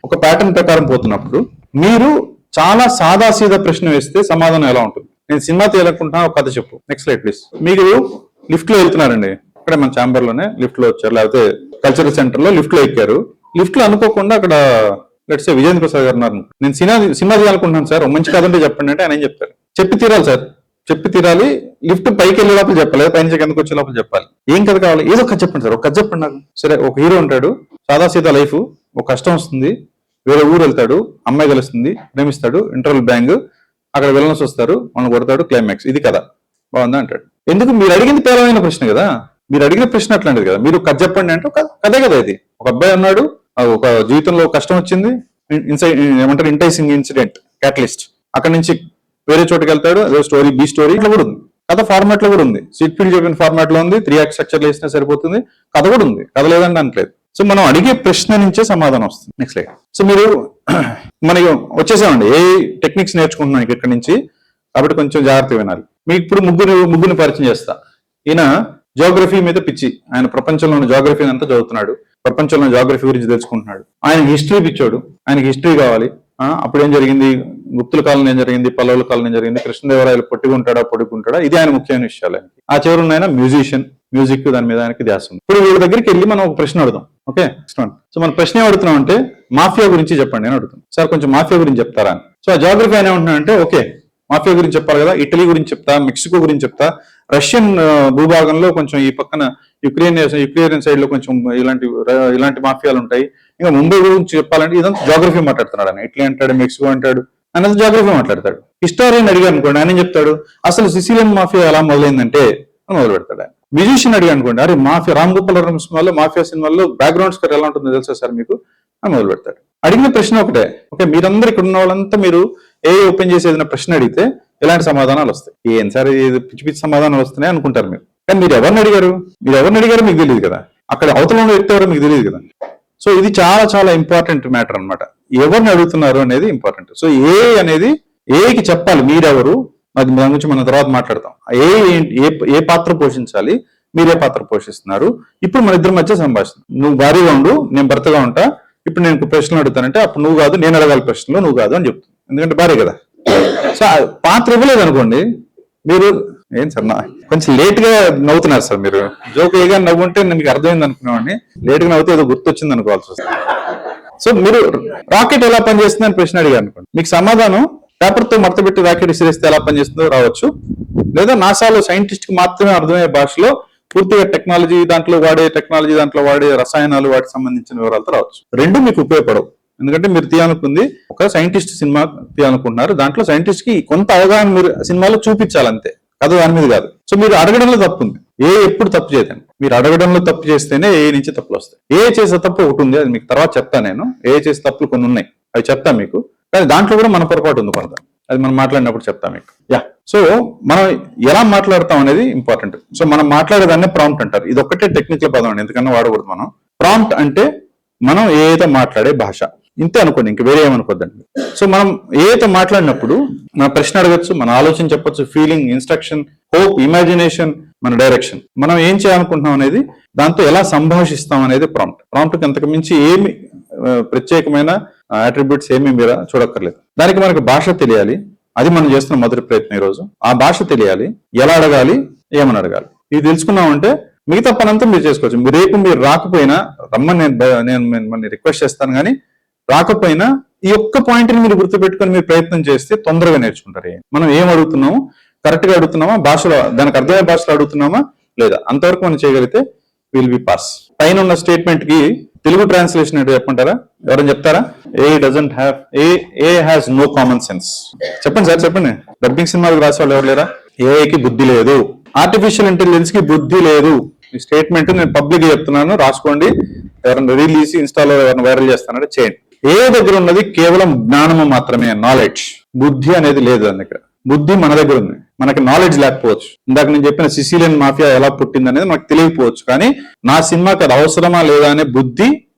ఒక ప్యాటర్న్ ప్రకారం పోతున్నప్పుడు మీరు చాలా సాదా సీదా ప్రశ్న వేస్తే సమాధానం ఎలా ఉంటుంది? నేను సినిమా తీయాలనుకుంటున్నా, ఒక కథ చెప్పు. Next slide please. మీరు లిఫ్ట్ లో వెళ్తున్నారండి, అక్కడ మన ఛాంబర్ లోనే లిఫ్ట్ లో వచ్చారు, లేకపోతే కల్చరల్ సెంటర్ లో లిఫ్ట్ లో ఎక్కారు. లిఫ్ట్ లో అనుకోకుండా అక్కడ లెట్స్ సే విజేంద్ర ప్రసాద్ గారు ఉన్నారు. నేను సినిమా తీయాలనుకుంటున్నాను సార్, మంచి కథ అంటే చెప్పండి అంటే ఆయన ఏం చెప్తారు? చెప్పి తీరాలి సార్, చెప్పి తీరాలి. లిఫ్ట్ పైకి వెళ్ళే లోపల చెప్పాలి, పైన కిందకు వచ్చే లోపల చెప్పాలి. ఏం కథ కావాలి? ఏదో కథ చెప్పండి సార్, ఒక కథ చెప్పండి నాకు. సరే, ఒక హీరో ఉంటాడు, సాదా సీదా లైఫ్, ఒక కష్టం వస్తుంది, వేరే ఊరు వెళ్తాడు, అమ్మాయి కలుస్తుంది, ప్రేమిస్తాడు, ఇంటర్వల్ బ్యాంగ్, అక్కడ విలన్స్ వస్తారు, మనం కొడతాడు, క్లైమాక్స్, ఇది కదా బాగుందా అంటాడు. ఎందుకు? మీరు అడిగింది పేలవమైన ప్రశ్న కదా, మీరు అడిగిన ప్రశ్న అట్లాంటిది కదా. మీరు కథ చెప్పండి అంటే కథే కదా ఇది. ఒక అబ్బాయి ఉన్నాడు, ఒక జీవితంలో కష్టం వచ్చింది, ఏమంటారు ఇంటైసింగ్ ఇన్సిడెంట్, క్యాటలిస్ట్, అక్కడ నుంచి వేరే చోటుకి వెళ్తాడు, అదే స్టోరీ, బి స్టోరీ, ఇట్లా కూడా ఉంది. కథ ఫార్మాట్ లో కూడా ఉంది, సీట్ ఫీల్డ్ చెప్పిన ఫార్మాట్ లో ఉంది, 3 యాక్ట్ స్ట్రక్చర్ వేసినా సరిపోతుంది, కథ కూడా ఉంది, కథ లేదంటే అనట్లేదు. సో మనం అడిగే ప్రశ్న నుంచే సమాధానం వస్తుంది. Next slide. సో మీరు మనకి వచ్చేసామండి, ఏ టెక్నిక్స్ నేర్చుకుంటున్నాం ఇక్కడ నుంచి, కాబట్టి కొంచెం జాగ్రత్తగా వినాలి. మీకు ఇప్పుడు ముగ్గురిని పరిచయం చేస్తా. ఈయన జియోగ్రఫీ మీద పిచ్చి, ఆయన ప్రపంచంలో ఉన్న జియోగ్రఫీ అంతా చదువుతున్నాడు, ప్రపంచంలో జియోగ్రఫీ గురించి తెలుసుకుంటున్నాడు. ఆయన హిస్టరీ పిచ్చోడు, ఆయనకి హిస్టరీ కావాలి. అప్పుడు ఏం జరిగింది, గుప్తుల కాలం ఏం జరిగింది, పల్లవుల కాలం ఏం జరిగింది, కృష్ణదేవరాయలు పొడుగుంటాడా, ఇది ఆయన ముఖ్యమైన విషయాలు. ఆ చివరి ఆయన మ్యూజిషియన్, మ్యూజిక్ దాని మీద ఆయనకి ధ్యాస ఉంది. ఇప్పుడు వీళ్ళ దగ్గరికి వెళ్ళి మనం ఒక ప్రశ్న అడుగుదాం. ఓకే, సో మన ప్రశ్న ఏం అడుగుతున్నాం అంటే, మాఫియా గురించి చెప్పండి అని అడుగుతాం. సార్ కొంచెం మాఫియా గురించి చెప్తారా అని. సో ఆ జియోగ్రఫీ ఆయన ఏమంటున్నాడంటే, ఓకే మాఫియా గురించి చెప్పాలి కదా, ఇటలీ గురించి చెప్తా, మెక్సికో గురించి చెప్తా, రష్యన్ భూభాగంలో కొంచెం ఈ పక్కన యుక్రేనియన్ సైడ్ లో కొంచెం ఇలాంటి మాఫియాలు ఉంటాయి, ఇంకా ముంబై గురించి చెప్పాలంటే ఇదంతా జియోగ్రఫీ మాట్లాడుతున్నాడు ఆయన. ఇటలీ అంటాడు, మెక్సికో అంటాడు, అనేది జియోగ్రఫీ మాట్లాడతాడు. హిస్టారియన్ అడిగారు అనుకోండి, ఆయన ఏం చెప్తాడు, అసలు సిసిలియన్ మాఫియా ఎలా మొదలైందంటే మొదలు పెడతాడు. ఆయన మ్యూజిషియన్ అడిగా అనుకోండి, అరే మాఫియా, రామ్ గోపాల్ వర్మ సినిమాలో, మాఫియా సినిమాల్లో బ్యాక్గ్రౌండ్ స్కోర్ ఎలా ఉంటుందో తెలుసా సార్ మీకు అని మొదలు పెడతాడు. అడిగిన ప్రశ్న ఒకటే. ఓకే, మీరందరూ ఇక్కడ ఉన్న వాళ్ళంతా మీరు ఏ ఓపెన్ చేసి ఏదైనా ప్రశ్న అడిగితే ఎలాంటి సమాధానాలు వస్తాయి? ఏం సార్ పిచ్చి పిచ్చి సమాధానాలు వస్తున్నాయి అనుకుంటారు మీరు. కానీ మీరు ఎవరిని అడిగారు మీకు తెలియదు కదా, అక్కడ అవతల వ్యక్తి ఎవరో మీకు తెలియదు కదా. సో ఇది చాలా చాలా ఇంపార్టెంట్ మ్యాటర్ అన్నమాట. ఎవరిని అడుగుతున్నారు అనేది ఇంపార్టెంట్. సో అనేది ఏకి చెప్పాలి మీరెవరు, అది దాని గురించి మనం తర్వాత మాట్లాడతాం. ఏ పాత్ర పోషించాలి, మీరే పాత్ర పోషిస్తున్నారు. ఇప్పుడు మన ఇద్దరి మధ్య సంభాషణ. నువ్వు భారీగా ఉండు, నేను భర్తగా ఉంటా, ఇప్పుడు నేను ప్రశ్నలు అడుగుతానంటే అప్పుడు నువ్వు కాదు, నేను అడగాలి ప్రశ్నలు, నువ్వు కాదు అని చెప్తాను, ఎందుకంటే భార్య కదా. సో పాత్ర ఇవ్వలేదు అనుకోండి, మీరు ఏం సార్ కొంచెం లేట్ గా నవ్వుతున్నారు సార్, మీరు జోక్ ఏగా నవ్వుంటే మీకు అర్థమైంది అనుకున్నామని, లేట్ గా నవ్వుతే ఏదో గుర్తొచ్చింది అనుకోవాల్సి వస్తుంది. సో మీరు రాకెట్ ఎలా పనిచేస్తుంది అని ప్రశ్న అడిగారు అనుకోండి, మీకు సమాధానం పేపర్ తో మడత పెట్టి రాకెట్ విసిరేస్తే ఎలా పనిచేస్తుందో రావచ్చు, లేదా నాసాలో సైంటిస్ట్ కి మాత్రమే అర్థమయ్యే భాషలో పూర్తిగా టెక్నాలజీ, దాంట్లో వాడే రసాయనాలు, వాటికి సంబంధించిన వివరాలతో రావచ్చు. రెండు మీకు ఉపయోగపడవు, ఎందుకంటే మీరు తీయాలనుకుంది ఒక సైంటిస్ట్ సినిమా తీయాలనుకుంటున్నారు, దాంట్లో సైంటిస్ట్ కి కొంత అవగాహన మీరు సినిమాలో చూపించాలంతే, కథ దాని మీద కాదు. సో మీరు అడగడంలో తప్పు ఉంది, ఎప్పుడు తప్పు చేయదండి. మీరు అడగడంలో తప్పు చేస్తేనే నుంచి తప్పులు వస్తాయి. చేసే తప్పు ఒకటి ఉంది, అది మీకు తర్వాత చెప్తా. నేను చేసే తప్పులు కొన్ని ఉన్నాయి, అవి చెప్తా మీకు. కానీ దాంట్లో కూడా మన పొరపాటు ఉంది కొంత, అది మనం మాట్లాడినప్పుడు చెప్తా మీకు. సో మనం ఎలా మాట్లాడతాం అనేది ఇంపార్టెంట్. సో మనం మాట్లాడేదాన్ని ప్రాంప్ట్ అంటారు. ఇది ఒక్కటే టెక్నికల్ పదం అండి, ఎందుకన్నా వాడకూడదు మనం. ప్రాంప్ట్ అంటే మనం ఏదైతే మాట్లాడే భాష, ఇంతే అనుకోండి, ఇంక వేరే ఏమనుకోద్దండి. సో మనం ఏదైతే మాట్లాడినప్పుడు మన ప్రశ్న అడగచ్చు, మన ఆలోచన చెప్పొచ్చు, ఫీలింగ్, ఇన్స్ట్రక్షన్, హోప్, ఇమాజినేషన్, మన డైరెక్షన్, మనం ఏం చేయాలనుకుంటున్నాం అనేది, దాంతో ఎలా సంభాషిస్తాం అనేది ప్రాంప్ట్. ప్రాంప్ట్కి అంతకు మించి ఏమి ప్రత్యేకమైన అట్రిబ్యూట్స్ ఏమీ మీరు చూడక్కర్లేదు. దానికి మనకు భాష తెలియాలి, అది మనం చేస్తున్న మొదటి ప్రయత్నం ఈ రోజు. ఆ భాష తెలియాలి, ఎలా అడగాలి, ఏమని అడగాలి, ఇది తెలుసుకున్నామంటే మిగతా పనంతా మీరు చేసుకోవచ్చు. రేపు మీరు రాకపోయినా రమ్మని నేను మిమ్మల్ని రిక్వెస్ట్ చేస్తాను, కానీ రాకపోయినా ఈ ఒక్క పాయింట్ ని మీరు గుర్తుపెట్టుకొని మీరు ప్రయత్నం చేస్తే తొందరగా నేర్చుకుంటారు. మనం ఏం అడుగుతున్నాము, కరెక్ట్ గా అడుగుతున్నామా, భాషలో దానికి అర్థమయ్యే భాషలో అడుగుతున్నామా లేదా, అంతవరకు మనం చేయగలిగితే విల్ బి పాస్. పైన ఉన్న స్టేట్మెంట్ కి తెలుగు ట్రాన్స్లేషన్ ఏంటో చెప్పంటారా? ఎవరైనా చెప్తారా? AI has no common sense. చెప్పండి సార్, చెప్పండి. డబ్బింగ్ సినిమాలకు రాసే వాళ్ళు ఎవరు లేరా? ఏఐకి బుద్ధి లేదు, ఆర్టిఫిషియల్ ఇంటెలిజెన్స్ కి బుద్ధి లేదు. ఈ స్టేట్మెంట్ నేను పబ్లిక్ చెప్తున్నాను, రాసుకోండి. ఎవరైనా రిలీజ్ ఇన్స్టాలో ఎవరైనా వైరల్ చేస్తానంటే చేయండి. ఏ దగ్గర ఉన్నది కేవలం జ్ఞానము మాత్రమే, నాలెడ్జ్. బుద్ధి అనేది లేదు దాని దగ్గర. బుద్ధి మన దగ్గర ఉంది, మనకి నాలెడ్జ్ లేకపోవచ్చు. ఇందాక నేను చెప్పిన సిసిలియన్ మాఫియా ఎలా పుట్టింది అనేది మనకు తెలియకపోవచ్చు, కానీ నా సినిమాకి అది అవసరమా లేదా అనే బుద్ధి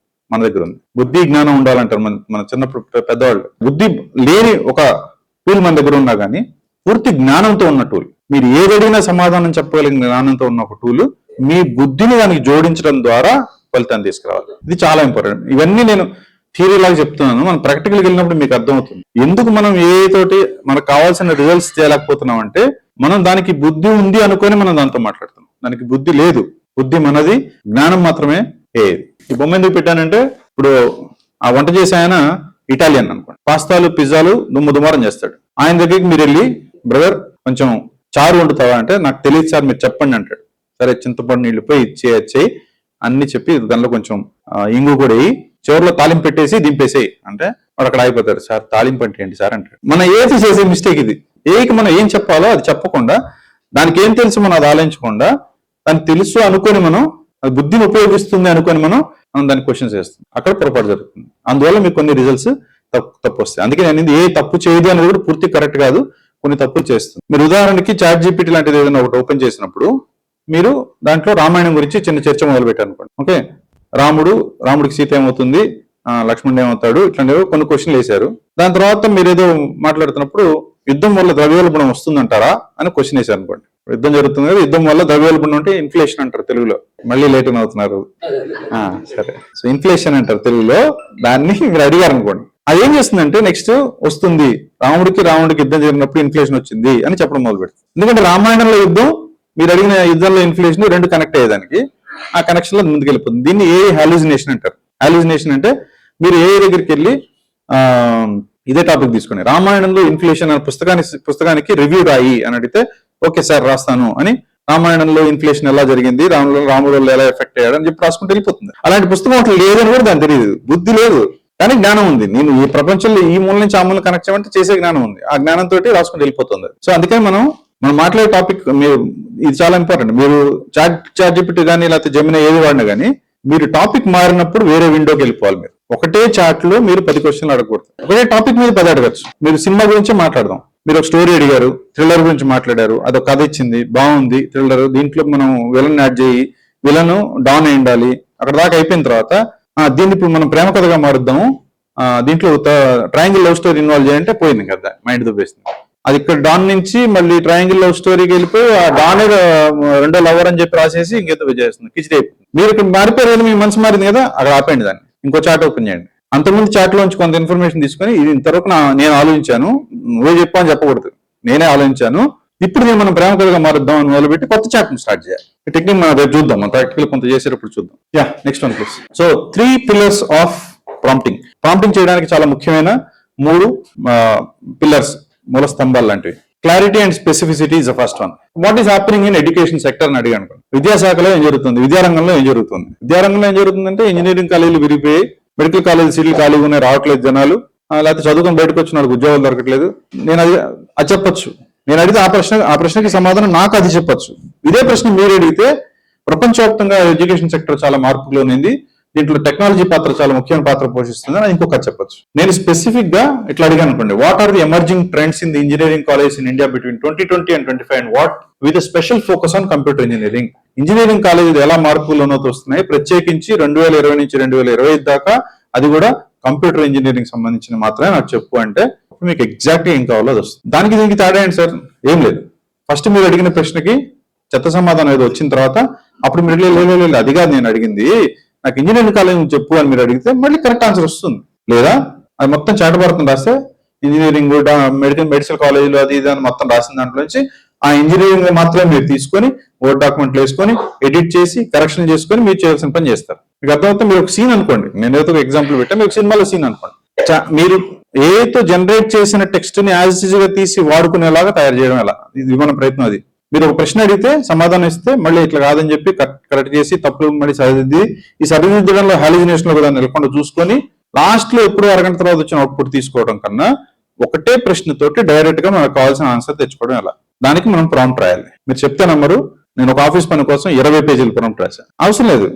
మన దగ్గర ఉంది. బుద్ధి జ్ఞానం ఉండాలంటారు మన చిన్నప్పుడు పెద్దవాళ్ళు. బుద్ధి లేని ఒక టూల్ మన దగ్గర ఉన్నా కానీ పూర్తి జ్ఞానంతో ఉన్న టూల్, మీరు ఏదడిగినా సమాధానం చెప్పగలిగిన జ్ఞానంతో ఉన్న ఒక టూల్, మీ బుద్ధిని దానికి జోడించడం ద్వారా ఫలితాన్ని తీసుకురావాలి. ఇది చాలా ఇంపార్టెంట్. ఇవన్నీ నేను థియరీ లాగా చెప్తున్నాను, మనం ప్రాక్టికల్కి వెళ్ళినప్పుడు మీకు అర్థమవుతుంది. ఎందుకు మనం ఏ తోటి మనకు కావాల్సిన రిజల్ట్స్ చేయలేకపోతున్నాం అంటే, మనం దానికి బుద్ధి ఉంది అనుకొని మనం దాంతో మాట్లాడుతున్నాం. దానికి బుద్ధి లేదు, బుద్ధి మనది, జ్ఞానం మాత్రమే ఏది. ఈ బొమ్మ ఎందుకు పెట్టానంటే, ఇప్పుడు ఆ వంట చేసే ఆయన ఇటాలియన్ అనుకోండి, పాస్తాలు పిజ్జాలు దుమారం చేస్తాడు. ఆయన దగ్గరికి మీరు వెళ్ళి, బ్రదర్ కొంచెం చారు వండుతావా అంటే, నాకు తెలియదు సార్ మీరు చెప్పండి అంటాడు. సరే చింతపండు నీళ్లు పోయి ఇచ్చేయి అన్ని చెప్పి దానిలో కొంచెం ఇంగు కూడా వేయి, చివరిలో తాలింపు పెట్టేసి దింపేసేయి అంటే వాడు అక్కడ అయిపోతాడు. సార్ తాలింపు అంటే ఏంటి సార్ అంటాడు. మనం ఏది చేసే మిస్టేక్ ఇది. ఏకి మనం ఏం చెప్పాలో అది చెప్పకుండా, దానికి ఏం తెలుసు మనం అది ఆలోచించకుండా, దానికి తెలుసు అనుకొని మనం అది బుద్ధిని ఉపయోగిస్తుంది అనుకొని మనం దానికి క్వశ్చన్స్ వేస్తాం. అక్కడ పొరపాటు జరుగుతుంది. అందువల్ల మీకు కొన్ని రిజల్ట్స్ తప్పు వస్తాయి. అందుకే నేను ఏ తప్పు చేయదు అనేది కూడా పూర్తి కరెక్ట్ కాదు, కొన్ని తప్పులు చేస్తుంది. మీరు ఉదాహరణకి ChatGPT లాంటిది ఏదైనా ఒకటి ఓపెన్ చేసినప్పుడు మీరు దాంట్లో రామాయణం గురించి చిన్న చర్చ మొదలు పెట్టారు అనుకోండి. ఓకే, రాముడికి సీత ఏమవుతుంది, లక్ష్మణుడు ఏమవుతాడు, ఇట్లాంటివి కొన్ని క్వశ్చన్లు వేశారు. దాని తర్వాత మీరు ఏదో మాట్లాడుతున్నప్పుడు యుద్ధం వల్ల ద్రవ్యోల్బణం వస్తుందంటారా అని క్వశ్చన్ వేశారు అనుకోండి. యుద్ధం జరుగుతుంది కదా, యుద్ధం వల్ల ద్రవ్యోల్బణం అంటే ఇన్ఫ్లేషన్ అంటారు తెలుగులో. మళ్ళీ లేట్ అవుతున్నారు. సరే, సో ఇన్ఫ్లేషన్ అంటారు తెలుగులో. దాన్ని మీరు అడిగారు అనుకోండి, అది ఏం చేస్తుందంటే నెక్స్ట్ వస్తుంది, రాముడికి యుద్ధం జరిగినప్పుడు ఇన్ఫ్లేషన్ వచ్చింది అని చెప్పడం మొదలు పెడుతుంది. ఎందుకంటే రామాయణంలో యుద్ధం, మీరు అడిగిన యుద్ధంలో ఇన్ఫ్లేషన్ రెండు కనెక్ట్ అయ్యేదానికి ఆ కనెక్షన్ లో ముందుకు వెళ్ళిపోతుంది. దీన్ని ఏ హాలుజినేషన్ అంటారు. హాలుజినేషన్ అంటే మీరు ఏ దగ్గరికి వెళ్ళి ఇదే టాపిక్ తీసుకుని రామాయణంలో ఇన్ఫ్లేషన్ అనే పుస్తకానికి రివ్యూ రాయి అని అడిగితే, ఓకే సార్ రాస్తాను అని రామాయణంలో ఇన్ఫ్లేషన్ ఎలా జరిగింది, రాముడు ఎలా ఎఫెక్ట్ అయ్యాడు అని చెప్పి రాసుకుంటూ వెళ్ళిపోతుంది. అలాంటి పుస్తకం అట్లా లేదని కూడా దానికి తెలియదు. బుద్ధి లేదు కానీ జ్ఞానం ఉంది. నేను ఈ ప్రపంచంలో ఈ మూల నుంచి ఆ మూల కనెక్ట్ చేయమంటే చేసే జ్ఞానం ఉంది. ఆ జ్ఞానంతో రాసుకుంటూ వెళ్ళిపోతుంది. సో అందుకని మనం మాట్లాడే టాపిక్ ఇది చాలా ఇంపార్టెంట్. మీరు ChatGPT కానీ లేకపోతే జెమినీ ఏది వాడినా కానీ మీరు టాపిక్ మారినప్పుడు వేరే విండోకి వెళ్ళిపోవాలి. మీరు ఒకటే చాట్ లో మీరు 10 క్వశ్చన్లు అడగకూడదు. ఒకటే టాపిక్ మీద 10 అడగచ్చు. మీరు సినిమా గురించి మాట్లాడదాం, మీరు ఒక స్టోరీ అడిగారు, థ్రిల్లర్ గురించి మాట్లాడారు, అదొక కథ ఇచ్చింది, బాగుంది థ్రిల్లర్, దీంట్లో మనం విలన్ యాడ్ చేయి, విలన్ డాన్ అయి ఉండాలి, అక్కడ దాకా అయిపోయిన తర్వాత దీన్ని ఇప్పుడు మనం ప్రేమ కథగా మారుద్దాము, దీంట్లో ట్రయాంగిల్ లవ్ స్టోరీ ఇన్వాల్వ్ చేయంటే పోయింది కదా, మైండ్ దుబ్బేస్తుంది. అది ఇక్కడ డాన్ నుంచి మళ్ళీ ట్రయాంగిల్ లవ్ స్టోరీకి వెళ్ళిపోయి ఆ డానే రెండో లవర్ అని చెప్పి రాసేసి ఇంకేదో చేస్తుంది, కిచిడి అయిపోతుంది. మీరు ఇక్కడ మారిపోయారు కదా, మీ మనసు మారింది కదా, అక్కడ ఆపండి దాన్ని, ఇంకో చాట్ ఓపెన్ చేయండి. అంతకుముందు చాట్ లోంచి కొంత ఇన్ఫర్మేషన్ తీసుకొని ఇది ఇంతవరకు నేను ఆలోచించాను, నువ్వే చెప్పా అని చెప్పకూడదు, నేనే ఆలోచించాను, ఇప్పుడు నేను మనం ప్రేమ కథగా మారుద్దాం అని మొదలుపెట్టి కొత్త చాట్ స్టార్ట్ చేయాలి. టెక్నిక్ మనం రేపు చూద్దాం, మన ప్రాక్టికల్ కొంత చేసేటప్పుడు చూద్దాం. Next one please. So 3 pillars of prompting చేయడానికి చాలా ముఖ్యమైన 3 పిల్లర్స్, మూల స్తంభాలు లాంటివి. Clarity and specificity is the first one. What is happening in education sector అని అడిగాను. విద్యాశాఖలో ఏం జరుగుతుంది, విద్యారంగంలో ఏం జరుగుతుందంటే ఇంజనీరింగ్ కాలేజీలు విరిగిపోయి, మెడికల్ కాలేజీ సీట్లు ఖాళీగా ఉన్నాయి, రావట్లేదు జనాలు, లేకపోతే చదువుకొని బయటకు వచ్చిన వాళ్ళకి ఉద్యోగాలు దొరకట్లేదు. నేను అది చెప్పొచ్చు. నేను అడిగితే ఆ ప్రశ్నకి సమాధానం నాకు అది చెప్పొచ్చు. ఇదే ప్రశ్న మీరు అడిగితే ప్రపంచవ్యాప్తంగా ఎడ్యుకేషన్ సెక్టర్ చాలా మార్పులో ఉంది, దీంట్లో టెక్నాలజీ పాత్ర చాలా ముఖ్యమైన పాత్ర పోషిస్తుంది అని ఇంకొక చెప్పొచ్చు. నేను స్పెసిఫిక్ గా ఇట్లా అడిగాను అనుకోండి, what are the emerging trends in the engineering college in India between 2020 and 2025 and what with special focus on computer engineering. Engineering కాలేజీలు ఎలా మార్పుల్లోనో వస్తున్నాయి, ప్రత్యేకించి 2020 నుంచి 2025 దాకా, అది కూడా కంప్యూటర్ ఇంజనీరింగ్ సంబంధించిన మాత్రమే నాకు చెప్పు అంటే మీకు ఎగ్జాక్ట్ ఏం కావాలో అది వస్తుంది. దానికి దీనికి తేడా ఏంటి సార్? ఏం లేదు. ఫస్ట్ మీరు అడిగిన ప్రశ్నకి చెత్త సమాధానం ఏదో వచ్చిన తర్వాత అప్పుడు మీరు లేదు అది కాదు నేను అడిగింది, నాకు ఇంజనీరింగ్ కాలేజ్ చెప్పు అని మీరు అడిగితే మళ్ళీ కరెక్ట్ ఆన్సర్ వస్తుంది. లేదా అది మొత్తం చాటపడుతుంది రాస్తే ఇంజనీరింగ్ మెడికల్ కాలేజీలో అది ఇది అని మొత్తం రాసిన దాంట్లో నుంచి ఆ ఇంజనీరింగ్ మాత్రమే మీరు తీసుకొని వర్డ్ డాక్యుమెంట్లు వేసుకొని ఎడిట్ చేసి కరెక్షన్ చేసుకొని మీరు చేయాల్సిన పని చేస్తారు. మీకు అర్థమవుతుంది. మీరు ఒక సీన్ అనుకోండి, నేను ఏదో ఒక ఎగ్జాంపుల్ పెట్టా, మీకు సినిమాలో సీన్ అనుకోండి. మీరు ఏతో జనరేట్ చేసిన టెక్స్ట్ ని యాజ్ ఇట్ ఈజ్ గా తీసి వాడుకునేలాగా తయారు చేయడం ఎలా, ఇది మన ప్రయత్నం. అది మీరు ఒక ప్రశ్న అడిగితే సమాధానం ఇస్తే మళ్ళీ ఇట్లా కాదని చెప్పి కరెక్ట్ చేసి తప్పులు మళ్ళీ సరిదిద్ది, ఈ సరిదిద్దడంలో హాలిజినేషన్ లో కూడా నిలకుండా చూసుకొని లాస్ట్ లో ఎప్పుడు అరగంట తర్వాత వచ్చిన అవుట్పుట్ తీసుకోవడం కన్నా ఒకటే ప్రశ్నతోటి డైరెక్ట్ గా మనకు కావాల్సిన ఆన్సర్ తెచ్చుకోవడం ఎలా, దానికి మనం ప్రాంప్ట్ రాయాలి. మీరు చెప్తే నమ్మరు, నేను ఒక ఆఫీస్ పని కోసం 20 పేజీల ప్రాంప్ట్ రాశాను. అవసరం లేదు,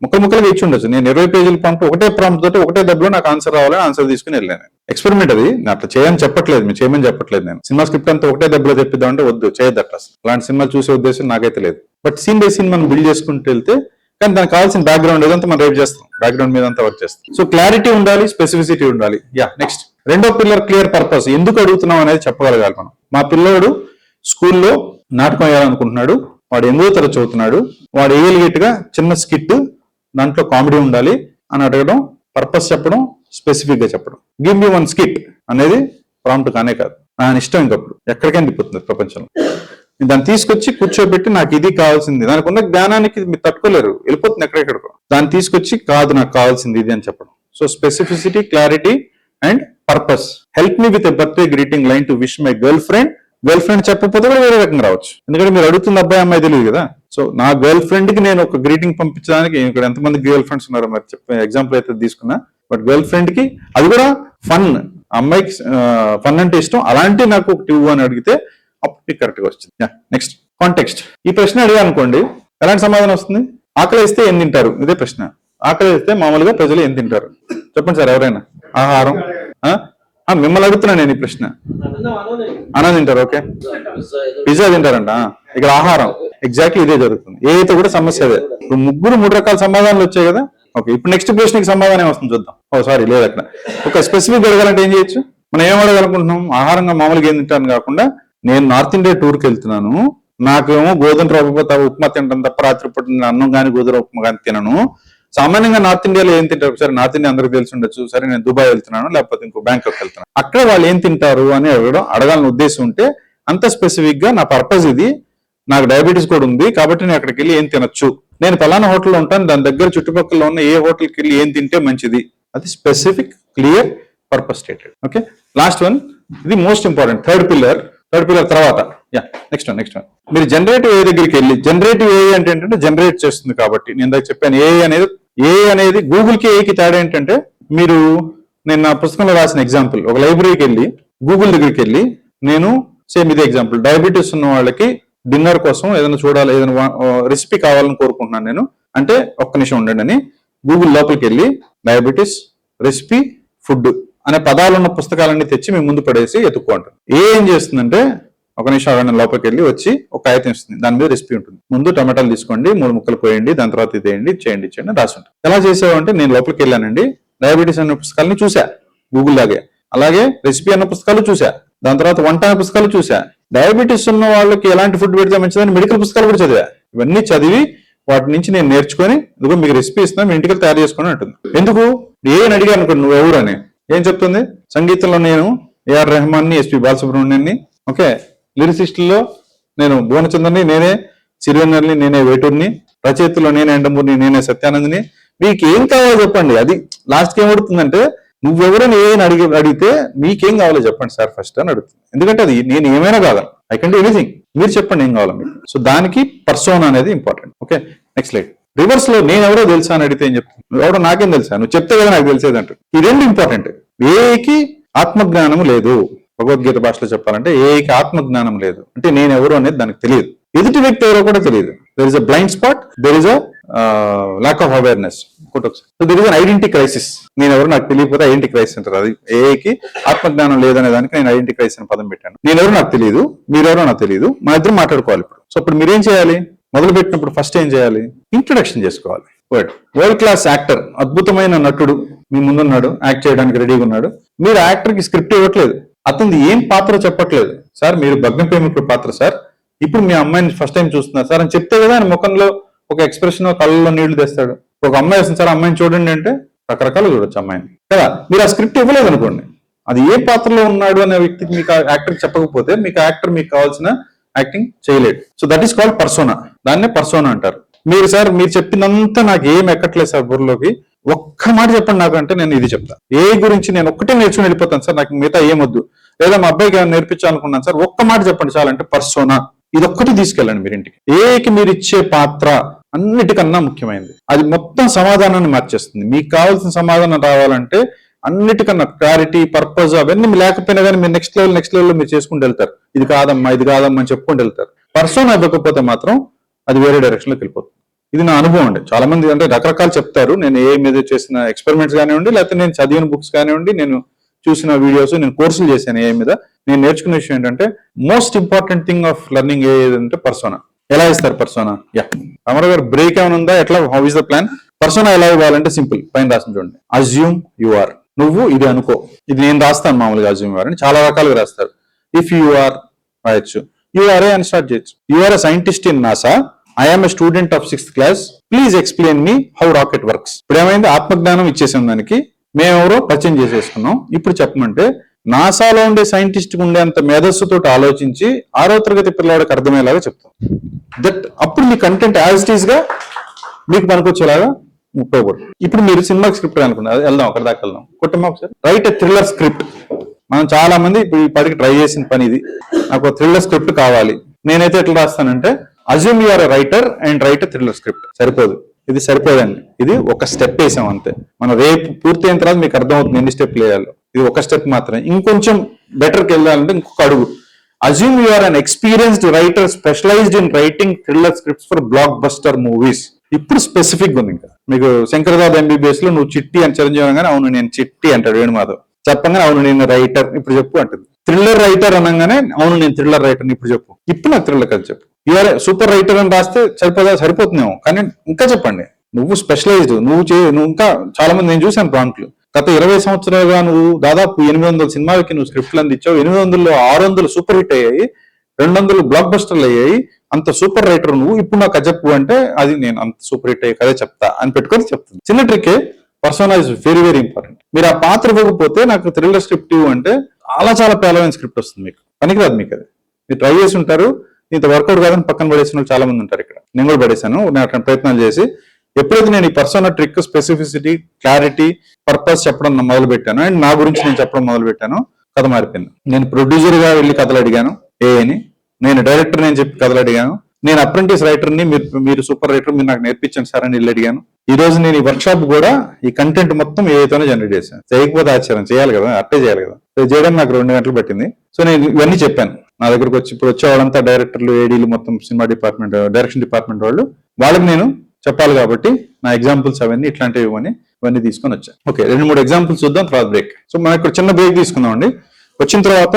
ముక్కలుగా ఇచ్చి ఉండొచ్చు. నేను 20 పేజీల ప్రాంప్ట్ ఒకటే ప్రాంప్ట్ తోటి ఒకటే దెబ్బలో నాకు ఆన్సర్ రావాలని ఆన్సర్ తీసుకుని వెళ్ళాను. ఎక్స్పెరిమెంట్ అది, నేను అట్లా చేయని చెప్పట్లేదు, మీరు చేయమని చెప్పట్లేదు. నేను సినిమా స్క్రిప్ట్ అంతా ఒకటే దెబ్బలో చెప్పిద్దాం అంటే వద్దు, చేయొద్దట. అలాంటి సినిమా చూసే ఉద్దేశం నాకైతే లేదు. బట్ సీన్ బై సీన్ మనం బిల్డ్ చేసుకుంటూ వెళ్తే, కానీ దానికి కావాల్సిన బ్యాక్గ్రౌండ్ ఏదంతా మనం రేపు చేస్తాం, బ్యాక్గ్రౌండ్ మీద అంతా వర్క్ చేస్తాం. సో క్లారిటీ ఉండాలి, స్పెసిఫిసిటీ ఉండాలి. నెక్స్ట్ రెండో పిల్లర్ క్లియర్ పర్పస్. ఎందుకు అడుగుతున్నాం అనేది చెప్పగలగాలి మనం. మా పిల్లోడు స్కూల్లో నాటకం వేయాలనుకుంటున్నాడు, వాడు 8వ తరగతి చదువుతున్నాడు, వాడు వేయగలిగేట్టుగా చిన్న స్కిట్, దాంట్లో కామెడీ ఉండాలి అని అడగడం, పర్పస్ చెప్పడం, స్పెసిఫిక్ గా చెప్పడం. గివ్ మీ వన్ స్కిట్ అనేది ప్రాంప్ట్ కానే కాదు, ఆయన ఇష్టం. ఇంకప్పుడు ఎక్కడికైనా తిప్పుతుంది ప్రపంచంలో. దాన్ని తీసుకొచ్చి కూర్చోబెట్టి నాకు ఇది కావాల్సింది, దానికి ఉన్న జ్ఞానానికి మీరు తట్టుకోలేరు, వెళ్ళిపోతుంది ఎక్కడెక్కడికో. దాన్ని తీసుకొచ్చి కాదు నాకు కావాల్సింది ఇది అని చెప్పడం. So specificity, clarity and purpose. Help me with a birthday greeting line to wish my girl friend. Girl friend చెప్పకపోతే కూడా వేరే రకంగా రావచ్చు, ఎందుకంటే మీరు అడుగుతున్న అబ్బాయి అమ్మాయి తెలియదు కదా. సో నా గర్ల్ ఫ్రెండ్ కి నేను ఒక గ్రీటింగ్ పంపించడానికి, ఇక్కడ ఎంతమంది గర్ల్ ఫ్రెండ్స్ ఉన్నారో మరి చెప్పే ఎగ్జాంపుల్ అయితే తీసుకున్నా. బట్ గర్ల్ ఫ్రెండ్ కి అది కూడా ఫన్, అమ్మాయికి ఫన్ అంటే ఇష్టం, అలాంటి నాకు ఒక టివ్ అని అడిగితే అప్పుడు కరెక్ట్ గా వచ్చింది. Next context. ఈ ప్రశ్న అడిగా అనుకోండి, ఎలాంటి సమాధానం వస్తుంది? ఆకలి వేస్తే ఏం తింటారు, ఇదే ప్రశ్న. ఆకలి వేస్తే మామూలుగా ప్రజలు ఏం తింటారు చెప్పండి సార్ ఎవరైనా. ఆహారం. మిమ్మల్ని అడుగుతున్నా నేను ఈ ప్రశ్న. అన్నం తింటారు, ఓకే. పిజ్జా తింటారంట, ఇక్కడ ఆహారం. ఎగ్జాక్ట్లీ ఇదే జరుగుతుంది. ఏ అయితే కూడా సమస్య అదే. ఇప్పుడు 3 రకాల సమాధానాలు వచ్చాయి కదా. ఓకే, ఇప్పుడు నెక్స్ట్ ప్రశ్నకి సమాధానం వస్తుంది చూద్దాం. సారీ లేదు, అక్కడ ఒక స్పెసిఫిక్ అడగాలంటే ఏం చేయొచ్చు? మనం ఏం అడగాలనుకుంటున్నాం? ఆహారంగా మామూలుగా ఏం తింటాను కాకుండా, నేను నార్త్ ఇండియా టూర్కి వెళ్తున్నాను, నాకేమో గోధుమ రవ్వ ఉప్మా తింటాను తప్ప రాత్రి పూట అన్నం కానీ గోధుమ ఉప్మా కానీ తినను. సామాన్యంగా నార్త్ ఇండియాలో ఏం తింటారు? సరే నార్త్ ఇండియా అందరికి తెలిసి ఉండొచ్చు. సరే నేను దుబాయ్ వెళ్తున్నాను, లేకపోతే ఇంకో బ్యాంకాక్ వెళ్తున్నాను, అక్కడ వాళ్ళు ఏం తింటారు అని అడగాలని ఉద్దేశం ఉంటే అంత స్పెసిఫిక్ గా నా పర్పస్ ఇది, నాకు డయాబెటీస్ కూడా ఉంది కాబట్టి నేను అక్కడికి వెళ్ళి ఏం తినొచ్చు, నేను పలానా హోటల్లో ఉంటాను, దాని దగ్గర చుట్టుపక్కల ఉన్న ఏ హోటల్కి వెళ్ళి ఏం తింటే మంచిది, అది specific, clear, purpose stated. Okay, last one, ఇది మోస్ట్ ఇంపార్టెంట్, థర్డ్ పిల్లర్ తర్వాత. Next one. మీరు జనరేటివ్ ఏ దగ్గరికి వెళ్ళి, జనరేటివ్ ఏ అంటే ఏంటంటే జనరేట్ చేస్తుంది కాబట్టి. నేను ఇందాక చెప్పాను ఏ అనేది గూగుల్ కి ఏకి తేడా ఏంటంటే, నేను నా పుస్తకంలో రాసిన ఎగ్జాంపుల్, ఒక లైబ్రరీకి వెళ్ళి గూగుల్ దగ్గరికి వెళ్ళి నేను సేమ్ ఇదే ఎగ్జాంపుల్, డయాబెటీస్ ఉన్న వాళ్ళకి డిన్నర్ కోసం ఏదైనా చూడాలి, ఏదైనా రెసిపీ కావాలని కోరుకుంటున్నాను నేను అంటే, ఒక్క నిమిషం ఉండండి అని గూగుల్ లోపలికి వెళ్ళి డయాబెటీస్, రెసిపీ, ఫుడ్ అనే పదాలున్న పుస్తకాలన్నీ తెచ్చి మీ ముందు పడేసి ఎత్తుక్కుంటారు. ఏం చేస్తుందంటే, ఒక నిమిషం అవన్నీ లోపలికి వెళ్ళి వచ్చి ఒక కాగితం ఇస్తుంది, దాని మీద రెసిపీ ఉంటుంది. ముందు టమాటాలు తీసుకోండి, 3 ముక్కలు పోయండి, దాని తర్వాత ఇదేయండి, చేయండి రాసి ఉంటుంది. ఎలా చేసావంటే, నేను లోపలికి వెళ్ళానండి, డయాబెటీస్ అనే పుస్తకాలని చూసా గూగుల్ లాగే, అలాగే రెసిపీ అన్న పుస్తకాలు చూసా, దాని తర్వాత వంట అనే పుస్తకాలు చూసా, డయాబెటీస్ ఉన్న వాళ్ళకి ఎలాంటి ఫుడ్ పెడితే మంచిదని మెడికల్ పుస్తకాలు కూడా చదివా. ఇవన్నీ చదివి వాటి నుంచి నేను నేర్చుకొని, ఇదిగో మీకు రెసిపీ ఇస్తున్నా, మీ ఇంటికి తయారు చేసుకుని అంటుంది. ఎందుకు? ఏం అడిగా అనుకోండి, నువ్వు ఎవరు అని ఏం చెప్తుంది? సంగీతంలో నేను ఏఆర్ రెహమాన్ని, ఎస్పి బాలసుబ్రహ్మణ్యాన్ని, ఓకే. లిరిసిస్టుల్లో నేను భువనచంద్రని, నేనే సిరివెన్నెల్ని, నేనే వేటూర్ని, రచయితలో నేనే ఎండమూరిని, నేనే సత్యానందని. మీకు ఏం కావాలో చెప్పండి. అది లాస్ట్కి ఏమడుతుందంటే, నువ్వెవరైనా ఏమైనా అడిగితే మీకేం కావాలో చెప్పండి సార్ ఫస్ట్ అని అడుగుతుంది. ఎందుకంటే అది నేను ఏమైనా కావాలి, ఐ కెన్ డూ ఎనీథింగ్, మీరు చెప్పండి ఏం కావాలో మీకు. సో దానికి పర్సోనా అనేది important. Okay, next slide. Reverse లో నేను ఎవరో తెలుసా అని అడిగితే ఏం చెప్తాను? నువ్వు ఎవడో నాకేం తెలుసా, నువ్వు చెప్తే కదా నాకు తెలిసేది అంటారు. ఈ 2 ఇంపార్టెంట్. ఏకి ఆత్మజ్ఞానం లేదు, భగవద్గీత భాషలో చెప్పాలంటే ఏకి ఆత్మజ్ఞానం లేదు అంటే నేను ఎవరు అనేది దానికి తెలియదు, ఎదుటి వ్యక్తి ఎవరో కూడా తెలియదు. There is a blind spot, there is a lack of awareness. So there is an identity crisis. నేను ఎవరు నాకు తెలియకపోతే ఐడెంటిటీ క్రైసిస్ అంటారు. అది ఏకి ఆత్మజ్ఞానం లేదనే దానికి నేను ఐడెంటిటీ క్రైసిస్ అని పదం పెట్టాను. నేను ఎవరు నాకు తెలియదు, మీరెవరో నాకు తెలియదు, మన ఇద్దరు మాట్లాడుకోవాలి ఇప్పుడు. సో ఇప్పుడు మీరేం చేయాలి? మొదలు పెట్టినప్పుడు ఫస్ట్ ఏం చేయాలి? ఇంట్రొడక్షన్ చేసుకోవాలి. వరల్డ్ క్లాస్ యాక్టర్, అద్భుతమైన నటుడు మీ ముందున్నాడు, యాక్ట్ చేయడానికి రెడీగా ఉన్నాడు. మీరు యాక్టర్ కి స్క్రిప్ట్ ఇవ్వట్లేదు, అతనిది ఏం పాత్ర చెప్పట్లేదు. సార్ మీరు భగ్న ప్రేమికుడు పాత్ర సార్, ఇప్పుడు మీ అమ్మాయిని ఫస్ట్ టైం చూస్తున్నారు సార్ అని చెప్తే కదా ఆయన ముఖంలో ఒక ఎక్స్ప్రెషన్, కళ్ళలో నీళ్లు తెస్తాడు. ఒక అమ్మాయి వస్తుంది సార్ అమ్మాయిని చూడండి అంటే రకరకాలు చూడొచ్చు అమ్మాయిని కదా. మీరు ఆ స్క్రిప్ట్ ఇవ్వలేదు అనుకోండి, అది ఏ పాత్రలో ఉన్నాడు అనే వ్యక్తికి మీకు యాక్టర్ చెప్పకపోతే మీకు యాక్టర్ మీకు కావాల్సిన యాక్టింగ్ చేయలేడు. So that is called persona. దాన్నే పర్సోనా అంటారు. మీరు సార్ మీరు చెప్పిందంతా నాకు ఏం ఎక్కట్లేదు సార్ బుర్రలోకి, ఒక్క మాట చెప్పండి నాకు అంటే నేను ఇది చెప్తాను. ఏ గురించి నేను ఒక్కటే నేర్చుకుని వెళ్ళిపోతాను సార్, నాకు మిగతా ఏమొద్దు. లేదా మా అబ్బాయికి ఏమైనా నేర్పించాలనుకున్నాను సార్, ఒక్క మాట చెప్పండి చాలంటే పర్సోనా. ఇది ఒక్కటి తీసుకెళ్ళండి మీరు ఇంటికి. ఏకి మీరు ఇచ్చే పాత్ర అన్నిటికన్నా ముఖ్యమైనది. అది మొత్తం సమాధానాన్ని మార్చేస్తుంది. మీకు కావాల్సిన సమాధానం రావాలంటే అన్నిటికన్నా క్లారిటీ, పర్పస్ అవన్నీ లేకపోయినా కానీ మీరు నెక్స్ట్ లెవెల్ మీరు చేసుకుంటూ వెళ్తారు. ఇది కాదమ్మా అని చెప్పుకుంటూ వెళ్తారు. పర్సోనా ఇవ్వకపోతే మాత్రం అది వేరే డైరెక్షన్ లోకి వెళ్ళిపోతుంది. ఇది నా అనుభవం అండి. చాలా మంది అంటే రకరకాలు చెప్తారు. నేను ఏ మీద చేసిన ఎక్స్పెరిమెంట్స్ కానివ్వండి, లేకపోతే నేను చదివిన బుక్స్ కానివ్వండి, నేను చూసిన వీడియోస్, నేను కోర్సులు చేశాను ఏ మీద. నేను నేర్చుకునే విషయం ఏంటంటే most important thing of learning ఏదంటే పర్సోనా. ఎలా ఇస్తారు పర్సోనా? రామారావు గారు బ్రేక్ ఏమైనా ఉందా? ఎట్లా, how is the plan? Persona ఎలా ఇవ్వాలంటే సింపుల్, పైన రాసిన చూడండి. Assume you are. నువ్వు ఇది అనుకో. ఇది నేను రాస్తాను మామూలుగా అజ్యూమ్ యు ఆర్ అని, చాలా రకాలుగా రాస్తారు. ఇఫ్ యు ఆర్ రాయొచ్చు, యు ఆర్ ఏ అని స్టార్ట్ చేయొచ్చు. You are a scientist in NASA, I am a student of 6th class. Please explain me how rocket works. ఇప్పుడు ఏమైంది, ఆత్మజ్ఞానం ఇచ్చేసాం దానికి, మేమెవరో పరిచయం చేసేసుకున్నాం. ఇప్పుడు చెప్పమంటే నాసాలో ఉండే సైంటిస్ట్ ఉండేంత మేధస్సుతో ఆలోచించి 6వ తరగతి పిల్లవాడికి అర్థమయ్యేలాగా చెప్తాం. దట్ అప్పుడు మీ కంటెంట్ యాజ్ ఇట్ ఈస్ గా మీకు పనికొచ్చేలాగా ఉపయోగపడుతుంది. ఇప్పుడు మీరు సినిమా స్క్రిప్ట్ అనుకున్నారు, వెళ్దాం అక్కడ దాకా వెళ్దాం. కొట్టమ్మా ఒకసారి. Right a thriller script. మనం చాలా మంది ఇప్పుడు ఈ పడికి ట్రై చేసిన పని ఇది. నాకు థ్రిల్లర్ స్క్రిప్ట్ కావాలి. నేనైతే ఎట్లా రాస్తానంటే assume you are a writer and write a thriller script. సరిపోదు, ఇది సరిపోదండి. ఇది ఒక స్టెప్ వేసాం అంతే. మనం రేపు పూర్తయిన తర్వాత మీకు అర్థమవుతుంది ఎన్ని స్టెప్లు వేయాలో. ఇది ఒక స్టెప్ మాత్రమే. ఇంకొంచెం బెటర్కి వెళ్ళాలంటే ఇంకొక అడుగు. Assume you are an experienced writer specialised in writing thriller scripts for blockbuster movies. ఇప్పుడు స్పెసిఫిక్ ఉంది. ఇంకా మీకు శంకరదాద్ ఎంబీబీఎస్ లో నువ్వు చిట్టి అని చిరంజీవి అనగానే అవును నేను చిట్టి అంటాడు వేణుమాధవ్. చెప్పగానే అవును నేను రైటర్ ఇప్పుడు చెప్పు అంటుంది. థ్రిల్లర్ రైటర్ అనగానే అవును నేను థ్రిల్లర్ రైటర్ ఇప్పుడు చెప్పు. ఇప్పుడు నాకు థ్రిల్లర్ కథ చెప్పు. యూఆర్ సూపర్ రైటర్ అని రాస్తే సరిపోతుందేమో, కానీ ఇంకా చెప్పండి. నువ్వు స్పెషలైజ్డ్, నువ్వు ఇంకా చాలా మంది నేను చూశాను ప్రాంప్ట్లు. గత 20 సంవత్సరాలుగా నువ్వు దాదాపు 800 సినిమాలకి నువ్వు స్క్రిప్ట్లు అందించావు. 800లో 600 సూపర్ హిట్ అయ్యాయి, 200 బ్లాక్ బస్టర్లు అయ్యాయి. అంత సూపర్ రైటర్ నువ్వు, ఇప్పుడు నాకు చెప్పు అంటే అది నేను అంత సూపర్ హిట్ అయ్యే కదే చెప్తా అని పెట్టుకొని చెప్తుంది. చిన్న trick. Persona is very very important. మీరు ఆ పాత్ర ఇవ్వకపోతే నాకు థ్రిల్లర్ స్క్రిప్ట్ అంటే చాలా పేలవైన స్క్రిప్ట్ వస్తుంది, మీకు పనికిరాదు. మీకు అది మీరు ట్రై చేసి ఉంటారు, ఇంత వర్కౌట్ కాదని పక్కన పడేసిన వాళ్ళు చాలా మంది ఉంటారు. ఇక్కడ నేను కూడా పడేశాను. నేను అక్కడ ప్రయత్నాలు చేసి ఎప్పుడైతే నేను ఈ persona trick, specificity, clarity, purpose చెప్పడం మొదలు పెట్టాను అండ్ నా గురించి నేను చెప్పడం మొదలు పెట్టాను, కథ మారిపోయింది. నేను ప్రొడ్యూసర్ గా వెళ్ళి కథలు అడిగాను ఏని, నేను డైరెక్టర్ నేను చెప్పి కథలు అడిగాను, నేను అప్రెంటిస్ రైటర్ ని మీరు సూపర్ రైటర్ మీరు నాకు నేర్పించండి సార్ అని వెళ్ళి అడిగాను. ఈ రోజు నేను ఈ వర్క్ షాప్ కూడా ఈ కంటెంట్ మొత్తం ఏతోనే జనరేట్ చేశాను. చేయకపోతే ఆశ్చర్యం, చేయాలి కదా, అట్టే చేయాలి కదా. చేయడానికి నాకు 2 గంటలు పట్టింది. సో నేను ఇవన్నీ చెప్పాను. నా దగ్గరకు ఇప్పుడు వచ్చే వాళ్ళంతా డైరెక్టర్లు, ఏడీలు, మొత్తం సినిమా డిపార్ట్మెంట్, డైరెక్షన్ డిపార్ట్మెంట్ వాళ్ళకి నేను చెప్పాలి కాబట్టి నా ఎగ్జాంపుల్స్ అవన్నీ ఇట్లాంటివి ఇవన్నీ తీసుకొని వచ్చాను. ఓకే, 2-3 ఎగ్జాంపుల్స్ చూద్దాం, తర్వాత బ్రేక్. సో మనం ఇక్కడ చిన్న బ్రేక్ తీసుకుందాం అండి. వచ్చిన తర్వాత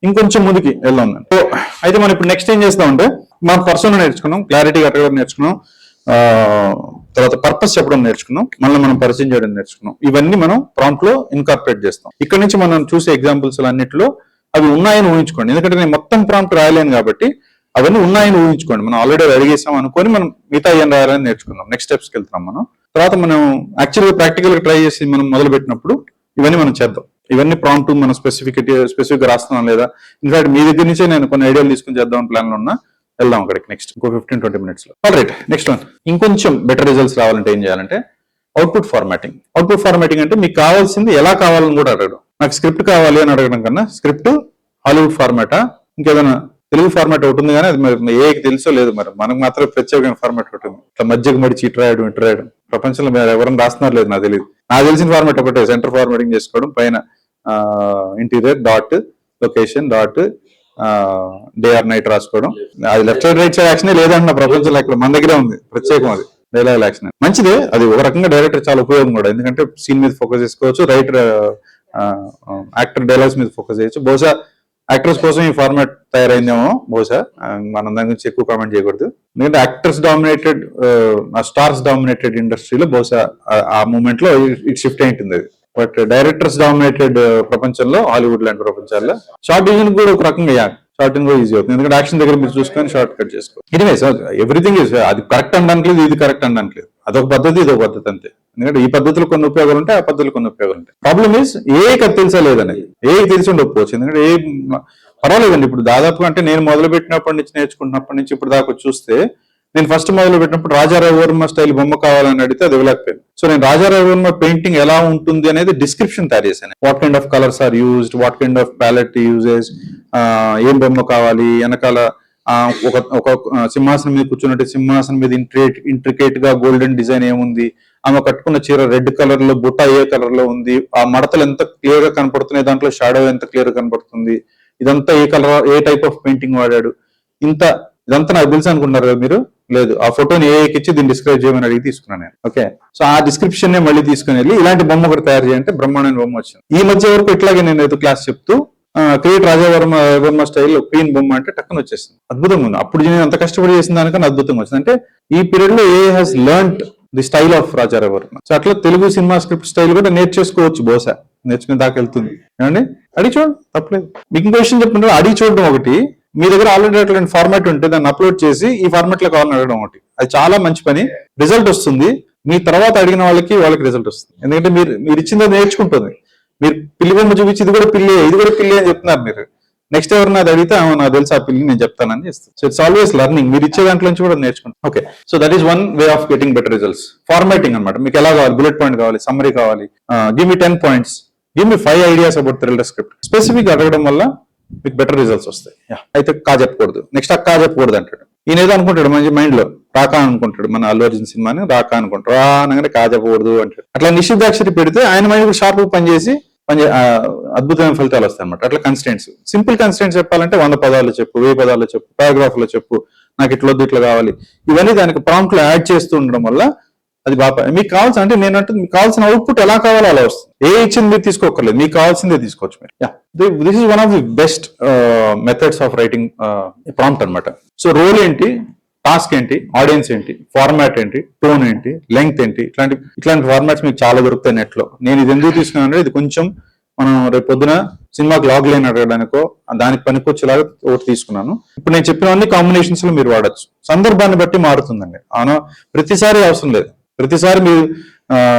ఇంకొంచెం ముందుకి వెళ్దాం. సో అయితే మనం ఇప్పుడు నెక్స్ట్ ఏం చేస్తామంటే మనం పర్సోనా నేర్చుకున్నాం, క్లారిటీ కట్టడం నేర్చుకున్నాం, తర్వాత పర్పస్ చెప్పడం నేర్చుకున్నాం, మనం పరిచయం చేయడం నేర్చుకున్నాం. ఇవన్నీ మనం ప్రాంప్ట్ లో ఇన్కార్పొరేట్ చేస్తాం. ఇక్కడ నుంచి మనం చూసే ఎగ్జాంపుల్స్ అన్నింటిలో అవి ఉన్నాయని ఊహించుకోండి. ఎందుకంటే నేను మొత్తం ప్రాంప్ట్ రాయలేను కాబట్టి అవన్నీ ఉన్నాయని ఊహించుకోండి. మనం ఆల్రెడీ అడిగేసాం అనుకొని మనం మిగతా ఏం రాయాలని నేర్చుకుందాం. నెక్స్ట్ స్టెప్స్కి వెళ్తాం మనం. తర్వాత మనం యాక్చువల్గా ప్రాక్టికల్ గా ట్రై చేసి మనం మొదలు పెట్టినప్పుడు ఇవన్నీ మనం చేద్దాం. ఇవన్నీ ప్రాంప్ట్ మనం స్పెసిఫిక్ గా రాస్తున్నాం లేదా, ఇన్ఫాక్ట్ మీ దగ్గర నుంచే నేను కొన్ని ఐడియాలు తీసుకుని చేద్దాం ప్లాన్ లో ఉన్నా. వెళ్దాం అక్కడికి నెక్స్ట్ ఇంకో 15-20 మినిట్స్ లో. All right, next one. ఇంకొంచెం బెటర్ రిజల్ట్స్ రావాలంటే ఏం చేయాలంటే అవుట్పుట్ ఫార్మాటింగ్. అవుట్పుట్ ఫార్మాటింగ్ అంటే మీకు కావాల్సింది ఎలా కావాలని కూడా అడగడం. నాకు స్క్రిప్ట్ కావాలి అని అడగడం కన్నా స్క్రిప్ట్ హాలీవుడ్ ఫార్మాటా, ఇంకేదైనా తెలుగు ఫార్మాట్ ఒకటి ఉంది కానీ అది మరి ఏకి తెలుసో లేదు, మరి మనకు మాత్రం ప్రత్యేకమైన ఫార్మాట్ ఒకటి ఉంది. ఇట్లా మధ్యకు మడిచి ఇటు రాయడం ప్రపంచంలో మీరు ఎవరైనా రాస్తున్నారు లేదు నాకు తెలియదు. నాకు తెలిసిన ఫార్మాట్ ఒకటే, సెంటర్ ఫార్మాటింగ్ చేసుకోవడం, పైన interior dot location dot day or night రాసుకోవడం. అది left side right side action లేదంటున్నా ప్రపంచంలో, ఇక్కడ మన దగ్గరే ఉంది ప్రత్యేకం. అది డైలాగ్ యాక్షన్ మంచిదే, అది ఒక రకంగా డైరెక్టర్ చాలా ఉపయోగం కూడా. ఎందుకంటే సీన్ మీద ఫోకస్ చేసుకోవచ్చు, రైటర్ యాక్టర్ డైలాగ్స్ మీద ఫోకస్ చేయొచ్చు. బహుశా యాక్టర్స్ కోసం ఈ ఫార్మాట్ తయారైందేమో బహుశా, మనం దాని గురించి ఎక్కువ కామెంట్ చేయకూడదు. ఎందుకంటే యాక్టర్స్ డామినేటెడ్, స్టార్స్ డామినేటెడ్ ఇండస్ట్రీలో బహుశా ఆ మూమెంట్ లో ఇట్ షిఫ్ట్ అయి ఉంటుంది అది. బట్ డైరెక్టర్స్ డామినేటెడ్ ప్రపంచంలో, హాలీవుడ్ లాంటి ప్రపంచాల్లో షార్ట్ డివిజన్ కూడా ఒక రకంగా షార్ట్ కూడా ఈజీ అవుతుంది. ఎందుకంటే యాక్షన్ దగ్గర మీరు చూసుకొని షార్ట్ కట్ చేసుకో. ఎనీవేస్ ఎవ్రీథింగ్ ఇస్, అది కరెక్ట్ అనడానికి లేదు, ఇది కరెక్ట్ అనడానికి లేదు. అదొక పద్ధతి, ఇదొక పద్ధతి అంతే. ఎందుకంటే ఈ పద్ధతులు కొన్ని ఉపయోగాలు ఉంటాయి, ఆ పద్ధతులు కొన్ని ఉపయోగాలు ఉంటాయి. ప్రాబ్లమ్ ఈస్ ఏకి అది తెలుసా లేదనేది. ఏకి తెలిసి ఉండకపోవచ్చు. ఎందుకంటే పర్వాలేదండి. ఇప్పుడు దాదాపు అంటే నేను మొదలు పెట్టినప్పటి నుంచి నేర్చుకుంటున్నప్పటి నుంచి ఇప్పుడు దాకా చూస్తే, నేను ఫస్ట్ మొదలు పెట్టినప్పుడు రాజా రవివర్మ స్టైల్ బొమ్మ కావాలని అడిగితే అది ఇవ్వలేకపోయాను. సో నేను రాజా రవివర్మ పెయింటింగ్ ఎలా ఉంటుంది అనేది డిస్క్రిప్షన్ తయారు చేశాను. What kind of colours are used, what kind of palette uses, ఏం బొమ్మ కావాలి, వెనకాల ఒక సింహాసనం మీద కూర్చున్నట్టు సింహాసనం మీద ఇంట్రికేట్ గా గోల్డెన్ డిజైన్ ఏముంది, ఆమె కట్టుకున్న చీర రెడ్ కలర్ లో బుట్ట ఏ కలర్ లో ఉంది, ఆ మడతలు ఎంత క్లియర్ గా కనపడుతున్నాయి, దాంట్లో షాడో ఎంత క్లియర్ గా కనపడుతుంది, ఇదంతా ఏ కలర్, ఏ టైప్ ఆఫ్ పెయింటింగ్ వాడాడు, ఇదంతా నాకు తెలుసు అనుకుంటున్నారు కదా మీరు. లేదు, ఆ ఫోటోని ఇచ్చి దీన్ని డిస్క్రైబ్ చేయమని అడిగి తీసుకున్నాను నేను. ఓకే, సో ఆ డిస్క్రిప్షన్ నే మళ్ళీ తీసుకుని వెళ్ళి ఇలాంటి బొమ్మ ఒకటి తయారు చేయంటే బ్రహ్మాండమైన బొమ్మ వచ్చింది. ఈ మధ్య వరకు ఇట్లాగే నేను ఏదో క్లాస్ చెప్తూ క్రియేట్ రాజావర్మ స్టైల్ క్వీన్ బొమ్మ అంటే టక్కన వచ్చేసింది. అద్భుతంగా ఉంది. అప్పుడు నేను అంత కష్టపడి చేసిన దానికన్నా అద్భుతంగా వచ్చింది. అంటే ఈ పీరియడ్ లో he has learned the style of Raja Ravi Varma. So అట్లా తెలుగు సినిమా స్క్రిప్ట్ స్టైల్ కూడా నేర్చేసుకోవచ్చు. బహుశా నేర్చుకునే దాకా వెళ్తుంది. ఏమండి, అడిగి చూడండి, తప్పలేదు. మీకు ఇంకో విషయం చెప్తుంటే అడిగి చూడడం ఒకటి, మీ దగ్గర ఆల్రెడీ అట్లాంటి ఫార్మాట్ ఉంటే దాన్ని అప్లోడ్ చేసి ఈ ఫార్మాట్ లో కావాలని అడగడం ఒకటి. అది చాలా మంచి పని. రిజల్ట్ వస్తుంది. మీ తర్వాత అడిగిన వాళ్ళకి రిజల్ట్ వస్తుంది. ఎందుకంటే మీరు ఇచ్చింది నేర్చుకుంటుంది. మీరు పిల్లి బొమ్మ చూపించి ఇది కూడా పిల్లి అని చెప్తున్నారు. మీరు నెక్స్ట్ ఎవరన్నా అది అడిగితే నాకు తెలుసు ఆ పిల్లి నేను చెప్తానని చేస్తాను. So it's always learning. మీరు ఇచ్చే దాంట్లో నుంచి కూడా నేర్చుకుంటాం. Okay, so that is one way of getting better results. Formatting అనమాట. మీకు ఎలా కావాలి, బుల్లెట్ పాయింట్ కావాలి, సమ్మరీ కావాలి, give me 10 points, give me 5 ideas about thriller script. Specific అడగడం వల్ల మీకు బెటర్ రిజల్ట్స్ వస్తాయి. అయితే కా చెప్పకూడదు, నెక్స్ట్ అక్క చెప్పకూడదు అంటాడు. ఈయన ఏదో అనుకుంటాడు మంచి మైండ్ లో, రాకా అనుకుంటాడు. మన అల్లు అర్జున్ సినిమాని రాకా అనుకుంటాడు. రా అనగానే కా చెప్పకూడదు అంటాడు. అట్లా నిషిద్ధాక్షరి పెడితే ఆయన మైండ్ కూడా షార్ప్ పనిచేసి అద్భుతమైన ఫలితాలు వస్తాయి అనమాట. అట్లా కన్స్టెంట్స్, సింపుల్ కన్స్టెంట్స్ చెప్పాలంటే 100 పదాలు చెప్పు, 1000 పదాలు చెప్పు, పారాగ్రాఫ్ లో చెప్పు, నాకు ఇట్లా వద్దు ఇట్లా కావాలి, ఇవన్నీ దానికి ప్రాంప్ట్ లో యాడ్ చేస్తూ ఉండడం వల్ల అది బాగా మీకు కావాల్సిన, అంటే నేను అంటే మీకు కావాల్సిన అవుట్పుట్ ఎలా కావాలో అలా వస్తుంది. ఏ ఇచ్చింది మీరు తీసుకోకర్లేదు, మీకు కావాల్సిందే తీసుకోవచ్చు మీరు. This is one of the best methods of writing prompt అనమాట. సో రోల్ ఏంటి, టాస్క్ ఏంటి, ఆడియన్స్ ఏంటి, ఫార్మాట్ ఏంటి, టోన్ ఏంటి, లెంగ్త్ ఏంటి, ఇట్లాంటి ఫార్మాట్స్ మీకు చాలా దొరుకుతాయి నెట్ లో. నేను ఇది ఎందుకు తీసుకున్నాను, ఇది కొంచెం మనం రేపు పొద్దున సినిమాకి లాగ్ లైన్ అడగడానికో దానికి పనికొచ్చేలాగా ఒకటి తీసుకున్నాను. ఇప్పుడు నేను చెప్పినవన్నీ కాంబినేషన్స్ లో మీరు వాడచ్చు. సందర్భాన్ని బట్టి మారుతుందండి. అవునా, ప్రతిసారి అవసరం లేదు. ప్రతిసారి మీరు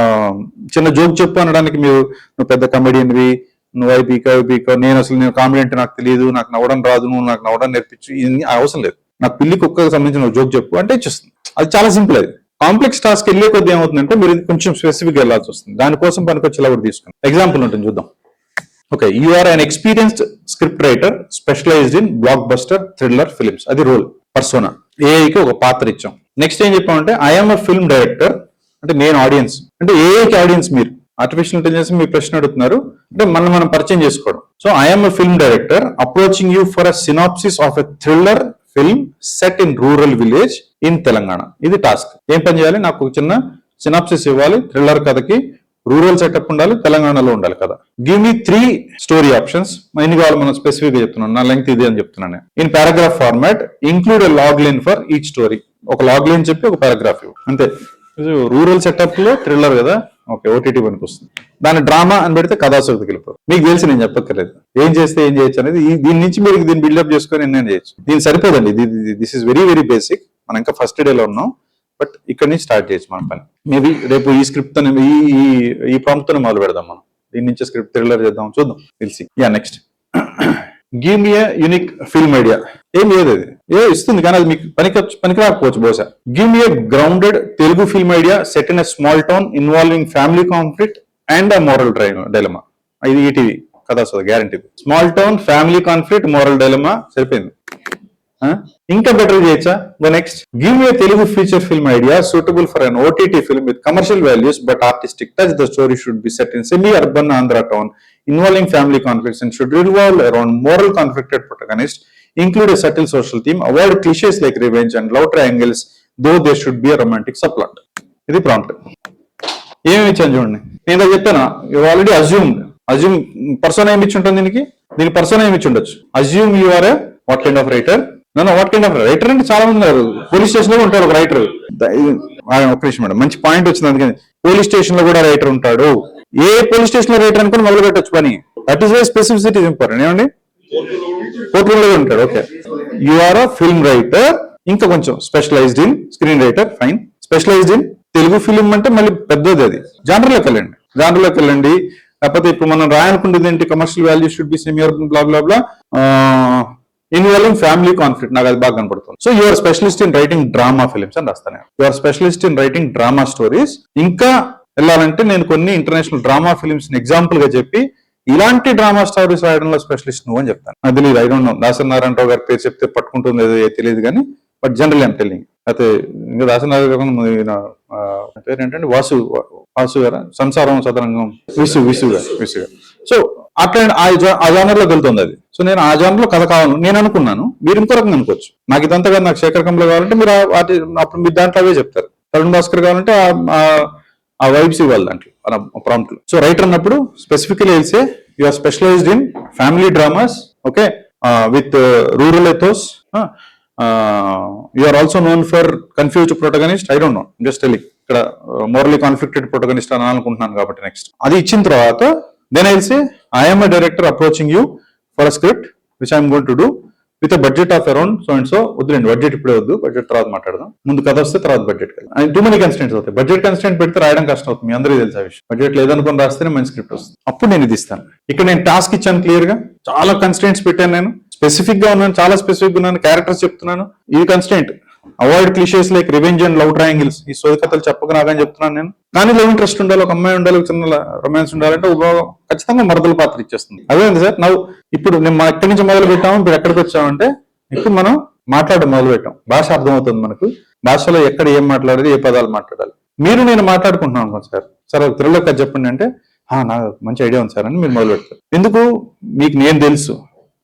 చిన్న జోక్ చెప్పు అనడానికి నువ్వు పెద్ద కమెడియన్వి, నువ్వు ఐపీకో, నేను కామెడీ అంటే నాకు తెలియదు, నాకు నవ్వడం రాదు, నువ్వు నాకు నవ్వడం నేర్పించు, ఇది అవసరం లేదు. నాకు పిల్లి కుక్కకు సంబంధించిన జోక్ చెప్పు అంటే ఇచ్చేస్తుంది. అది చాలా సింపుల్. అది కాంప్లెక్స్ టాస్క్ వెళ్ళే కొద్ది ఏమవుతుందంటే మీరు కొంచెం స్పెసిఫిక్ వెళ్ళాల్సి వస్తుంది. దానికోసం పనికొచ్చేలా కూడా తీసుకుని ఎగ్జాంపుల్ ఉంటుంది, చూద్దాం. Okay, you are an experienced script writer specialised in blockbuster thriller films. అది రోల్, పర్సోనా. ఏఐకి ఒక పాత్ర ఇచ్చాం. నెక్స్ట్ ఏం చెప్పామంటే ఐఎమ్ అ ఫిల్మ్ డైరెక్టర్, అంటే నేను ఆడియన్స్. అంటే ఏఐకి ఆడియన్స్ మీరు. ఆర్టిఫిషియల్ ఇంటెలిజెన్స్ మీ ప్రశ్న అడుగుతున్నారు అంటే మనం పరిచయం చేసుకోవడం. So I'm a film director approaching you for a synopsis of a thriller film set in rural village in Telangana. ఇది టాస్క్. ఏం పని చేయాలి, నాకు ఒక చిన్న సినాప్సిస్ ఇవ్వాలి. థ్రిల్లర్ కథకి రూరల్ సెటప్ ఉండాలి, తెలంగాణలో ఉండాలి కదా. Give me 3 story options. ఎన్ని కావాలి మనం స్పెసిఫిక్ గా చెప్తున్నాను, నా లెంగ్త్ ఇది అని చెప్తున్నాను. In paragraph format include a log line for each story. ఒక లాగ్ లైన్ చెప్పి ఒక పారాగ్రాఫ్ అంతే. రూరల్ సెటప్ లో థ్రిల్లర్ కదా, ఓకే, ఓటీటీ పనికి వస్తుంది. దాని డ్రామా అని పెడితే కథాసక్తికి వెళ్ళిపోతుంది. మీకు తెలిసి నేను చెప్పక్కర్లేదు ఏం చేస్తే ఏం చేయొచ్చు అనేది. దీని నుంచి మీరు దీన్ని బిల్డప్ చేసుకొని నేను చేయొచ్చు. దీన్ని సరిపోదండి. This is very very basic. మనం ఇంకా ఫస్ట్ డేలో ఉన్నాం, బట్ ఇక్కడ నుంచి స్టార్ట్ చేయొచ్చు మన పని. మేబీ రేపు ఈ స్క్రిప్ట్ ఈ ప్రాంప్ట్ తోనే మొదలు పెడదాం మనం. దీని నుంచి స్క్రిప్ట్ థ్రిల్లర్ చేద్దాం, చూద్దాం, తెలిసి. Next give me unique film idea. ఏం లేదు, అది ఇస్తుంది కానీ అది మీకు పనికి రాకపోవచ్చు బహుశా. Give me grounded Telugu film idea set in a small town involving family conflict and a moral dilemma. ఇది ఈటీవీ కదా, so guarantee. Small town, family conflict, moral dilemma, సరిపోయింది. ఇంకా బెటర్ చేయొచ్చా? Next give me Telugu feature film idea suitable for an OTT film with commercial values but artistic touch. The story should be set in semi urban Andhra town involving family conflicts and should revolve around moral conflicted protagonists, include a subtle social theme, avoid cliches like revenge and love triangles, though there should be a romantic subplot. ఇది prompt. ఏమి ఇచ్చాను చూడండి. నేను చెప్పాను, you already assume person ఏమి ఇచ్చి ఉంటుంది, దీనికి పర్సన్ ఏమి ఇచ్చి ఉండొచ్చు. Assume you are what kind of writer. What kind of writer అంటే చాలా మంది ఉన్నారు. పోలీస్ స్టేషన్ లో ఉంటారు ఒక రైటర్. ఒక నిమిషం మేడం, మంచి పాయింట్ వచ్చింది. అందుకని పోలీస్ స్టేషన్ లో కూడా రైటర్ ఉంటాడు. ఏ పోలీస్ స్టేషన్ లో రైటర్ అనుకుని మొదలు పెట్టచ్చు పని. That is why specificity is important. ఏమండి, కోర్టు రూమ్ లో ఉంటాడు. Okay, you are a film writer. ఇంకా కొంచెం specialised in screenwriter, fine. Specialised in Telugu film అంటే మళ్ళీ పెద్దది, అది జానర్లోకి వెళ్ళండి. లేకపోతే ఇప్పుడు మనం రాయాలనుకుంటుంది ఏంటి, commercial value should be semi urban blah blah blah, involving family conflict, నాకు అది బాగా కనపడుతుంది. So your specialist in writing drama films అని రాస్తాను. Your specialist in writing drama stories. ఇంకా వెళ్ళాలంటే నేను కొన్ని ఇంటర్నేషనల్ డ్రామా ఫిలిమ్స్ ఎగ్జాంపుల్ గా చెప్పి ఇలాంటి డ్రామా స్టోరీస్ రాయడంలో స్పెషలిస్ట్ నువ్వు అని చెప్తాను. అది తెలియదు, I don't know, Dasari Narayana Rao గారి పేరు చెప్తే పట్టుకుంటుంది లేదో తెలియదు కానీ, బట్ జనరల్ ఐమ్ టెల్లింగ్. అయితే ఇంకా దాసరి నారాయణ పేరు ఏంటంటే వాసు గారు, సంసారం సదరంగం, విసు గారు. సో అట్లా ఆ జానర్ లోకి వెళ్తుంది అది. సో నేను ఆ జానర్ లో కథ కావాలి నేను అనుకున్నాను, మీరు ఇంకో రకంగా అనుకోవచ్చు. నాకు ఇదంతా కదా, నాకు శేఖర్ కమల కావాలంటే మీరు అప్పుడు మీరు దాంట్లో అవే చెప్తారు. తరుణ్ భాస్కర్ కావాలంటే ఆ వైబ్స్ ఇవ్వాలి దాంట్లో, అలా ప్రాంప్ట్ లో. సో రైటర్ అన్నప్పుడు స్పెసిఫికలీ తెలిసే you are specialised in family dramas, okay, with rural ethos. You are also known for confused protagonist. I don't know, just telling. ఇక్కడ మోరలీ కాన్ఫ్లిక్టెడ్ ప్రొటగనిస్ట్ అని అనుకుంటున్నాను కాబట్టి నెక్స్ట్ అది ఇచ్చిన తర్వాత then I will say I am a director approaching you for a script which I'm going to do with a budget of around so and so. వద్దులేండి, budget ఇప్పుడే వద్దు, budget తర్వాత మాట్లాడదాం. ముందు కథ వస్తే తర్వాత బడ్జెట్ కదా. టూ మెనీ కన్స్టెంట్స్ అవుతాయి. బడ్జెట్ కన్స్టెంట్ పెడితే రాయడం కష్టం అవుతుంది, మీ అందరికీ తెలిసే విషయం. బడ్జెట్ లేదనుకుని రాస్తేనే మంచి స్క్రిప్ట్ వస్తుంది. అప్పుడు నేను ఇది ఇస్తాను. ఇక్కడ నేను టాస్క్ ఇచ్చాను క్లియర్ గా, చాలా కన్స్టెంట్స్ పెట్టాను, నేను స్పెసిఫిక్ గా ఉన్నాను, చాలా స్పెసిఫిక్ ఉన్నాను, క్యారెక్టర్స్ చెప్తున్నాను. ఇది constant. Avoid cliches like revenge and love triangles. ఈ సోది కథలు చెప్పక నాగని చెప్తున్నాను నేను. కానీ లవ్ ఇంట్రెస్ట్ ఉండాలి, ఒక అమ్మాయి ఉండాలి, ఒక చిన్న రొమాన్స్ ఉండాలంటే ఖచ్చితంగా మరదల పాత్ర ఇచ్చేస్తుంది. అదేంటి సార్, నవ్వు ఇప్పుడు నేను ఎక్కడి నుంచి మొదలు పెట్టాము, ఇప్పుడు ఎక్కడికి వచ్చామంటే ఇప్పుడు మనం మాట్లాడడం మొదలు పెట్టాం. భాష అర్థమవుతుంది మనకు, భాషలో ఎక్కడ ఏం మాట్లాడాలి, ఏ పదాలు మాట్లాడాలి. మీరు నేను మాట్లాడుకుంటున్నాను అనుకోండి, సార్ ఒక త్రిలో కథ చెప్పండి అంటే నాకు మంచి ఐడియా ఉంది సార్ అని మీరు మొదలు పెడతారు. ఎందుకు? మీకు నేను తెలుసు,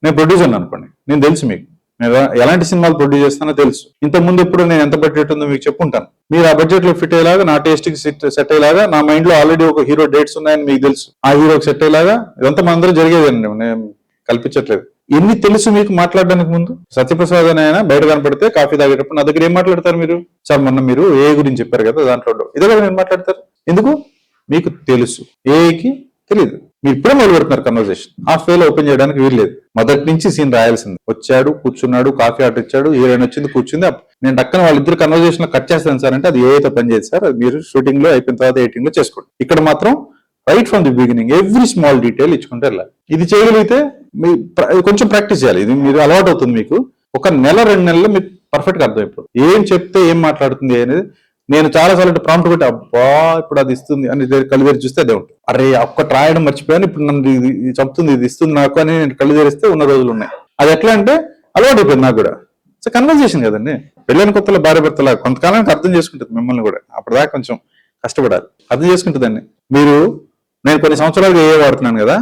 నేను ప్రొడ్యూసర్ అనుకోండి, నేను తెలుసు మీకు నేను ఎలాంటి సినిమాలు ప్రొడ్యూస్ చేస్తానో తెలుసు. ఇంతకుముందు ఎప్పుడు నేను ఎంత బడ్జెట్ ఉందో మీకు చెప్పుంటాను. మీరు ఆ బడ్జెట్ లో ఫిట్ అయ్యేలాగా, నా టేస్ట్ కి సెట్ అయ్యేలాగా, నా మైండ్ లో ఆల్రెడీ ఒక హీరో డేట్స్ ఉన్నాయని మీకు తెలుసు. ఆ హీరోకి సెట్ అయ్యేలాగా ఇదంతా మన అందరూ జరిగేదండి, నేను కల్పించట్లేదు. ఎన్ని తెలుసు మీకు మాట్లాడడానికి ముందు? సత్యప్రసాద్ అని ఆయన బయట కనపడితే కాఫీ తాగేటప్పుడు నా దగ్గర ఏం మాట్లాడతారు మీరు? సార్ మొన్న మీరు ఏ గురించి చెప్పారు కదా, దాంట్లో ఇదే కదా నేను మాట్లాడతారు. ఎందుకు? మీకు తెలుసు, ఏకి తెలియదు. మీరు ఇప్పుడే మొదలు పెడుతున్నారు కన్వర్సేషన్. హాఫ్ వేలో ఓపెన్ చేయడానికి వీల్లేదు. మొదటి నుంచి సీన్ రాయాల్సింది. వచ్చాడు, కూర్చున్నాడు, కాఫీ ఆర్డర్ ఇచ్చాడు, హీరోయిన్ వచ్చింది, కూర్చుంది. నేను డక్కన వాళ్ళిద్దరు కన్వర్సేషన్ లో కట్ చేస్తాను సార్ అంటే అది ఏదైతే పని చేయదు సార్, అది మీరు షూటింగ్ లో అయిపోయిన తర్వాత ఎడిటింగ్ లో చేసుకోండి. ఇక్కడ మాత్రం right from the beginning every small detail ఇచ్చుకుంటే వెళ్ళాలి. ఇది చేయగలిగితే కొంచెం ప్రాక్టీస్ చేయాలి. ఇది మీరు అలవాటు అవుతుంది. మీకు ఒక నెల 2 నెలలు మీకు పర్ఫెక్ట్ గా అర్థమైపోతుంది ఏం చెప్తే ఏం మాట్లాడుతుంది అనేది. నేను చాలా సార్లు ప్రాంప్ట్ పెట్టి అబ్బా ఇప్పుడు అది ఇస్తుంది అని కళ్ళు తెరిచి చూస్తే అదే ఉంటుంది. అరే ఒక్కటి రాయడం మర్చిపోయాను, ఇప్పుడు నన్ను ఇది చంపుతుంది, ఇది ఇస్తుంది నాకు అని నేను కళ్ళు తెరిస్తే ఉన్న రోజులు ఉన్నాయి. అది ఎట్లా అంటే అలవాటు అయిపోయింది నాకు కూడా. సో కన్వర్సేషన్ కదండి. పెళ్ళైన కొత్తలో భార్య భర్తలా కొంతకాలానికి అర్థం చేసుకుంటుంది మిమ్మల్ని కూడా. అప్పటిదాకా కొంచెం కష్టపడాలి, అర్థం చేసుకుంటుందండి. మీరు నేను కొన్ని సంవత్సరాలుగా ఏ వాడుతున్నాను కదా,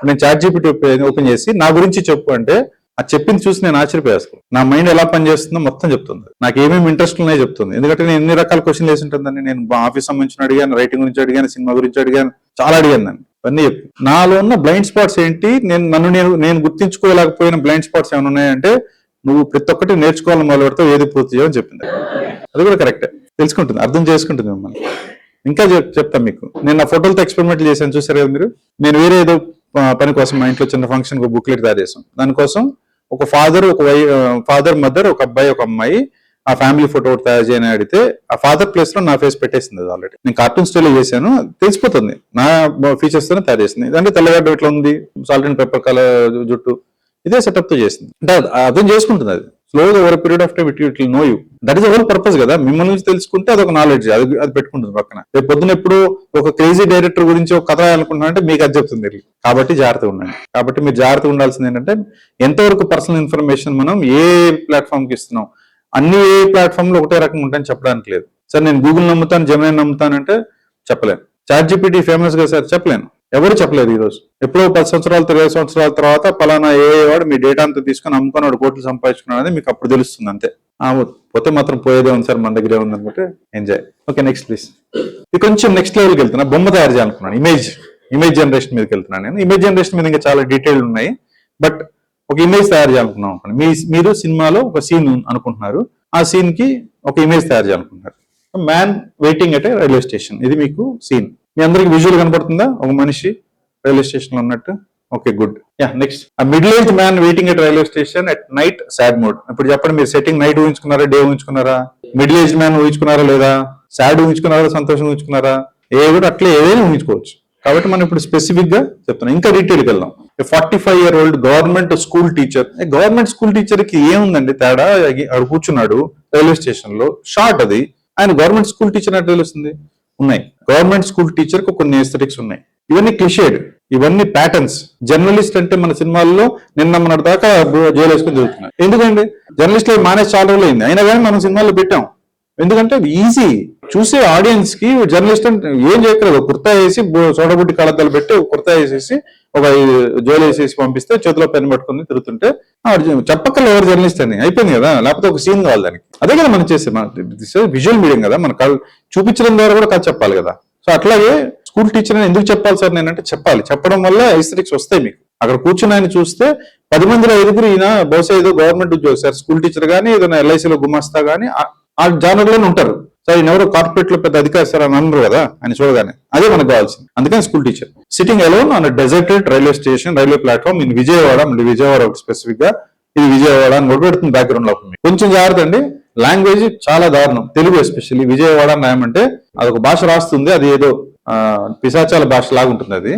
నేను ChatGPT ఓపెన్ చేసి నా గురించి చెప్పు అంటే అది చెప్పింది చూసి నేను ఆశ్చర్యపోయేస్తాను. నా మైండ్ ఎలా పనిచేస్తుందో మొత్తం చెప్తుంది. నాకు ఏమేమి ఇంట్రెస్ట్ ఉన్నాయో చెప్తుంది. ఎందుకంటే నేను ఎన్ని రకాల క్వశ్చన్లు వేసి ఉంటుందని. నేను ఆఫీస్ సంబంధించిన అడిగాను, రైటింగ్ గురించి అడిగాను, సినిమా గురించి అడిగాను, చాలా అడిగాను. నన్ను అన్నీ చెప్పి నాలో ఉన్న బ్లైండ్ స్పాట్స్ ఏంటి, నేను గుర్తించుకోలేకపోయిన బ్లైండ్ స్పాట్స్ ఏమైనా ఉన్నాయంటే నువ్వు ప్రతి ఒక్కటి నేర్చుకోవాలని మొదలు పెడతావు, ఏది పూర్తి చేయని చెప్పింది. అది కూడా కరెక్టే, తెలుసుకుంటుంది, అర్థం చేసుకుంటుంది మిమ్మల్ని. ఇంకా చెప్తాను మీకు. నేను నా ఫోటోలతో ఎక్స్పెరిమెంట్ చేశాను, చూసారు కదా మీరు. నేను వేరే ఏదో పని కోసం మా ఇంట్లో చిన్న ఫంక్షన్ ఒక బుక్లెట్ తయారు చేసాం. దానికోసం ఒక ఫాదర్ మదర్, ఒక అబ్బాయి ఒక అమ్మాయి ఆ ఫ్యామిలీ ఫోటో తయారు చేయని అడిగితే ఆ ఫాదర్ ప్లేస్ లో నా ఫేస్ పెట్టేసింది. అది ఆల్రెడీ నేను కార్టూన్ స్టైల్ చేశాను, తెలిసిపోతుంది నా ఫీచర్స్ తోనే తయారు చేసింది. అంటే తెల్లగడ్డ ఇట్లా ఉంది, సాల్ట్ అండ్ పెప్పర్ కలర్ జుట్టు, ఇదే సెటప్ తో చేసింది. అంటే అర్థం చేసుకుంటుంది అది స్లోగా over period of time it will know you. That is our purpose కదా. మిమ్మల్ని నుంచి తెలుసుకుంటే అదొక నాలెడ్జ్, అది పెట్టుకుంటుంది పక్కన. రేపు పొద్దున ఎప్పుడు ఒక క్రేజీ డైరెక్టర్ గురించి ఒక కథ రాయాలనుకుంటున్నా అంటే మీకు అది చెప్తుంది. కాబట్టి జాగ్రత్తగా ఉండండి. కాబట్టి మీరు జాగ్రత్తగా ఉండాల్సింది ఏంటంటే ఎంతవరకు పర్సనల్ ఇన్ఫర్మేషన్ మనం ఏ ప్లాట్ఫామ్ కి ఇస్తున్నాం. అన్ని ఏ ప్లాట్ఫామ్ లో ఒకటే రకంగా ఉంటాయని చెప్పడానికి లేదు. సార్ నేను గూగుల్ నమ్ముతాను, జెమినీ నమ్ముతానంటే చెప్పలేను. ChatGPT ఫేమస్ గా సార్ చెప్పలేను, ఎవరు చెప్పలేదు. ఈ రోజు ఎప్పుడో 10 సంవత్సరాలు 20 సంవత్సరాల తర్వాత పలానా ఏ వాడు మీ డేటా అంతా తీసుకొని అమ్ముకొని వాడు కోట్లు సంపాదించుకున్నాడు అనేది మీకు అప్పుడు తెలుస్తుంది అంతే. పోతే మాత్రం పోయేదే ఉంది సార్, మన దగ్గరే ఉంది అనుకుంటే ఎంజాయ్. Okay, next please. ఇది కొంచెం నెక్స్ట్ లెవెల్కి వెళ్తున్నా. బొమ్మ తయారు చేయాలనుకున్నాను, ఇమేజ్ జనరేషన్ మీదకి వెళ్తున్నాను నేను. ఇమేజ్ జనరేషన్ మీద ఇంకా చాలా డీటెయిల్ ఉన్నాయి, బట్ ఒక ఇమేజ్ తయారు చేయాలనుకున్నాం అనుకోండి. మీరు సినిమాలో ఒక సీన్ అనుకుంటున్నారు, ఆ సీన్ కి ఒక ఇమేజ్ తయారు చేయాలనుకుంటున్నారు. Man waiting at a railway station, ఇది మీకు సీన్. మీ అందరికి విజువల్ కనపడుతుందా? ఒక మనిషి రైల్వే స్టేషన్ లో ఉన్నట్టు. Okay, good. Yeah, next. Middle age man waiting at railway station at night, sad mood. ఇప్పుడు చెప్పండి, మీరు సెట్టింగ్ నైట్ ఊహించుకున్నారా, డే ఊహించుకున్నారా? మిడిల్ ఏజ్ మ్యాన్ ఊహించుకున్నారా లేదా? సాడ్ ఊహించుకున్నారా, సంతోషం ఊహించుకున్నారా, ఏ కూడా అట్లా ఏదైనా ఊహించుకోవచ్చు. కాబట్టి మనం ఇప్పుడు స్పెసిఫిక్ గా చెప్తున్నాం. ఇంకా డీటెయిల్కి వెళ్దాం. 45-year-old government school teacher. Government school teacher కి ఏముందండి తేడా? అక్కడ కూర్చున్నాడు రైల్వే స్టేషన్ లో, షార్ట్ అది. ఆయన గవర్నమెంట్ స్కూల్ టీచర్ అంటే తెలుస్తుంది. ఉన్నాయి గవర్నమెంట్ స్కూల్ టీచర్ కు కొన్ని ఎస్థెటిక్స్ ఉన్నాయి. ఇవన్నీ క్లిషేడ్, ఇవన్నీ ప్యాటర్న్స్. జర్నలిస్ట్ అంటే మన సినిమాల్లో నిన్న మొన్నటి దాకా జైలు వేసుకొని జరుగుతున్నాయి. ఎందుకండి జర్నలిస్ట్ మానేసి చాలా రోజులు అయింది, అయినా కానీ మనం సినిమాల్లో పెట్టాం. ఎందుకంటే ఈజీ, చూసే ఆడియన్స్ కి జర్నలిస్ట్ అంటే ఏం చేయక్కర్లేదు. కుర్తా వేసి సోడబుట్టి కళద్దాలు పెట్టి కుర్తా వేసేసి ఒక జైలు వేసేసి పంపిస్తే చేతిలో పెన్ పట్టుకుని తిరుగుతుంటే చెప్పక్కర్లేదు ఎవరు జర్నలిస్ట్ అని, అయిపోయింది కదా. లేకపోతే ఒక సీన్ కావాలి దానికి. అదే కదా మనం చేసే విజువల్ మీడియం కదా, మన చూపించడం ద్వారా కూడా కథ చెప్పాలి కదా. సో అట్లాగే స్కూల్ టీచర్ అని ఎందుకు చెప్పాలి సార్ నేనంటే, చెప్పాలి. చెప్పడం వల్ల ఎస్థెటిక్స్ వస్తాయి మీకు. అక్కడ కూర్చుని ఆయన చూస్తే 10 మందిలో 5 ఈయన బహుశా ఏదో గవర్నమెంట్ ఉద్యోగం సార్, స్కూల్ టీచర్ కానీ ఏదైనా ఎల్ఐసిలో గుమాస్తా కానీ ఆ జానర్లోనే ఉంటారు సార్. ఈయన ఎవరో కార్పొరేట్ లో పెద్ద అధికారి సార్ అని అన్నారు కదా ఆయన చూడగానే. అదే మనకు కావాల్సింది. అందుకని school teacher sitting alone on deserted railway station, railway platform in Vijayawada. మళ్ళీ విజయవాడ స్పెసిఫిక్ గా ఇది విజయవాడ అని కూడా పెడుతుంది బ్యాక్గ్రౌండ్ లో. కొంచెం జాగ్రత్త అండి, లాంగ్వేజ్ చాలా దారుణం. తెలుగు ఎస్పెషల్లీ విజయవాడ రాయమంటే అదొక భాష రాస్తుంది, అది ఏదో పిశాచాల భాష లాగా ఉంటుంది. అది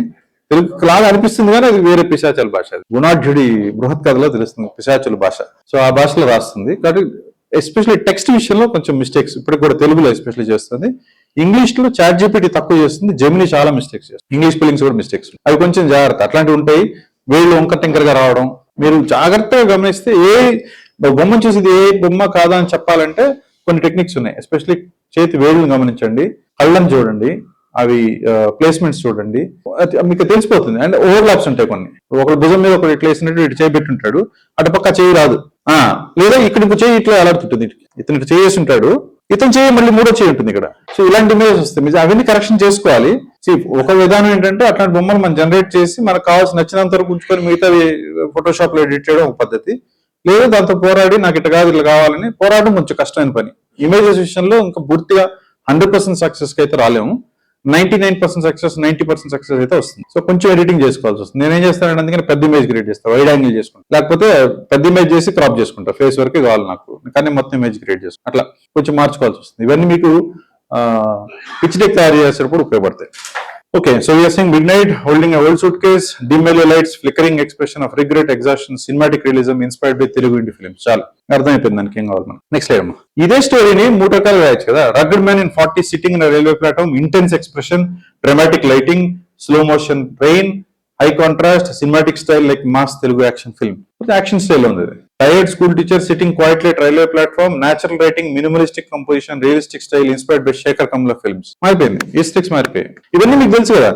తెలుగు లాగా అనిపిస్తుంది కానీ అది వేరే పిశాచాల భాష. అది గుణాఢ్యుడి బృహత్ కథలో తెలుస్తుంది పిశాచుల భాష. సో ఆ భాషలో రాస్తుంది. కాబట్టి ఎస్పెషల్లీ టెక్స్ట్ విషయంలో కొంచెం మిస్టేక్స్ ఇప్పుడు కూడా తెలుగులో ఎస్పెషల్లీ చేస్తుంది. ఇంగ్లీష్ లో చాట్ జీపీటీ తక్కువ చేస్తుంది, జెమిని చాలా మిస్టేక్స్ చేస్తుంది. ఇంగ్లీష్ స్పెల్లింగ్స్ కూడా మిస్టేక్స్, అవి కొంచెం జాగ్రత్త. అట్లాంటివి ఉంటాయి. వేళ్ళు వంకర టింకర్ గా రావడం, మీరు జాగ్రత్తగా గమనిస్తే ఏ బొమ్మను చూసి ఇది ఏ బొమ్మ కాదా అని చెప్పాలంటే కొన్ని టెక్నిక్స్ ఉన్నాయి. ఎస్పెషల్లీ చేతి వేళ్ళని గమనించండి, కళ్ళని చూడండి, అవి ప్లేస్మెంట్స్ చూడండి, మీకు తెలిసిపోతుంది. అండ్ ఓవర్లాప్స్ ఉంటాయి కొన్ని. ఒకటి భుజం మీద ఒకటి ఇట్లా వేసినట్టు ఇటు చేయి పెట్టుంటాడు, అటు పక్క చేయి రాదు. లేదా ఇక్కడ చేయి ఇట్లా అలాడుతుంటుంది, ఇతను ఇట్లా చేసి ఉంటాడు, ఇతను చేయి మళ్ళీ మూడో చేయి ఉంటుంది ఇక్కడ. సో ఇలాంటి ఇమేజెస్ వస్తాయి, అవన్నీ కరెక్షన్ చేసుకోవాలి. ఒక విధానం ఏంటంటే అట్లాంటి బొమ్మలు మనం జనరేట్ చేసి మనకు కావాల్సిన నచ్చినంత వరకు ఉంచుకొని మిగతా ఫోటోషాప్ లో ఎడిట్ చేయడం ఒక పద్ధతి. లేదా దాంతో పోరాడి నాకు ఇట్లా కాదు ఇట్లా కావాలని పోరాడడం కొంచెం కష్టమైన పని. ఇమేజెస్ విషయంలో ఇంకా పూర్తిగా 100% సక్సెస్ కి అయితే రాలేము. 99% సక్సెస్, 90% సక్సెస్ అయితే వస్తుంది. సో కొంచెం ఎడిటింగ్ చేసుకోవాల్సి వస్తుంది. నేనేం చేస్తానంటే అందుకని పెద్ద ఇమేజ్ క్రియేట్ చేస్తాను, వైడ్ యాంగిల్ చేసుకుంటాను. లేకపోతే పెద్ద ఇమేజ్ చేసి క్రాప్ చేసుకుంటా, ఫేస్ వరకే కావాలి నాకు, కానీ మొత్తం ఇమేజ్ క్రియేట్ చేసుకుంటాను. అట్లా కొంచెం మార్చుకోవాల్సి వస్తుంది. ఇవన్నీ మీకు పిచ్ డెక్ తయారు చేసేటప్పుడు ఉపయోగపడతాయి. Okay, so we are seeing Midnight holding a old suitcase, dim yellow lights, flickering expression of regret, exhaustion, cinematic realism inspired by Telugu indie films. చాలా అర్థమైపోయింది దానికి ఏం కావాలి మనం. నెక్స్ట్ లైన్ అమ్మా. ఇదే స్టోరీని 3 రకాలు రాయొచ్చు కదా. Rugged man in 40 sitting in railway platform, intense expression, dramatic lighting, slow motion train, high contrast, cinematic style like mass Telugu action film. Action style ఉంది. Tired school teacher sitting quietly at railway platform, natural writing, minimalistic composition, realistic style inspired by Shekhar Kammula films. మారిపోయింది, ఈస్టిక్స్ మారిపోయాయి. ఇవన్నీ మీకు తెలుసు కదా.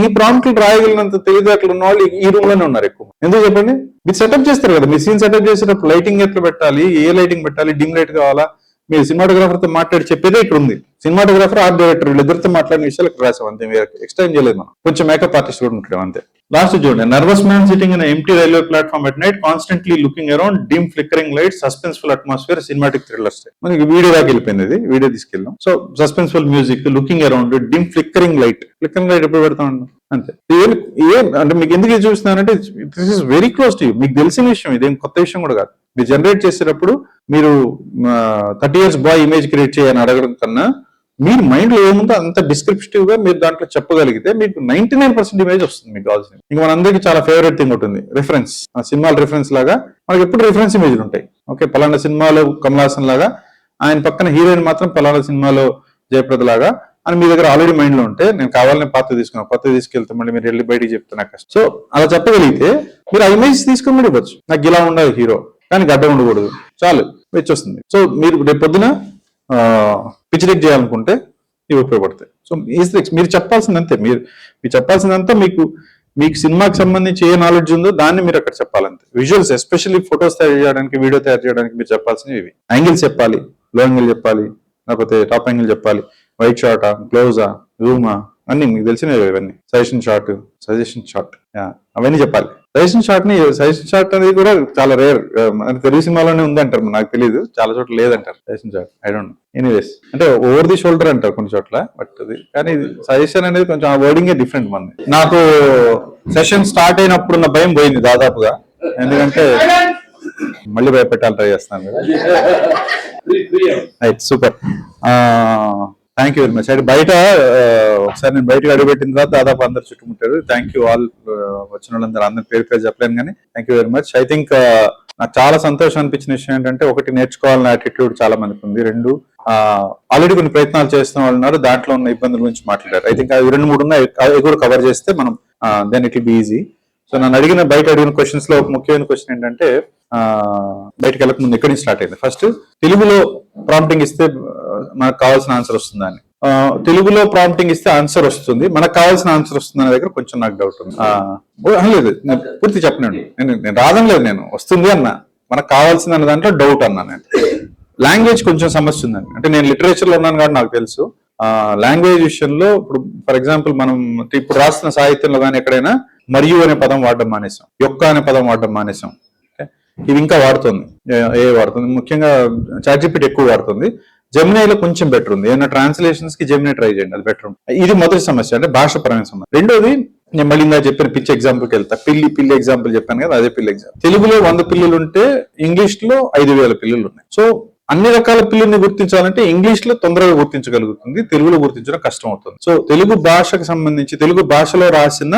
ఈ ప్రాంప్ట్లు రాయగలిగినంత తెలివితేటలు ఉన్న వాళ్ళు ఈ రూమ్ లోనే ఉన్నారు ఎక్కువ. ఎందుకు చెప్పండి, మీరు సెటప్ చేస్తారు కదా. మీరు సీన్ సెటప్ చేసేటప్పుడు లైటింగ్ ఎట్లా పెట్టాలి, ఏ లైటింగ్ పెట్టాలి, డిమ్ లైట్ కావాలా, మీరు సినిమాటోగ్రాఫర్ తో మాట్లాడి చెప్పేదే ఇక్కడ ఉంది. సినిమాటోగ్రాఫర్, ఆర్ట్ డైరెక్టర్ వీళ్ళిద్దరితో మాట్లాడిన విషయాలు ఇక్కడ రాసాం అంతే. ఎక్స్టెండ్ చేయలేదు మనం. కొంచెం మేకప్ ఆర్టిస్ట్ కూడా ఉంటాడు అంతే. లాస్ట్ చూడండి, nervous man sitting in empty railway platform at night, constantly looking around, dim flickering lights, suspenseful atmosphere, cinematic thriller style. మనకి వీడియో దాకా వెళ్ళిపోయింది, ఇది వీడియో తీసుకెళ్ళాం. So suspenseful music, looking around, dim flickering light. Flickering light ఎప్పుడు పెడతాం అంతే. అంటే మీకు ఎందుకు ఇది చూస్తున్నానంటే this is very close to you. మీకు తెలిసిన విషయం, ఇదేం కొత్త విషయం కూడా కాదు. మీరు జనరేట్ చేసేటప్పుడు మీరు 30 years బాయ్ ఇమేజ్ క్రియేట్ చేయని అడగడం కన్నా మీరు మైండ్ లో ఏముందో అంత డిస్క్రిప్టివ్ గా మీరు దాంట్లో చెప్పగలిగితే మీకు 99% ఇమేజ్ వస్తుంది మీకు కావాల్సింది. ఇంకా మనందరికీ చాలా ఫేవరెట్ థింగ్ ఉంటుంది, రిఫరెన్స్. ఆ సినిమాల రిఫరెన్స్ లాగా మనకి ఎప్పుడు రిఫరెన్స్ ఇమేజ్లు ఉంటాయి. ఓకే, పలానా సినిమాలో కమల్ హాసన్ లాగా, ఆయన పక్కన హీరోయిన్ మాత్రం పలానా సినిమాలో జయప్రద లాగా అని మీ దగ్గర ఆల్రెడీ మైండ్ లో ఉంటే, నేను కావాలని పాత తీసుకున్నాను, కొత్త తీసుకెళ్తే మళ్ళీ మీరు వెళ్ళి బయటికి చెప్తున్నా కష్టం. సో అలా చెప్పగలిగితే మీరు ఆ ఇమేజ్ తీసుకుని కూడా ఇవ్వచ్చు. నాకు ఇలా ఉండాలి హీరో, కానీ గడ్డ ఉండకూడదు, చాలు వచ్చేస్తుంది. సో మీరు రేపు పొద్దున పిచ్ డెక్ చేయాలనుకుంటే ఇవి ఉపయోగపడతాయి. సో మీరు చెప్పాల్సిందంతే, మీరు చెప్పాల్సిందంతా మీకు సినిమాకి సంబంధించి ఏ నాలెడ్జ్ ఉందో దాన్ని మీరు అక్కడ చెప్పాలంతే. విజువల్స్, ఎస్పెషల్లీ ఫొటోస్ తయారు చేయడానికి, వీడియో తయారు చేయడానికి మీరు చెప్పాల్సినవి ఇవి. యాంగిల్స్ చెప్పాలి, లో యాంగిల్ చెప్పాలి, లేకపోతే టాప్ యాంగిల్ చెప్పాలి, వైట్ షాటా, క్లోజా, జూమా, అన్ని మీకు తెలిసినవి ఇవన్నీ. సజెషన్ షాట్ అవన్నీ చెప్పాలి. సజెషన్ షాట్ అనేది కూడా చాలా రేర్. తెలుగు సినిమాలోనే ఉంది అంటారు, నాకు తెలియదు, చాలా చోట్ల లేదంటారు suggestion shot. I don't no. Anyways, అంటే ఓవర్ ది షోల్డర్ అంటారు కొన్ని చోట్ల, బట్ అది కానీ సజెషన్ అనేది కొంచెం ఆ వర్డింగే డిఫరెంట్ మంది. నాకు సెషన్ స్టార్ట్ అయినప్పుడున్న భయం పోయింది దాదాపుగా. ఎందుకంటే మళ్ళీ భయపెట్టాలి ట్రై చేస్తాను కదా. Right, super, thank you very much. అయితే బయట ఒకసారి నేను బయటకు అడుగుపెట్టిన తర్వాత దాదాపు అందరు చుట్టుముట్టారు. థ్యాంక్ యూ ఆల్, వచ్చిన వాళ్ళందరూ అందరి పేరు పేరు చెప్పలేను కానీ thank you very much. I think నాకు చాలా సంతోషం అనిపించిన విషయం ఏంటంటే, ఒకటి, నేర్చుకోవాలన్న యాటిట్యూడ్ చాలా మందికి ఉంది. రెండు, ఆల్రెడీ కొన్ని ప్రయత్నాలు చేస్తున్న వాళ్ళు ఉన్నారు, దాంట్లో ఉన్న ఇబ్బందుల గురించి మాట్లాడారు. ఐ థింక్ అవి 2-3 ఉన్నాయి, అవి కూడా కవర్ చేస్తే మనం then it will be easy. So నన్ను బయట అడిగిన క్వశ్చన్స్ లో ఒక ముఖ్యమైన క్వశ్చన్ ఏంటంటే, బయటకు వెళ్ళక ముందు ఎక్కడి నుంచి స్టార్ట్ అయింది. ఫస్ట్, తెలుగులో ప్రాంప్టింగ్ ఇస్తే మనకు కావాల్సిన ఆన్సర్ వస్తుందా అని. తెలుగులో ప్రాంప్టింగ్ ఇస్తే ఆన్సర్ వస్తుంది, మనకు కావాల్సిన ఆన్సర్ వస్తుంది అనే దగ్గర కొంచెం నాకు డౌట్ ఉంది. లేదు, నేను పూర్తి చెప్పనండి, నేను రాదం లేదు, నేను వస్తుంది అన్నా, మనకు కావాల్సింది అన్న దాంట్లో డౌట్ అన్నా. నేను లాంగ్వేజ్ కొంచెం సమస్య ఉందండి. అంటే నేను లిటరేచర్ లో ఉన్నాను కాబట్టి నాకు తెలుసు. లాంగ్వేజ్ విషయంలో ఇప్పుడు ఫర్ ఎగ్జాంపుల్ మనం ఇప్పుడు రాస్తున్న సాహిత్యంలో కానీ ఎక్కడైనా మరియు అనే పదం వాడడం మానేసాం, యొక్క అనే పదం వాడడం మానేసాం. ఇది ఇంకా వాడుతుంది, వాడుతుంది, ముఖ్యంగా చాట్‌జీపీటీ ఎక్కువ వాడుతుంది. జెమినైలో కొంచెం బెటర్ ఉంది, ఏమైనా ట్రాన్స్లేషన్స్ కి జెమినై ట్రై చేయండి, అది బెటర్ ఉంది. ఇది మొదటి సమస్య, అంటే భాష పరమైన సమస్య. రెండోది, నేను మళ్ళీ ఇందా చెప్పిన పిచ్చి ఎగ్జాంపుల్కి వెళ్తా. పిల్లి ఎగ్జాంపుల్ చెప్పాను కదా, అదే పిల్లి ఎగ్జాంపుల్. తెలుగులో 100 పిల్లులు ఉంటే ఇంగ్లీష్ లో 5,000 పిల్లులు ఉన్నాయి. సో అన్ని రకాల పిల్లుల్ని గుర్తించాలంటే ఇంగ్లీష్ లో తొందరగా గుర్తించగలుగుతుంది, తెలుగులో గుర్తించడం కష్టం అవుతుంది. సో తెలుగు భాషకు సంబంధించి తెలుగు భాషలో రాసిన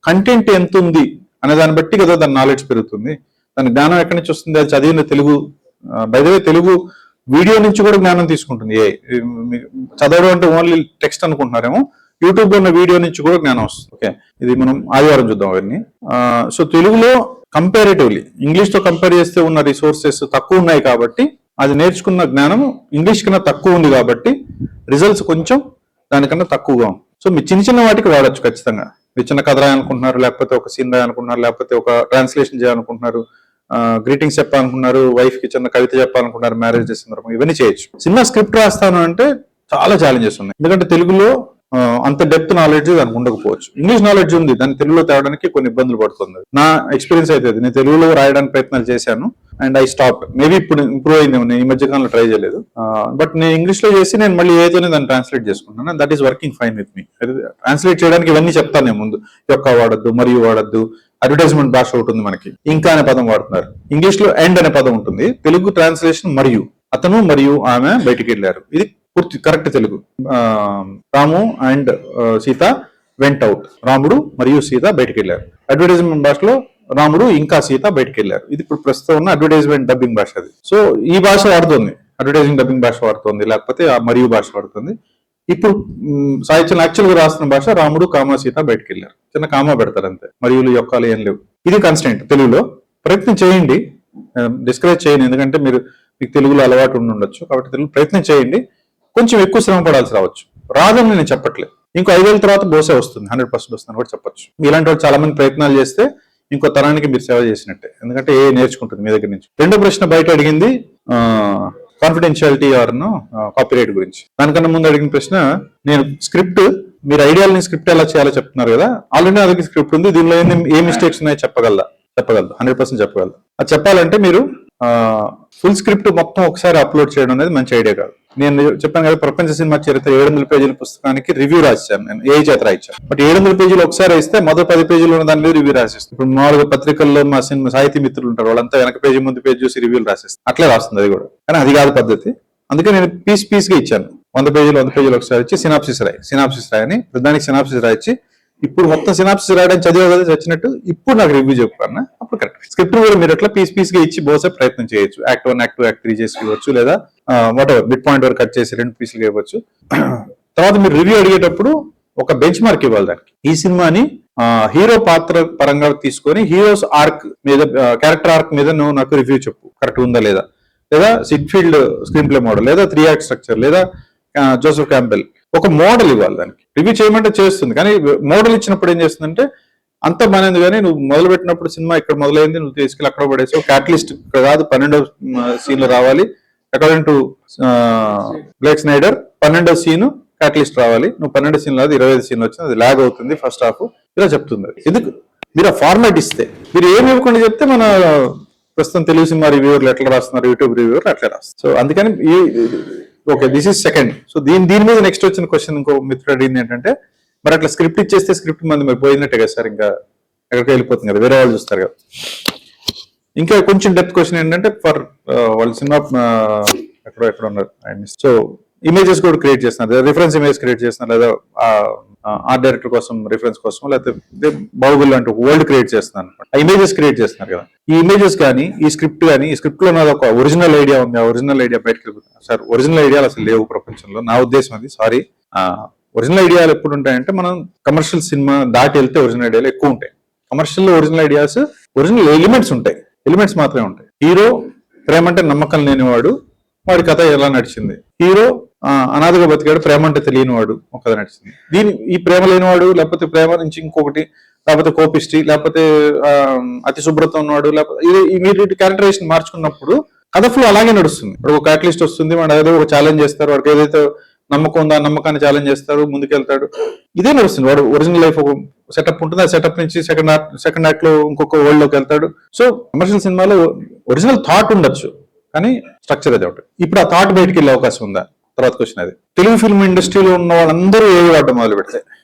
కంటెంట్ ఎంత ఉంది అనే దాన్ని బట్టి కదా దాని నాలెడ్జ్ పెరుగుతుంది, దాని జ్ఞానం ఎక్కడి నుంచి వస్తుంది. అది చదివిన Telugu, by the way Telugu video నుంచి కూడా జ్ఞానం తీసుకుంటుంది. చదవడం అంటే ఓన్లీ టెక్స్ట్ అనుకుంటున్నారేమో, యూట్యూబ్ లో ఉన్న వీడియో నుంచి కూడా జ్ఞానం వస్తుంది. ఓకే, ఇది మనం ఆదివారం చూద్దాం అవన్నీ. సో తెలుగులో కంపారిటివ్లీ ఇంగ్లీష్ తో కంపేర్ చేస్తే ఉన్న రిసోర్సెస్ తక్కువ ఉన్నాయి కాబట్టి, అది నేర్చుకున్న జ్ఞానం ఇంగ్లీష్ కన్నా తక్కువ ఉంది కాబట్టి రిజల్ట్స్ కొంచెం దానికన్నా తక్కువగా ఉంది. సో మీ చిన్న వాటికి వాడచ్చు ఖచ్చితంగా. మీరు చిన్న కథ రాయాలనుకుంటున్నారు, లేకపోతే ఒక సీన్ రాయాలనుకుంటున్నారు, లేకపోతే ఒక ట్రాన్స్లేషన్ చేయాలనుకుంటున్నారు, గ్రీటింగ్స్ చెప్పాలనుకున్నారు, వైఫ్ కి చిన్న కవిత చెప్పాలనుకుంటున్నారు, మ్యారేజ్ చేసిన సందర్భంగా, ఇవన్నీ చేయొచ్చు. సినిమా స్క్రిప్ట్ రాస్తాను అంటే చాలా ఛాలెంజెస్ ఉన్నాయి, ఎందుకంటే తెలుగులో అంత డెప్త్ నాలెడ్జ్ దానికి ఉండకపోవచ్చు. ఇంగ్లీష్ నాలెడ్జ్ ఉంది, దాన్ని తెలుగులో తేవడానికి కొన్ని ఇబ్బందులు పడుతుంది. నా ఎక్స్పీరియన్స్ అయితే నేను తెలుగులో రాయడానికి ప్రయత్నాలు చేశాను అండ్ ఐ స్టాప్. మేబీ ఇప్పుడు ఇంప్రూవ్ అయింది, నేను ఈ మధ్య కాలంలో ట్రై చేయలేదు. బట్ నేను ఇంగ్లీష్ లో చేసి నేను మళ్ళీ ఏదోనే దాన్ని ట్రాన్స్లేట్ చేసుకుంటాను, that is working fine with me. Translate చేయడానికి ఇవన్నీ చెప్తాను నేను ముందు, యొక్క వాడద్దు, మరియు వాడద్దు. అడ్వర్టైజ్మెంట్ భాష ఉంటుంది మనకి, ఇంకా అనే పదం వాడుతున్నారు. ఇంగ్లీష్ లో ఎండ్ అనే పదం ఉంటుంది, తెలుగు ట్రాన్స్లేషన్ మరియు. అతను మరియు ఆమె బయటికి వెళ్ళారు, ఇది పూర్తి correct Telugu. Ramu and Sita went out, రాముడు మరియు సీత బయటికి వెళ్ళారు. అడ్వర్టైజ్మెంట్ భాషలో రాముడు ఇంకా సీత బయటికి వెళ్ళారు, ఇది ఇప్పుడు ప్రస్తుతం ఉన్న అడ్వర్టైజ్మెంట్ డబ్బింగ్ భాష అది. సో ఈ భాష వాడుతుంది, అడ్వర్టైజింగ్ డబ్బింగ్ భాష వాడుతుంది, లేకపోతే ఆ మరియు భాష వాడుతుంది. ఇప్పుడు సాహిత్యం యాక్చువల్ గా రాస్తున్న భాష రాముడు కామా సీత బయటకు వెళ్ళారు, చిన్న కామా పెడతారు అంతే, మరియులు యొక్కలు ఏం లేవు. ఇది కన్స్టెంట్ తెలుగులో. ప్రయత్నం చేయండి, డిస్కరేజ్ చేయండి, ఎందుకంటే మీకు తెలుగులో అలవాటు ఉండొచ్చు కాబట్టి తెలుగు ప్రయత్నం చేయండి. కొంచెం ఎక్కువ శ్రమ పడాల్సి రావచ్చు, రాదని నేను చెప్పట్లేదు. ఇంకో 5 ఏళ్ళ తర్వాత బహుశా వస్తుంది, 100% వస్తుంది కూడా చెప్పొచ్చు. ఇలాంటి వాళ్ళు చాలా మంది ప్రయత్నాలు చేస్తే ఇంకో తరానికి మీరు సేవ చేసినట్టే, ఎందుకంటే నేర్చుకుంటుంది మీ దగ్గర నుంచి. రెండో ప్రశ్న బయట అడిగింది కాన్ఫిడెన్షియాలిటీ ఆర్ను కాపీరైట్ గురించి. దానికన్నా ముందు అడిగిన ప్రశ్న, నేను స్క్రిప్ట్, మీరు ఐడియాలని స్క్రిప్ట్ ఎలా చేయాలో చెప్తున్నారు కదా, ఆల్రెడీ నా దగ్గర స్క్రిప్ట్ ఉంది, దీనిలో ఏ మిస్టేక్స్ ఉన్నాయో చెప్పగలదు, 100% చెప్పగలదు. అది చెప్పాలంటే మీరు ఫుల్ స్క్రిప్ట్ మొత్తం ఒకసారి అప్లోడ్ చేయడం అనేది మంచి ఐడియా కాదు. నేను చెప్పాను కదా, ప్రపంచ సినిమా చరిత్ర 700 పేజీల పుస్తకానికి రివ్యూ రాశాను నేను, ఏ చేత రాయించాను. బట్ 700 పేజీలు ఒకసారి ఇస్తే మొదటి 10 పేజీలు ఉన్న దాని మీద రివ్యూ రాసేస్తాను. ఇప్పుడు 4 పత్రికల్లో మా సినిమా సాహితీ మిత్రులు ఉంటారు, వాళ్ళంతా వెనక పేజీ ముందు పేజీ చూసి రివ్యూలు రాసేస్తారు, అట్లే రాస్తుంది అది కూడా. కానీ అది కాదు పద్ధతి. అందుకే నేను పీస్ గా ఇచ్చాను, 100 పేజీలు ఒకసారి ఇచ్చి సినాప్సిస్ రాయని, దానికి సినాప్సిస్ రాయించి, ఇప్పుడు మొత్తం సినాప్సిస్ రాయడానికి చదివే కదా చచ్చినట్టు, ఇప్పుడు నాకు రివ్యూ చెప్పాను, అప్పుడు కరెక్ట్. స్క్రిప్ట్ కూడా మీరు ఎట్లా పీస్ గా ఇచ్చి బహుశా ప్రయత్నం చేయొచ్చు. యాక్ట్ 1, యాక్ట్ 2, యాక్ట్ 3 చేసి ఇవ్వచ్చు, లేదా వాట్ ఎవర్ మిడ్ పాయింట్ వరకు కట్ చేసి 2 పీసులుగా ఇవ్వచ్చు. తర్వాత మీరు రివ్యూ అడిగేటప్పుడు ఒక బెంచ్ మార్క్ ఇవ్వాలి దానికి. ఈ సినిమాని హీరో పాత్ర పరంగా తీసుకొని హీరోస్ ఆర్క్ మీద, క్యారెక్టర్ ఆర్క్ మీద నువ్వు నాకు రివ్యూ చెప్పు, కరెక్ట్ ఉందా లేదా సిడ్ఫీల్డ్ స్క్రీన్ ప్లే మోడల్, లేదా 3 యాక్ట్ స్ట్రక్చర్, లేదా జోసెఫ్ క్యాంబెల్, ఒక మోడల్ ఇవ్వాలి దానికి. రివ్యూ చేయమంటే చేస్తుంది, కానీ మోడల్ ఇచ్చినప్పుడు ఏం చేస్తుందంటే అంత బాగానేది, కానీ నువ్వు మొదలు పెట్టినప్పుడు సినిమా ఇక్కడ మొదలైంది, నువ్వు తీసుకెళ్ళి అక్కడ పడేసావు, క్యాటలిస్ట్ ఇక్కడ కాదు 12వ సీన్ రావాలి, అకార్డింగ్ టు బ్లేక్ స్నైడర్ 12వ సీన్ క్యాటలిస్ట్ రావాలి, నువ్వు 12 సీన్ రాదు 25 సీన్ వచ్చింది, అది లాగ్ అవుతుంది ఫస్ట్ హాఫ్, ఇలా చెప్తుంది. ఎందుకు మీరు ఆ ఫార్మాట్ ఇస్తే, మీరు ఏమి ఇవ్వకుండా చెప్తే మన ప్రస్తుతం తెలుగు సినిమా రివ్యూవర్లు ఎట్లా రాస్తున్నారు, యూట్యూబ్ రివ్యూవర్లు అట్లా రాస్తారు. సో అందుకని okay, this is second. So దీని మీద నెక్స్ట్ వచ్చిన క్వశ్చన్ ఇంకో మిత్రుడు అడిగింది ఏంటంటే, మరి అట్లా స్క్రిప్ట్ ఇచ్చేస్తే స్క్రిప్ట్ మంది మరి పోయినట్టే కదా సార్, ఇంకా ఎక్కడికి వెళ్ళిపోతుంది కదా, వేరే వాళ్ళు చూస్తారు కదా. ఇంకా కొంచెం డెప్త్ క్వశ్చన్ ఏంటంటే ఫర్ వాళ్ళ సినిమా ఎక్కడ ఉన్నారు ఐ మిస్. సో ఇమేజెస్ కూడా క్రియేట్ చేస్తున్నారు, రిఫరెన్స్ ఇమేజ్ క్రియేట్ చేస్తున్నారు, లేదా ఆర్ట్ డైరెక్టర్ కోసం రిఫరెన్స్ కోసం, లేకపోతే బాహుబలి లాంటి వరల్డ్ క్రియేట్ చేస్తున్నారు అనమాట. ఆ ఇమేజెస్ క్రియేట్ చేస్తున్నారు కదా. ఈ ఇమేజెస్ కానీ ఈ స్క్రిప్ట్ కానీ, ఈ స్క్రిప్ట్ లో నాది ఒక ఒరిజినల్ ఐడియా ఉంది, ఆ ఒరిజినల్ ఐడియా బయటకు వెళ్ళిపోతుంది సార్. ఒరిజినల్ ఐడియాలు అసలు లేవు ప్రపంచంలో, నా ఉద్దేశం అది. సారీ, ఒరిజినల్ ఐడియాలు ఎప్పుడు ఉంటాయంటే మనం కమర్షియల్ సినిమా దాటి వెళ్తే ఒరిజినల్ ఐడియాలు ఎక్కువ ఉంటాయి. కమర్షియల్ లో ఒరిజినల్ ఐడియాస్, ఒరిజినల్ ఎలిమెంట్స్ ఉంటాయి, ఎలిమెంట్స్ మాత్రమే ఉంటాయి. హీరో ప్రేమ అంటే నమ్మకం లేనివాడు, వాడి కథ ఎలా నడిచింది. హీరో అనాథగా బతికాడు, ప్రేమ అంటే తెలియనివాడు, ఒక కథ నడిచింది. ఈ ప్రేమ లేనివాడు, లేకపోతే ప్రేమ నుంచి ఇంకొకటి, లేకపోతే కోపిస్టి, లేకపోతే అతి శుభ్రత ఉన్నవాడు, లేకపోతే మీరు క్యారెక్టరైజేషన్ మార్చుకున్నప్పుడు కథ ఫ్లో అలాగే నడుస్తుంది. ఇప్పుడు ఒక క్యాటలిస్ట్ వస్తుంది, వాడు ఏదో ఒక ఛాలెంజ్ చేస్తారు, వాడికి ఏదైతే నమ్మకం ఉందో ఆ నమ్మకాన్ని ఛాలెంజ్ చేస్తారు, ముందుకెళ్తాడు, ఇదే నడుస్తుంది. వాడు ఒరిజినల్ లైఫ్ ఒక సెటప్ ఉంటుంది, ఆ సెటప్ నుంచి సెకండ్ యాక్ట్ లో ఇంకొక వరల్డ్ లోకి వెళ్తాడు. సో కమర్షియల్ సినిమాలో ఒరిజినల్ థాట్ ఉండొచ్చు, కానీ స్ట్రక్చర్ అదే ఒకటి. ఇప్పుడు ఆ థాట్ బయటకు వెళ్ళే అవకాశం ఉందా? తర్వాత క్వశ్చన్ అది. తెలుగు ఫిల్మ్ ఇండస్ట్రీలో ఉన్న వాళ్ళందరూ ఏఐ వాడడం మొదలు పెడితే,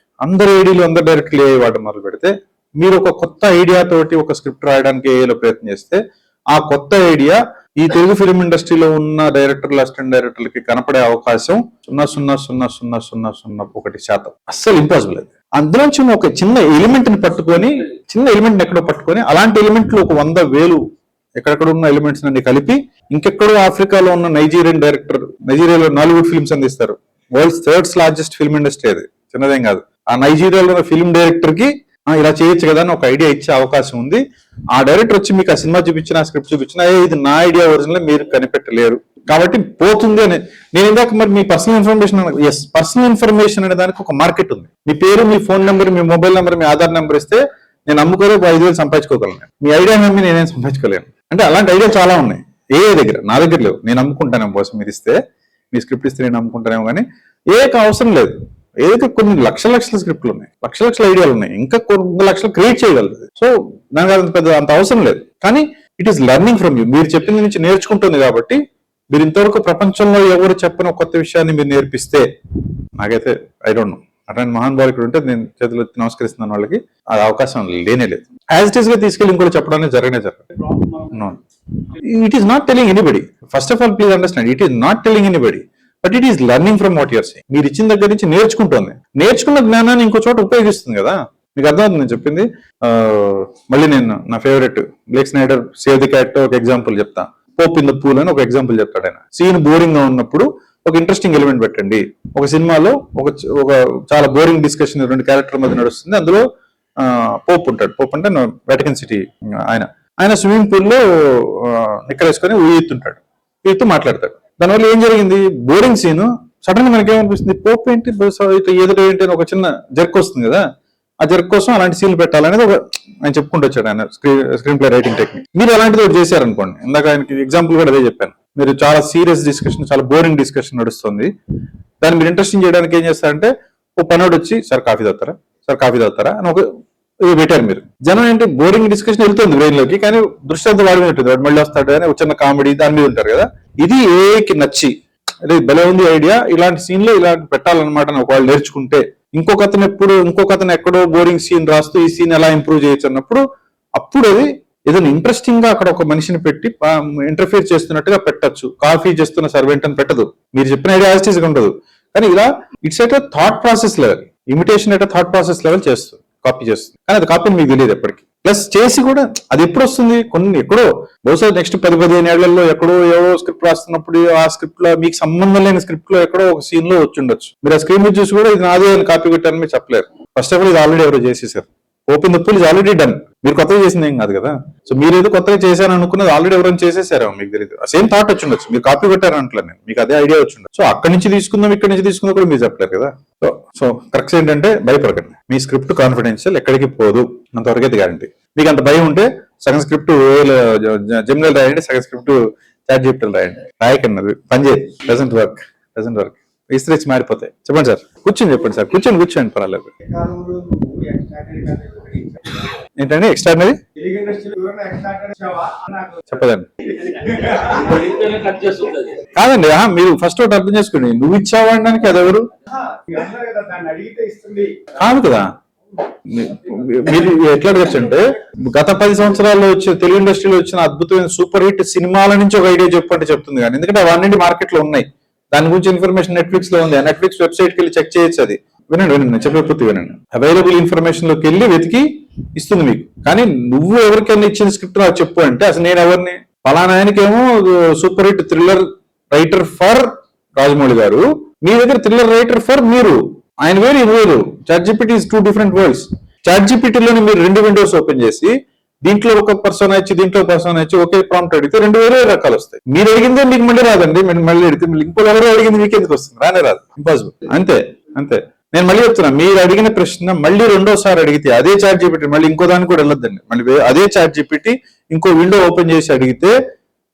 అందరు ఏడీలు, అందరు డైరెక్టర్లు ఏఐ వాడడం మొదలు పెడితే, మీరు ఒక కొత్త ఐడియా తోటి ఒక స్క్రిప్ట్ రాయడానికి ఏఐలో ప్రయత్నం చేస్తే, ఆ కొత్త ఐడియా ఈ తెలుగు ఫిల్మ్ ఇండస్ట్రీలో ఉన్న డైరెక్టర్లు, అసిస్టెంట్ డైరెక్టర్లకి కనపడే అవకాశం 0.000001%. అస్సలు ఇంపాసిబుల్ అది. అందులోంచి ఒక చిన్న ఎలిమెంట్ ని ఎక్కడో పట్టుకొని అలాంటి ఎలిమెంట్లు ఒక 100,000 ఎక్కడెక్కడ ఉన్న ఎలిమెంట్స్ అన్ని కలిపి ఇంకెక్కడో ఆఫ్రికాలో ఉన్న నైజీరియన్ డైరెక్టర్, నైజీరియాలో నాలీవుడ్ ఫిల్మ్స్ అందిస్తారు. World's 3rd largest film industry, అది చిన్నదేం కాదు. ఆ నైజీరియాలో ఉన్న ఫిల్మ్ డైరెక్టర్ కి ఇలా చేయొచ్చు కదా అని ఒక ఐడియా ఇచ్చే అవకాశం ఉంది. ఆ డైరెక్టర్ వచ్చి మీకు ఆ సినిమా చూపించిన, ఆ స్క్రిప్ట్ చూపించిన, ఇది నా ఐడియా ఒరిజినల్, మీరు కనిపెట్టలేరు కాబట్టి పోతుంది అని. నేను ఇందాక మరి మీ personal information, yes, personal information అనే దానికి ఒక మార్కెట్ ఉంది. మీ పేరు, మీ ఫోన్ నెంబర్, మీ మొబైల్ నెంబర్, మీ ఆధార్ నెంబర్ ఇస్తే నేను అమ్ముకోలే 5,000 సంపాదించుకోగలను. మీ ఐడియా నమ్మి నేనేం సంపాదించుకోలేను. అంటే అలాంటి ఐడియా చాలా ఉన్నాయి ఏ దగ్గర, నా దగ్గర లేవు. నేను అమ్ముకుంటానేమో కోసం, మీరు ఇస్తే, మీ స్క్రిప్ట్ ఇస్తే నేను అమ్ముకుంటానేమో, కానీ అవసరం లేదు. ఏదైతే కొన్ని లక్షల స్క్రిప్ట్లు ఉన్నాయి, లక్షల ఐడియాలు ఉన్నాయి, ఇంకా కొన్ని లక్షలు క్రియేట్ చేయగలదు. సో నాకు అంత అవసరం లేదు. కానీ it is learning from you. మీరు చెప్పింది నుంచి నేర్చుకుంటుంది కాబట్టి, మీరు ఇంతవరకు ప్రపంచంలో ఎవరు చెప్పిన కొత్త విషయాన్ని మీరు నేర్పిస్తే, నాకైతే ఐ డోంట్ నో, అట్లాంటి మహానుభావులు ఇక్కడ ఉంటే నేను చేతులు నమస్కరిస్తున్నాను వాళ్ళకి. అది అవకాశం లేనే లేదు. యాజ్ ఇట్ ఈస్ గా తీసుకెళ్ళి ఇంకోటి చెప్పడానికి జరగదు. It is not telling anybody. First of all please understand, it is not telling anybody, but it is learning from what you're saying. మీరు ఇచ్చిన దగ్గర నుంచి నేర్చుకుంటుంది, నేర్చుకున్న జ్ఞానాన్ని ఇంకో చోట ఉపయోగిస్తుంది కదా. మీకు అర్థమవుతుంది నేను చెప్పింది. మళ్ళీ నేను నా favourite Blake Schneider save the cat ఒక ఎగ్జాంపుల్ చెప్తా. పోప్ ఇన్ ద పూల్ అని ఒక ఎగ్జాంపుల్ చెప్తాడు ఆయన. సీన్ బోరింగ్ గా ఉన్నప్పుడు ఒక ఇంట్రెస్టింగ్ ఎలిమెంట్ పెట్టండి. ఒక సినిమాలో ఒక చాలా బోరింగ్ డిస్కషన్ 2 క్యారెక్టర్ మధ్య నడుస్తుంది. అందులో పోప్ ఉంటాడు. పోప్ అంటే వెటికన్ సిటీ ఆయన స్విమ్మింగ్ పూల్ లో నిక్కరేసుకొని ఈతుంటాడు, ఈతూ మాట్లాడతాడు. దానివల్ల ఏం జరిగింది? బోరింగ్ సీన్ సడన్ గా మనకి ఏమనిపిస్తుంది, పోప్ ఏంటి ఎదురు ఏంటి అని ఒక చిన్న జర్క్ వస్తుంది కదా. ఆ జర్క్ కోసం అలాంటి సీన్లు పెట్టాలనేది ఒక ఆయన చెప్పుకుంటూ వచ్చాడు ఆయన స్క్రీన్ ప్లే రైటింగ్ టెక్నిక్. మీరు అలాంటిది ఒకటి చేశారనుకోండి, ఇందాక ఆయనకి ఎగ్జాంపుల్ కూడా అదే చెప్పాను. మీరు చాలా సీరియస్ డిస్కషన్, చాలా బోరింగ్ డిస్కషన్ నడుస్తుంది, దాన్ని మీరు ఇంట్రెస్టింగ్ చేయడానికి ఏం చేస్తారంటే, ఓ పనోడు వచ్చి సార్ కాఫీ తాగుతారా అని ఒక పెట్టారు. మీరు జనం ఏంటి, బోరింగ్ డిస్కషన్ వెళ్తుంది బ్రెయిన్ లోకి, కానీ దృష్టి అంతా వాడి ఉంటుంది, వాడు మళ్ళీ వస్తాడు అని చిన్న కామెడీ దాని మీద ఉంటారు కదా. ఇది ఏకి నచ్చి అదే భలే ఉంది ఐడియా, ఇలాంటి సీన్ లో ఇలాంటి పెట్టాలన్నమాట అని ఒకవేళ నేర్చుకుంటే, ఇంకొక అతను ఎక్కడో బోరింగ్ సీన్ రాస్తూ ఈ సీన్ ఎలా ఇంప్రూవ్ చేయొచ్చు అన్నప్పుడు, అప్పుడు అది ఏదైనా ఇంట్రెస్టింగ్ గా అక్కడ ఒక మనిషిని పెట్టి ఇంటర్ఫియర్ చేస్తున్నట్టుగా పెట్టచ్చు. కాఫీ చేస్తున్న సర్వెంట్ అని పెట్టదు, మీరు చెప్పిన ఐడియా యాజ్ ఇట్ ఈజ్ గా ఉండదు. కానీ ఇలా it's at thought process level, imitation at thought process level చేస్తుంది, కాపీ చేస్తుంది. కానీ అది కాపీ మీకు తెలియదు ఎప్పటికీ. ప్లస్ చేసి కూడా అది ఎప్పుడు వస్తుంది, కొన్ని ఎక్కడో బహుశా నెక్స్ట్ 10-15 ఏళ్లలో ఎక్కడో ఏవో స్క్రిప్ట్ రాస్తున్నప్పుడు ఆ స్క్రిప్ట్ లో మీకు సంబంధం లేని స్క్రిప్ట్ లో ఎక్కడో ఒక సీన్ లో వచ్చి ఉండొచ్చు. మీరు ఆ స్క్రీన్ మీద చూసి కూడా ఇది నాదే అని కాపీ కొట్టారని మీరు చెప్పలేరు. ఫస్ట్ ఆఫ్ ఆల్ ఇది ఆల్రెడీ ఎవరో చేసేసారు. Open the pool is already done. మీరు కొత్తగా చేసింది ఏం కాదు కదా. సో మీరు ఏదో కొత్తగా చేశారు అనుకున్నది ఆల్రెడీ ఎవరైనా చేసేసారో మీకు తెలియదు. సేమ్ థాట్ వచ్చి ఉండొచ్చు, మీరు కాపీ కొట్టారు అంటలే నేను, మీకు అదే ఐడియా వచ్చి ఉండదు. సో అక్కడి నుంచి తీసుకుందాం, ఇక్కడ నుంచి తీసుకుందాం కూడా మీరు చెప్పలేరు కదా. సో కరెక్ట్ ఏంటంటే భయపడకండి, మీ స్క్రిప్ట్ కాన్ఫిడెన్షియల్, ఎక్కడికి పోదు, అంతవరకు అయితే గ్యారంటీ. మీకు అంత భయం ఉంటే సగం స్క్రిప్ట్ జెమినీలో రాయండి, సగం స్క్రిప్ట్ చాట్‌జీపీటీలో రాయండి. రాయకండి, పని చేయదు, డజంట్ వర్క్. ఇస్త్రీచి మారిపోతాయి. చెప్పండి సార్, చెప్పండి సార్, కూర్చోండి పర్వాలేదు. ఏంటండి ఎక్స్ట్రాడినరీ చెప్పదండి కాదండి. మీరు ఫస్ట్ ఒకటి అర్థం చేసుకోండి, నువ్వు ఇచ్చావడానికి అది ఎవరు కాదు కదా. మీరు ఎట్లా అడగచ్చు అంటే గత 10 సంవత్సరాల్లో వచ్చిన తెలుగు ఇండస్ట్రీలో వచ్చిన అద్భుతమైన సూపర్ హిట్ సినిమాల నుంచి ఒక ఐడియా చెప్పంటే చెప్తుంది కానీ ఎందుకంటే అవన్నీ మార్కెట్ లో ఉన్నాయి. దాని గురించి ఇన్ఫర్మేషన్ నెట్ఫ్లిక్స్ లో ఉంది. ఆ నెట్ఫ్లిక్స్ వెబ్సైట్కి వెళ్ళి చెక్ చేయొచ్చు. అది వినండి చెప్పే పూర్తి వినండి. అవైలబుల్ ఇన్ఫర్మేషన్ లోకి వెళ్ళి వెతికి ఇస్తుంది మీకు. కానీ నువ్వు ఎవరికైనా ఇచ్చిన స్క్రిప్ట్ నాకు చెప్పు అంటే అసలు నేను ఎవరిని ఫలానా ఆయనకేమో super hit thriller writer for Rajamouli garu, మీ దగ్గర థ్రిల్లర్ రైటర్ ఫర్ మీరు, ఆయన వేరు ఇది వేరు. ChatGPT is 2 different worlds. ChatGPTలోని మీరు 2 విండోస్ ఓపెన్ చేసి దీంట్లో ఒక పర్సన్ వచ్చి దీంట్లో పర్సన్ వచ్చి ఒకే ప్రాంప్ట్ అడిగితే 2 వేరే రకాలు వస్తాయి. మీరు అడిగిందే మీకు మళ్ళీ రాదండి. మళ్ళీ అడిగితే ఇంకో ఎవరో అడిగింది మీకు ఎందుకు వస్తుంది? రానే రాదు. ఇంపాసిబుల్. అంతే నేను మళ్ళీ చెప్తున్నా, మీరు అడిగిన ప్రశ్న మళ్ళీ 2వ అడిగితే అదే ChatGPT మళ్ళీ ఇంకో దానికి కూడా వెళ్ళొద్దండి. మళ్ళీ అదే ChatGPT ఇంకో విండో ఓపెన్ చేసి అడిగితే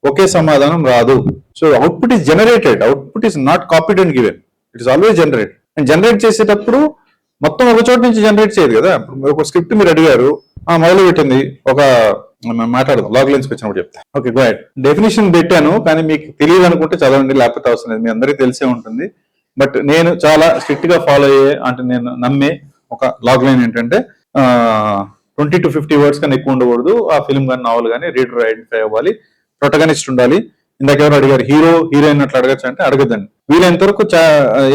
ఒకే సమాధానం రాదు. So output is generated. Output is not copied and given. It is always generate. And generate చేసేటప్పుడు మొత్తం ఒక చోట నుంచి జనరేట్ చేయదు కదా. ఒక స్క్రిప్ట్ మీరు అడిగారు, మొదలు పెట్టింది ఒక మాట్లాడదాం లాగ్ లైన్స్కి వచ్చినప్పుడు చెప్తా. Okay go head. డెఫినేషన్ పెట్టాను కానీ మీకు తెలియదు అనుకుంటే చదవండి, లేకపోతే అవసరం లేదు. మీ అందరికీ తెలిసే ఉంటుంది. బట్ నేను చాలా స్ట్రిక్ట్ గా ఫాలో అయ్యే అంటే నేను నమ్మే ఒక లాగ్ లైన్ ఏంటంటే 20 to 50 words కన్నా ఎక్కువ ఉండకూడదు. ఆ ఫిల్మ్ కానీ నావల్ కానీ రీడర్ ఐడెంటిఫై అవ్వాలి. ప్రొటగనిస్ట్ ఉండాలి. ఇందాక ఎవరు అడిగారు హీరో హీరోయిన్ అట్లా అడగచ్చు అంటే అడగద్దండి. వీలైనంత వరకు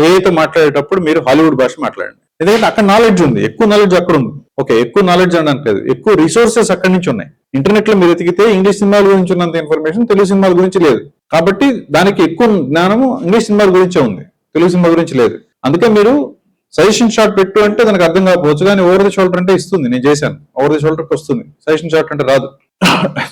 ఏదైతే మాట్లాడేటప్పుడు మీరు హాలీవుడ్ భాష మాట్లాడండి. ఎందుకంటే అక్కడ నాలెడ్జ్ ఉంది, ఎక్కువ నాలెడ్జ్ అక్కడ ఉంది. ఓకే, ఎక్కువ నాలెడ్జ్ అనడానికి లేదు, ఎక్కువ రిసోర్సెస్ అక్కడి నుంచి ఉన్నాయి. ఇంటర్నెట్ లో మీరు ఎతికితే ఇంగ్లీష్ సినిమాల గురించి ఉన్నంత ఇన్ఫర్మేషన్ తెలుగు సినిమాల గురించి లేదు. కాబట్టి దానికి ఎక్కువ జ్ఞానము ఇంగ్లీష్ సినిమాల గురించే ఉంది, తెలుగు సినిమా గురించి లేదు. అందుకే మీరు సజెషన్ షాట్ పెట్టు అంటే దానికి అర్థం కాకపోవచ్చు, కానీ ఓవర్ ది షోల్డర్ అంటే ఇస్తుంది. నేను చేశాను, ఓవర్ ది షోల్డర్కి వస్తుంది. సజెషన్ షాట్ అంటే రాదు.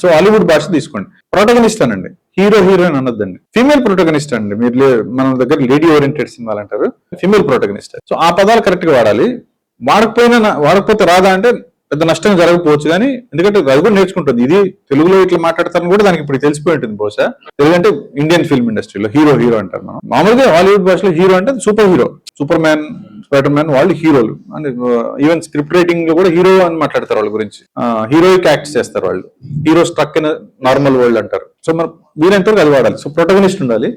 సో హాలీవుడ్ భాష తీసుకోండి. ప్రొటగనిస్ట్ అనండి, హీరో హీరోయిన్ అనొద్దండి. ఫీమేల్ ప్రొటగనిస్ట్ అండి. మీరు మన దగ్గర లేడీ ఓరియంటెడ్ సినిమాలు అంటారు, ఫీమేల్ ప్రొటగనిస్ట్. సో ఆ పదాలు కరెక్ట్ గా వాడాలి. వాడకపోతే రాదా అంటే పెద్ద నష్టం జరగకపోవచ్చు, కానీ ఎందుకంటే అది కూడా నేర్చుకుంటుంది. ఇది తెలుగులో ఇట్లా మాట్లాడతారని కూడా దానికి ఇప్పుడు తెలిసిపోయి ఉంటుంది బహుశా. ఎందుకంటే ఇండియన్ ఫిల్మ్ ఇండస్ట్రీలో హీరో అంటారు. మనం మామూలుగా హాలీవుడ్ భాషలో హీరో అంటే super hero, super man, spider man వాళ్ళు హీరోలు. అంటే ఈవెన్ స్క్రిప్ట్ రైటింగ్ లో కూడా హీరో అని మాట్లాడతారు వాళ్ళ గురించి. హీరోయిక్ యాక్ట్ చేస్తారు వాళ్ళు. Hero struck in normal world అంటారు. సో మనం వీరంతవరకు అది వాడాలి. సో ప్రొటగనిస్ట్ ఉండాలి.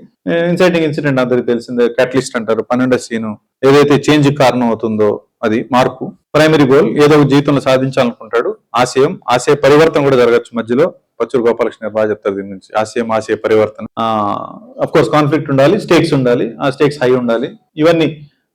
ఇన్సైటింగ్ ఇన్సిడెంట్ అందరికి తెలిసిందే, క్యాటలిస్ట్ అంటారు. 12వ సీను ఏదైతే చేంజ్ కారణం అవుతుందో అది మార్పు. ప్రైమరీ గోల్ ఏదో జీవితంలో సాధించాలనుకుంటాడు. ఆశయ పరివర్తన కూడా జరగచ్చు మధ్యలో. పచ్చూరు గోపాలకృష్ణ బాగా చెప్తారు దీని నుంచి. ఆశయ పరివర్తన. అఫ్ కోర్స్ కాన్ఫ్లిక్ట్ ఉండాలి, స్టేక్స్ ఉండాలి. ఆ స్టేక్స్ హై ఉండాలి. ఇవన్నీ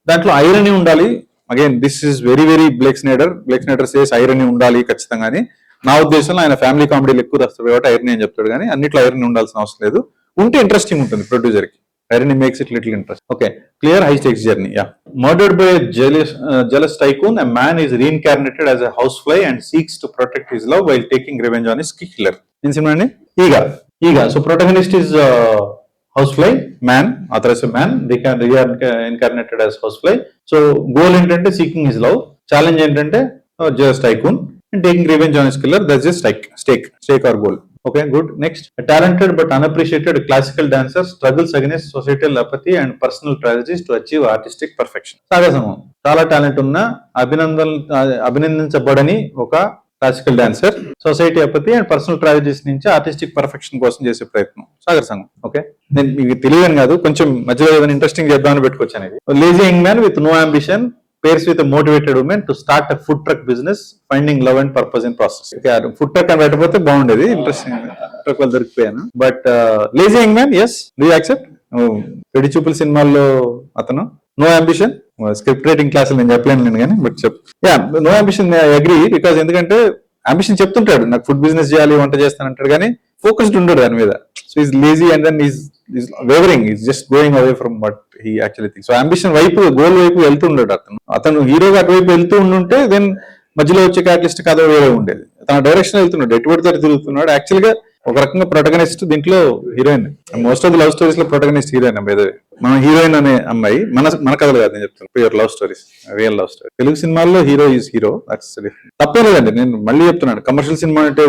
దాంట్లో ఐరనీ ఉండాలి. Again this is very very Blake Schneider says irony ఉండాలి ఖచ్చితంగాని. నా ఉద్దేశంలో ఆయన ఫ్యామిలీ కామెడీలు ఎక్కువ రాస్తాడు కాబట్టి ఐరనీ అని చెప్తాడు, కానీ అన్నిట్లో ఐరనీ ఉండాల్సిన అవసరం లేదు. ఉంటే ఇంట్రెస్టింగ్ ఉంటుంది ప్రొడ్యూసర్ కి. Irony makes it little interesting. Okay, clear high stakes journey. Yeah. Murdered by a jealous tycoon, a man is reincarnated as a housefly and seeks to protect his love while taking revenge on his killer. In cinema, Ega. So protagonist is housefly, man, author is a man, reincarnated as housefly. So goal intente seeking his love, challenge intente jealous tycoon and taking revenge on his killer. That's just stake or goal. Okay, good. Next, a talented but unappreciated classical dancer struggles against societal apathy and personal tragedies to achieve artistic perfection. సాగసమం. చాలా talent ఉన్న అభినందించబడని ఒక classical dancer society apathy and personal tragedies నుంచి artistic perfection కోసం చేసే ప్రయత్నం. సాగర్ సంఘం. Okay, నేను మీకు తెలియని కాదు, కొంచెం మధ్యలో ఏదైనా ఇంట్రెస్టింగ్ చేద్దామని పెట్టుకొచ్చాను. ఇది lazy young man with no ambition pairs with a motivated woman to start a food truck business, finding love and purpose in process. Okay, food truck అని పెట్టకపోతే బాగుండేది, ఇంట్రెస్టింగ్. ట్రక్ వాళ్ళు దొరికిపోయాను. But lazy young man, yes, do you accept? పెడి చూపుల సినిమాల్లో అతను no ambition. Script writing క్లాసులు నేను చెప్పలేను కానీ, but no ambition I agree. Because ఎందుకంటే అంబిషన్ చెప్తుంటాడు, నాకు ఫుడ్ బిజినెస్ చేయాలి, వంట చేస్తాను అంటాడు, కానీ ఫోకస్డ్ ఉంటాడు దాని మీద. So is lazy and then is wavering, is just going away from what he actually thinks. So ambition వైపు, గోల్ వైపు వెళ్తుండడు అతను హీరోగా అటువైపు వెళ్తూ ఉండుంటే దెన్ మధ్యలో వచ్చే క్యాటలిస్ట్ కథ వేరే ఉండేది. తన డైరెక్షన్ వెళ్తున్నాడు, ఎటువంటి తర తిరుగుతున్నాడు. యాక్చువల్ గా ఒక రకంగా ప్రొటగనిస్ట్ దీంట్లో heroine. Most of the love stories లో ప్రొటగనిస్ట్ హీరోయిన్. మన హీరోయిన్ అనే అమ్మాయి మన కథలు కాదు నేను చెప్తాను, pure love stories, real love story. Telugu సినిమాల్లో హీరో ఈజ్ హీరో, తప్పే లేదండి. నేను మళ్ళీ చెప్తున్నాను, కమర్షియల్ సినిమా అంటే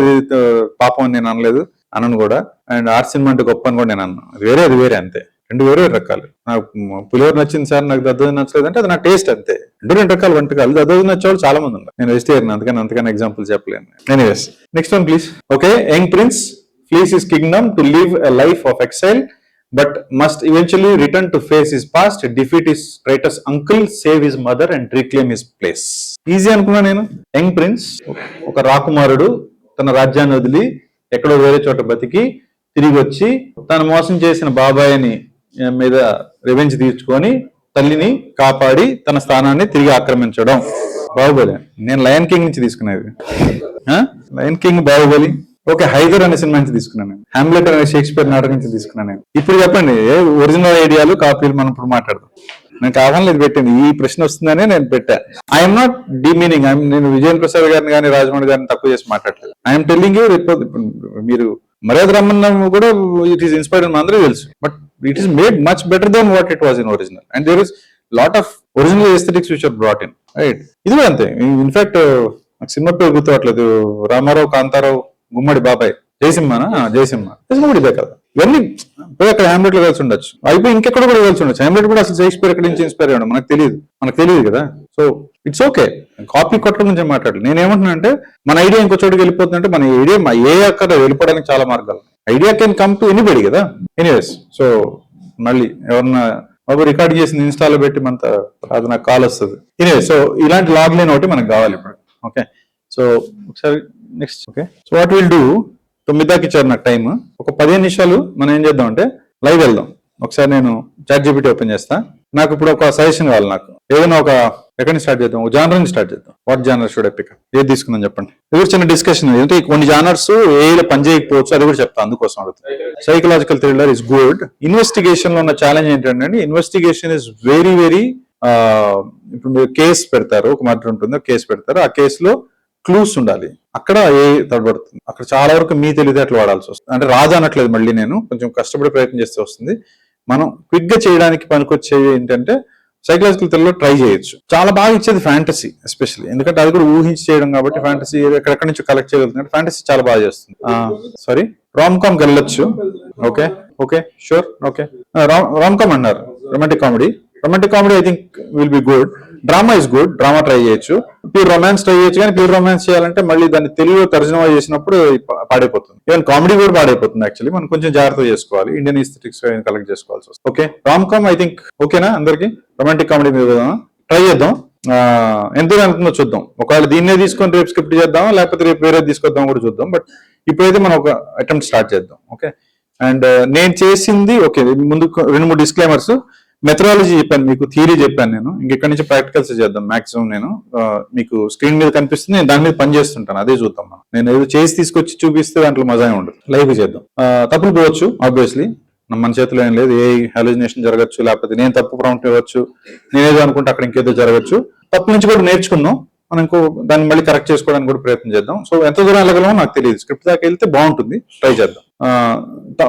పాపం అని నేను అనలేదు, అనను కూడా. అండ్ ఆర్ట్ సినిమా అంటే గొప్ప అని కూడా నేను అన్నాను. అది వేరే అంతే, రెండు వేరే రకాలు. నాకు పులిహోర నచ్చింది సార్, నాకు దద్దోజనం నచ్చలేదు అంటే అది నా టేస్ట్ అంతే. రెండు రకాల వంటకాలు. దద్దోజనం నచ్చేవాళ్ళు చాలా మంది ఉన్నారు. నేను వెజిటేరియన్, అంతకన్నా ఎగ్జాంపుల్ చెప్పలేను. Anyways, next one please. Okay, young prince flees his kingdom to live a life of exile, but must eventually return to face his past, defeat his traitorous uncle, save his mother and reclaim his place. Easy అనుకున్నా నేను. Young prince, ఒక రాకుమారుడు తన రాజ్యాన్ని వదిలి ఎక్కడో వేరే చోట బతికి తిరిగి వచ్చి తను మోసం చేసిన బాబాయిని మీద రివెంజ్ తీర్చుకొని తల్లిని కాపాడి తన స్థానాన్ని తిరిగి ఆక్రమించడం. బాహుబలి. నేను లయన్ కింగ్ నుంచి తీసుకునేది. Lion King, Baahubali. Okay, Haider అనే సినిమా నుంచి తీసుకున్నాను నేను. హామ్లెట్ అనే షేక్స్పియర్ నాటకం నుంచి తీసుకున్నాను నేను. ఇప్పుడు చెప్పండి, ఒరిజినల్ ఐడియాలు కాపీలు మనం ఇప్పుడు మాట్లాడదాం. నేను కావాలని ఇది పెట్టింది, ఈ ప్రశ్న వస్తుందనే నేను పెట్టా. ఐఎమ్ నాట్ డిమీనింగ్, నేను విజయన్ ప్రసాద్ గారిని కానీ రాజమౌళి గారిని తక్కువ చేసి మాట్లాడలేదు. ఐఎమ్ టెల్లింగ్ యూ, మీరు మర్యాద రమ్మన్న కూడా ఇట్ ఈస్ ఇన్స్పైర్డ్ అందరూ తెలుసు, but it is made much better than what it was in original, and there is lot of original aesthetics which are brought in, right? ఇది కూడా అంతే. ఇన్ఫాక్ట్ నాకు cinema పేరు గుర్తుపట్టలేదు, రామారావు, కాంతారావు, గుమ్మడి బాబాయ్, జయసింహ కూడా ఇదే కదా. ఇవన్నీ పోయి అక్కడ హ్యామ్లెట్ లో కలిసి ఉండొచ్చు, అయిపోయి ఇంకెక్కడ కూడా కలిసి ఉండొచ్చు. హ్యామ్లెట్ కూడా అసలు షేక్స్పియర్ ఎక్కడి నుంచి ఇన్స్పైర్ అయ్యాడు మనకు తెలియదు కదా. సో ఇట్స్ ఓకే, కాపీ కొట్టడం గురించి మాట్లాడాలి. నేను ఏమంటున్నా అంటే, మన ఐడియా ఇంకో చోటుకి వెళ్ళిపోతుందంటే మన ఐడియా ఏ అక్కడ వెళ్ళిపోవడానికి చాలా మార్గాలు. Idea can come to anybody కదా. ఎనీవేస్, సో మళ్ళీ ఎవరన్నా బాబు రికార్డ్ చేసింది ఇన్స్టాలో పెట్టి మనతో అది నాకు కాల్ వస్తుంది. ఎనీవే, సో ఇలాంటి లాగ్ లైన్ ఒకటి మనకు కావాలి ఇప్పుడు. ఓకే, సో ఒకసారి next. Okay, so what will do, 9 దాకా ఇచ్చారు నాకు టైం. ఒక 15 నిమిషాలు మనం ఏం చేద్దాం అంటే లైవ్ వెళ్దాం. ఒకసారి నేను ChatGPT ఓపెన్ చేస్తా. నాకు ఇప్పుడు ఒక సజెషన్ కావాలి. నాకు ఏదైనా ఒక ఎక్కడి నుంచి స్టార్ట్ చేద్దాం, ఒక జానర్ ని స్టార్ట్ చేద్దాం. What genre should I pick? ఏది తీసుకుందాం చెప్పండి. ఇది కూడా చిన్న డిస్కషన్. అంటే కొన్ని జానర్స్ ఏలో పని చేయకపోవచ్చు, అది కూడా చెప్తాను, అందుకోసం అడుగుతాను. Psychological thriller is good. Investigation లో ఉన్న ఛాలెంజ్ ఏంటంటే, ఇన్వెస్టిగేషన్ ఇస్ వెరీ వెరీ, ఇప్పుడు మీరు కేసు పెడతారు, ఒక మర్డర్ ఉంటుంది, కేసు పెడతారు, ఆ కేసులో క్లూస్ ఉండాలి. అక్కడ ఏ తడబడుతుంది, అక్కడ చాలా వరకు మీ తెలివితేటలు వాడాల్సి వస్తుంది. అంటే రాజా అనట్లేదు, మళ్ళీ నేను కొంచెం కష్టపడి ప్రయత్నం చేస్తే వస్తుంది. మనం క్విక్ గా చేయడానికి పనికొచ్చేవి ఏంటంటే సైకలాజికల్ థ్రిల్లర్ ట్రై చేయొచ్చు. చాలా బాగా ఇచ్చేది ఫ్యాంటసీ ఎస్పెషల్లీ, ఎందుకంటే అది కూడా ఊహించి చేయడం కాబట్టి ఫ్యాంటసీ ఎక్కడెక్కడి నుంచి కలెక్ట్ చేయగలుగుతుంది. ఫ్యాంటసీ చాలా బాగా చేస్తుంది. సారీ, రామ్ కామ్ వెళ్ళొచ్చు. Okay okay sure. Okay, rom com అన్నారు. Romantic comedy I think will be good. Drama is good, drama try చేయొచ్చు. ప్యూర్ రొమాన్స్ ట్రై చేయొచ్చు, కానీ ప్యూర్ రొమాన్స్ చేయాలంటే మళ్ళీ దాన్ని తెలుగులో తర్జుమా చేసినప్పుడు పాడైపోతుంది. ఈవెన్ కామెడీ కూడా పాడైపోతుంది. యాక్చువల్లీ మనం కొంచెం జాగ్రత్త చేసుకోవాలి, ఇండియన్ ఎస్థెటిక్స్ కలెక్ట్ చేసుకోవాల్సి వస్తుంది. Okay, rom com I think ఓకేనా అందరికి? రొమాంటిక్ కామెడీ మీద ట్రై చేద్దాం. ఎంత అనుకుందో చూద్దాం. ఒకవేళ దీన్నే తీసుకొని రేపు స్క్రిప్ట్ చేద్దాం, లేకపోతే రేపు వేరే తీసుకొద్దాం కూడా చూద్దాం. బట్ ఇప్పుడైతే మనం ఒక అటెంప్ట్ స్టార్ట్ చేద్దాం. ఓకే, అండ్ నేను చేసింది ఓకే. ముందు 2-3 డిస్క్లైమర్స్. మెథడాలజీ చెప్పాను మీకు, థియరీ చెప్పాను నేను. ఇంకెక్కడి నుంచి ప్రాక్టికల్స్ చేద్దాం మాక్సిమం. నేను మీకు స్క్రీన్ మీద కనిపిస్తుంది, నేను దాని మీద పని చేస్తుంటాను, అదే చూద్దాం మనం. నేను ఏదో చేసి తీసుకొచ్చి చూపిస్తే దాంట్లో మజా ఉండదు. లైవ్ చేద్దాం. తప్పులు పోవచ్చు ఆబ్వియస్లీ, మన చేతిలో ఏం లేదు. ఏ హాలుజినేషన్ జరగచ్చు, లేకపోతే నేను తప్పు ప్రాంప్ట్ ఇవ్వచ్చు, నేనేదో అనుకుంటే అక్కడ ఇంకేదో జరగచ్చు. తప్పు నుంచి కూడా నేర్చుకుందాం మనం, ఇంకో దాన్ని మళ్ళీ కరెక్ట్ చేసుకోవడానికి కూడా ప్రయత్నం చేద్దాం. సో ఎంత దూరం వెళ్ళగలమో నాకు తెలియదు, స్క్రిప్ట్ దాకా వెళ్తే బాగుంటుంది, ట్రై చేద్దాం.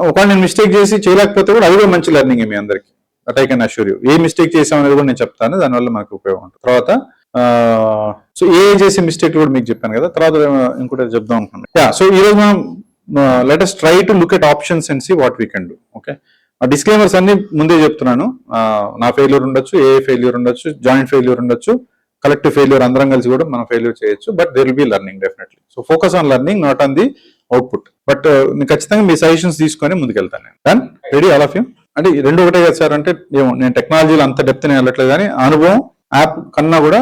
ఒకవేళ నేను మిస్టేక్ చేసి చేయలేకపోతే కూడా అది కూడా మంచి లెర్నింగ్ మీ అందరికి. That I can assure you. ఏ మిస్టేక్ చేసామనేది కూడా నేను చెప్తాను, దానివల్ల మనకు ఉపయోగం ఉంటుంది. తర్వాత సో ఏ చేసే మిస్టేక్ కూడా మీకు చెప్పాను కదా. తర్వాత ఇంకోటి చెప్దాం అనుకున్నాను. సో ఈ రోజు మనం let us try to look at options and see what we can do. Okay, disclaimers అన్ని ముందే చెప్తున్నాను. నా ఫెయిల్యూర్ ఉండొచ్చు, ఏ ఫెయిల్యూర్ ఉండొచ్చు, జాయింట్ ఫెయిల్యూర్ ఉండొచ్చు, కలెక్టివ్ ఫెయిల్యూర్, అందరం కలిసి కూడా మనం ఫెయిల్యూర్ చేయొచ్చు. But there will be learning definitely. So focus on learning, not on the output. But ఖచ్చితంగా మీ సజెషన్స్ తీసుకొని ముందుకెళ్తాను నేను. Done? Ready all of you? అంటే 2 ఒకటే కదా సార్ అంటే, ఏమో నేను టెక్నాలజీలో అంత డెప్త్ నేను వెళ్ళట్లేదు, కానీ అనుభవం యాప్ కన్నా కూడా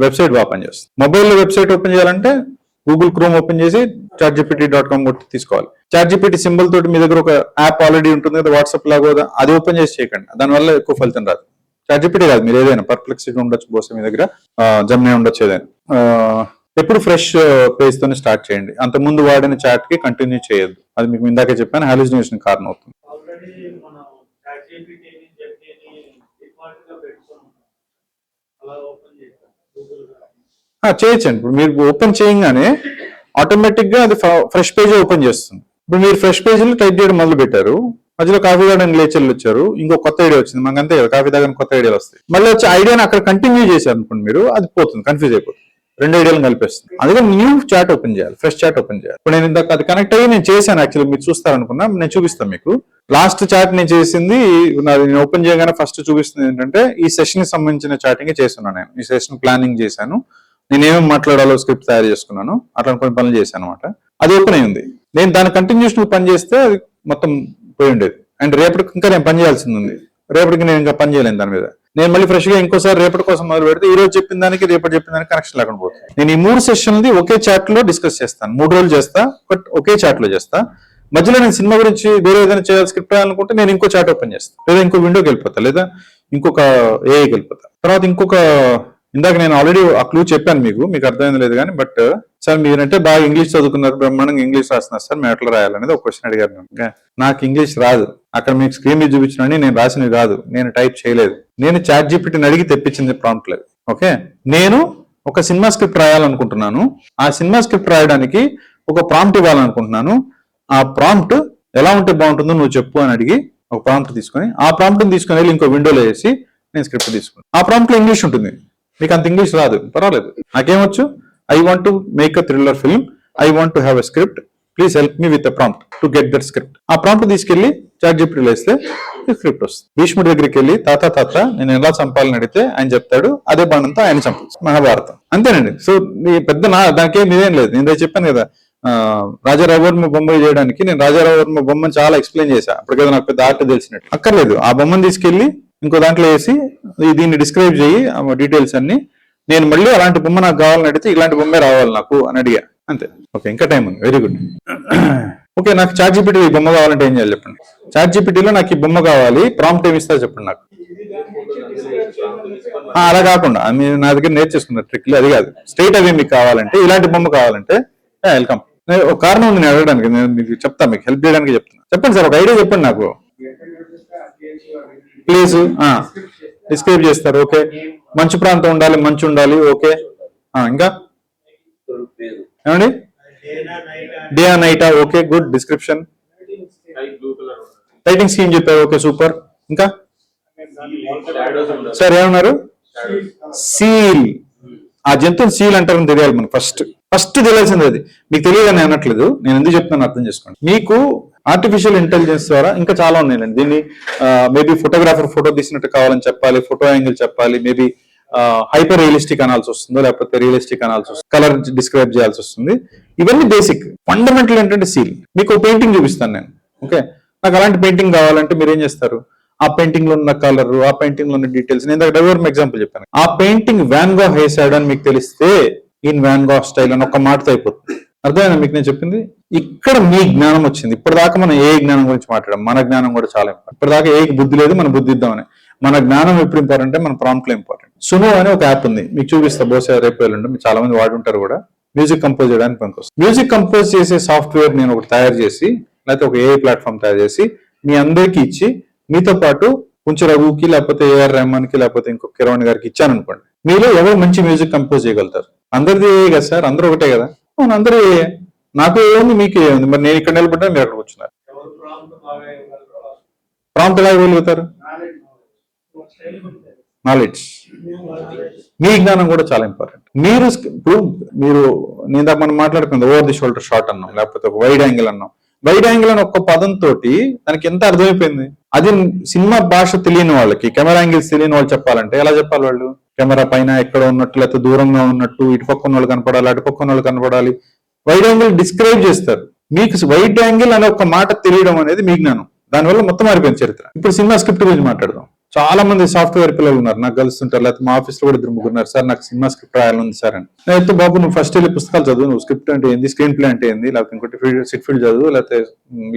వెబ్సైట్ బాగా పనిచేస్తుంది. మొబైల్లో వెబ్సైట్ ఓపెన్ చేయాలంటే గూగుల్ క్రోమ్ ఓపెన్ చేసి ChatGPT.com కొట్టి తీసుకోవాలి. ChatGPT సింబల్ తోటి మీ దగ్గర ఒక యాప్ ఆల్రెడీ ఉంటుంది కదా, వాట్సాప్ లాగా, అది ఓపెన్ చేసి చేయకండి, దానివల్ల ఎక్కువ ఫలితం రాదు. ChatGPT కాదు, మీరు ఏదైనా పర్ప్లెక్సిటీ ఉండొచ్చు, బహుశా మీ దగ్గర జెమినీ ఉండొచ్చు, ఏదైనా. ఎప్పుడు ఫ్రెష్ పేజ్ తోనే స్టార్ట్ చేయండి, అంత ముందు వాడిన చాట్ కి కంటిన్యూ చేయొద్దు. అది మీకు ఇందాకే చెప్పాను, హాలుజినేషన్ కారణం అవుతుంది. చేయొచ్చండి. ఇప్పుడు మీరు ఓపెన్ చేయగానే ఆటోమేటిక్ గా అది ఫ్రెష్ పేజ్ ఓపెన్ చేస్తుంది. ఇప్పుడు మీరు ఫ్రెష్ పేజ్ లో టైప్ చేయడం మొదలు పెట్టారు, మధ్యలో కాఫీ తాగడానికి లేచర్లు వచ్చారు, ఇంకో కొత్త ఐడియా వచ్చింది, మనకు అంతే కదా, కాఫీ తాగడానికి కొత్త ఐడియాలు వస్తాయి. మళ్ళీ వచ్చి ఐడియాని అక్కడ కంటిన్యూ చేశారు అనుకోండి, మీరు అది పోతుంది, కన్ఫ్యూజ్ అయిపోతుంది, 2 ఐడియాలు కలిపేస్తుంది. అందుకే న్యూ చాట్ ఓపెన్ చేయాలి, ఫ్రెష్ చాట్ ఓపెన్ చేయాలి. ఇప్పుడు నేను ఇందాక అది కనెక్ట్ అయ్యి నేను చేశాను, యాక్చువల్లీ మీరు చూస్తారనుకున్నా, నేను చూపిస్తాను మీకు. లాస్ట్ చాట్ నేను చేసింది, నేను ఓపెన్ చేయగానే ఫస్ట్ చూపిస్తుంది ఏంటంటే, ఈ సెషన్ కి సంబంధించిన చాటింగ్ చేస్తున్నాను. నేను ఈ సెషన్ ప్లానింగ్ చేశాను, నేను ఏమేమి మాట్లాడాలో స్క్రిప్ట్ తయారు చేసుకున్నాను, అట్లా కొన్ని పనులు చేశాను అనమాట. అది ఓపెన్ అయింది. నేను దాని కంటిన్యూషన్ పని చేస్తే అది మొత్తం పోయి ఉండేది. అండ్ రేపటికి ఇంకా నేను పని చేయాల్సింది ఉంది, రేపటికి నేను ఇంకా పని చేయలేను దాని మీద. నేను మళ్ళీ ఫ్రెష్ గా ఇంకోసారి రేపటి కోసం మొదలు పెడితే ఈ రోజు చెప్పిన దానికి రేపటి చెప్పిన దానికి కనెక్షన్ లేకుండా పోతుంది. నేను ఈ 3 సెషన్లు ఒకే చాట్ లో డిస్కస్ చేస్తాను. 3 రోజులు చేస్తా, బట్ ఒకే చాట్ లో చేస్తా. మధ్యలో నేను సినిమా గురించి వేరే ఏదైనా చేయాలి స్క్రిప్ట్ అనుకుంటే నేను ఇంకో చాట్ ఓపెన్ చేస్తాను, లేదా ఇంకో విండోకి వెళ్ళిపోతా, లేదా ఇంకొక ఏఐకి వెళ్ళిపోతా. తర్వాత ఇంకొక ఇందాక నేను ఆల్రెడీ ఆ క్లూ చెప్పాను మీకు అర్థమైంది లేదు కానీ, బట్ సార్ మీరంటే బాగా ఇంగ్లీష్ చదువుకున్నారు, బ్రహ్మాండంగా ఇంగ్లీష్ రాస్తున్నారు సార్, మేము ఎట్లా రాయాలనేది ఒక క్వశ్చన్ అడిగారు. నాకు ఇంగ్లీష్ రాదు, అక్కడ మీకు స్క్రీన్ మీద చూపించిన నేను రాసినవి కాదు, నేను టైప్ చేయలేదు, నేను చాట్ జీపీటీని అడిగి తెప్పించింది ప్రాంప్ట్ లేదు. ఓకే, నేను ఒక సినిమా స్క్రిప్ట్ రాయాలనుకుంటున్నాను, ఆ సినిమా స్క్రిప్ట్ రాయడానికి ఒక ప్రాంప్ట్ ఇవ్వాలనుకుంటున్నాను, ఆ ప్రాంప్ట్ ఎలా ఉంటే బాగుంటుందో నువ్వు చెప్పు అని అడిగి ఒక ప్రాంప్ట్ తీసుకొని ఆ ప్రాంప్ట్ని తీసుకొని వెళ్ళి ఇంకో విండోలో వేసి నేను స్క్రిప్ట్ తీసుకున్నాను. ఆ ప్రాంప్ట్ లో ఇంగ్లీష్ ఉంటుంది, మీకు అంత ఇంగ్లీష్ రాదు, పర్వాలేదు. నాకేమొచ్చు, I want to make a thriller film, I want to have a script, please help me with a prompt to get that script. ఆ ప్రాంప్ట్ తీసుకెళ్లి చాట్ జీపీటీలో వేస్తే స్క్రిప్ట్ వస్తుంది. భీష్ముడి దగ్గరికి వెళ్ళి తాత నేను ఎలా చంపాలని అడిగితే ఆయన చెప్తాడు, అదే బాణంతో ఆయన చంపచ్చు. మహాభారతం అంతేనండి. సో పెద్ద దానికేం ఇదేం లేదు. నేను చెప్పాను కదా, రాజారావర్మ బొమ్మ చేయడానికి నేను రాజారావర్మ బొమ్మను చాలా ఎక్స్ప్లెయిన్ చేశా, అప్పటికేదో నాకు పెద్ద ఆర్ట్ తెలిసినట్టు. అక్కర్లేదు, ఆ బొమ్మను తీసుకెళ్లి ఇంకో దాంట్లో వేసి దీన్ని డిస్క్రైబ్ చేయి డీటెయిల్స్ అన్ని, నేను మళ్ళీ అలాంటి బొమ్మ నాకు కావాలని అడిగితే ఇలాంటి బొమ్మే రావాలి నాకు అని అడిగా, అంతే. ఓకే, ఇంకా టైం ఉంది, వెరీ గుడ్. ఓకే, నాకు చాట్ జీపీటీ ఈ బొమ్మ కావాలంటే ఏం చేయాలి చెప్పండి. చాట్ జీపీటీలో నాకు ఈ బొమ్మ కావాలి, ప్రాంప్ట్ ఏమి ఇస్తా చెప్పండి నాకు. అలా కాకుండా నా దగ్గర నేర్చేసుకున్న ట్రిక్లు అది కాదు, స్ట్రైట్ అవే మీకు కావాలంటే ఇలాంటి బొమ్మ కావాలంటే వెల్కమ్. ఒక కారణం ఉంది నేను అడగడానికి, నేను మీకు చెప్తా, మీకు హెల్ప్ చేయడానికి చెప్తున్నా. చెప్పండి సార్, ఒక ఐడియా చెప్పండి నాకు ప్లీజ్. డిస్క్రైబ్ చేస్తారు, ఓకే. మంచు ప్రాంతం ఉండాలి, మంచు ఉండాలి, ఓకే. ఇంకా ఏమండి, డే ఆ నైటా, okay, good description. Lighting scheme చెప్పారు, ఓకే, సూపర్. ఇంకా సార్ ఏమన్నారు, సీల్. ఆ జంతువుని సీల్ అంటారని తెలియాలి మనకు, ఫస్ట్ తెలియాల్సింది అది. మీకు తెలియదని అనట్లేదు, నేను ఎందుకు చెప్తున్నాను అర్థం చేసుకోండి. మీకు ఆర్టిఫిషియల్ ఇంటెలిజెన్స్ ద్వారా ఇంకా చాలా ఉన్నాయండి. దీన్ని మేబీ ఫోటోగ్రాఫర్ ఫోటో తీసినట్టు కావాలని చెప్పాలి, ఫోటో యాంగిల్ చెప్పాలి, మేబీ హైపర్ రియలిస్టిక్ అనాల్సి వస్తుందో, లేకపోతే రియలిస్టిక్ అనాల్సి వస్తుంది, కలర్ డిస్క్రైబ్ చేయాల్సి వస్తుంది. ఇవన్నీ బేసిక్. ఫండమెంటల్ ఏంటంటే సీల్. మీకు ఒక పెయింటింగ్ చూపిస్తాను నేను, ఓకే. నాకు అలాంటి పెయింటింగ్ కావాలంటే మీరు ఏం చేస్తారు, ఆ పెయింటింగ్ లో ఉన్న కలర్, ఆ పెయింటింగ్ లో ఉన్న డీటెయిల్స్, నేను దగ్గర డెవలప్ ఎగ్జాంపుల్ చెప్పాను. ఆ పెయింటింగ్ వ్యాన్ గా వేసాడు అని మీకు తెలిస్తే ఇన్ వ్యాన్ గా స్టైల్ అని ఒక మాటతో అయిపోతుంది. అర్థమైనా మీకు నేను చెప్పింది? ఇక్కడ మీ జ్ఞానం వచ్చింది. ఇప్పటిదాకా మనం ఏ జ్ఞానం గురించి మాట్లాడాం, మన జ్ఞానం కూడా చాలా ఇంపార్టెంట్. ఇప్పటిదాకా ఏ బుద్ధి లేదు, మనం బుద్ధి ఇద్దామని. మన జ్ఞానం ఎప్పుడు ఇంపార్టెంట్ అంటే మన ప్రాంప్ట్ లో ఇంపార్టెంట్. సునో అనే ఒక యాప్ ఉంది, మీకు చూపిస్తా, బహుశా రేపు వెళ్ళండి, మీరు చాలా మంది వాడుంటారు కూడా. మ్యూజిక్ కంపోజ్ చేయడానికి పనికొస్తుంది. మ్యూజిక్ కంపోజ్ చేసే సాఫ్ట్వేర్ నేను ఒకటి తయారు చేసి, లేకపోతే ఒక ఏఐ ప్లాట్ఫామ్ తయారు చేసి మీ అందరికీ ఇచ్చి, మీతో పాటు కొంచెం రఘుకి, లేకపోతే ఏఆర్ రెహమాన్ కి, లేకపోతే ఇంకో కిరణ్ గారికి ఇచ్చాను అనుకోండి, మీలో ఎవరు మంచి మ్యూజిక్ కంపోజ్ చేయగలుగుతారు? అందరిది ఏ కదా సార్, అందరూ ఒకటే కదా. అవును, అందరూ ఏ. నాకు ఏముంది, మీకు ఏముంది? మరి నేను ఇక్కడ నిలబడ్డా, మీరు అక్కడ కూర్చున్నారు. ప్రాంప్ట్ ఎలా ఇవ్వగలుగుతారు? నాలెడ్జ్. మీ జ్ఞానం కూడా చాలా ఇంపార్టెంట్. మీరు నేను మనం మాట్లాడుకుంది ఓవర్ ది షోల్డర్ షాట్ అన్నాం, లేకపోతే ఒక వైడ్ యాంగిల్ అన్నాం. వైడ్ యాంగిల్ అని ఒక్క పదంతో దానికి ఎంత అర్థమైపోయింది. అది సినిమా భాష తెలియని వాళ్ళకి, కెమెరా యాంగిల్స్ తెలియని వాళ్ళు చెప్పాలంటే ఎలా చెప్పాలి? వాళ్ళు కెమెరా పైన ఎక్కడ ఉన్నట్టు, లేకపోతే దూరంగా ఉన్నట్టు, ఇటు పక్కన వాళ్ళు కనపడాలి, అటు పక్కన వాళ్ళు కనపడాలి. వైడ్ యాంగిల్ డిస్క్రైబ్ చేస్తారు. మీకు వైడ్ యాంగిల్ అనే ఒక మాట తెలియడం అనేది మీ జ్ఞానం. దానివల్ల మొత్తం మారిపోయింది చరిత్ర. ఇప్పుడు సినిమా స్క్రిప్ట్ గురించి మాట్లాడదాం. చాలా మంది సాఫ్ట్వేర్ పిల్లలు ఉన్నారు, నాకు కలుస్తుంటారు, లేకపోతే మా ఆఫీస్ లో కూడా 2 ముగ్గురు ఉన్నారు. సార్ నాకు సినిమా స్క్రిప్ట్ రాయాలని సార్ అని. అయితే బాబు నువ్వు ఫస్ట్ వెళ్ళి పుస్తకాలు చదువు, నువ్వు స్క్రిప్ట్ అంటే ఏంది, స్క్రీన్ ప్లే అంటే ఏంది, లేకపోతే ఇంకోటి సిట్ ఫీల్డ్ చదువు, లేకపోతే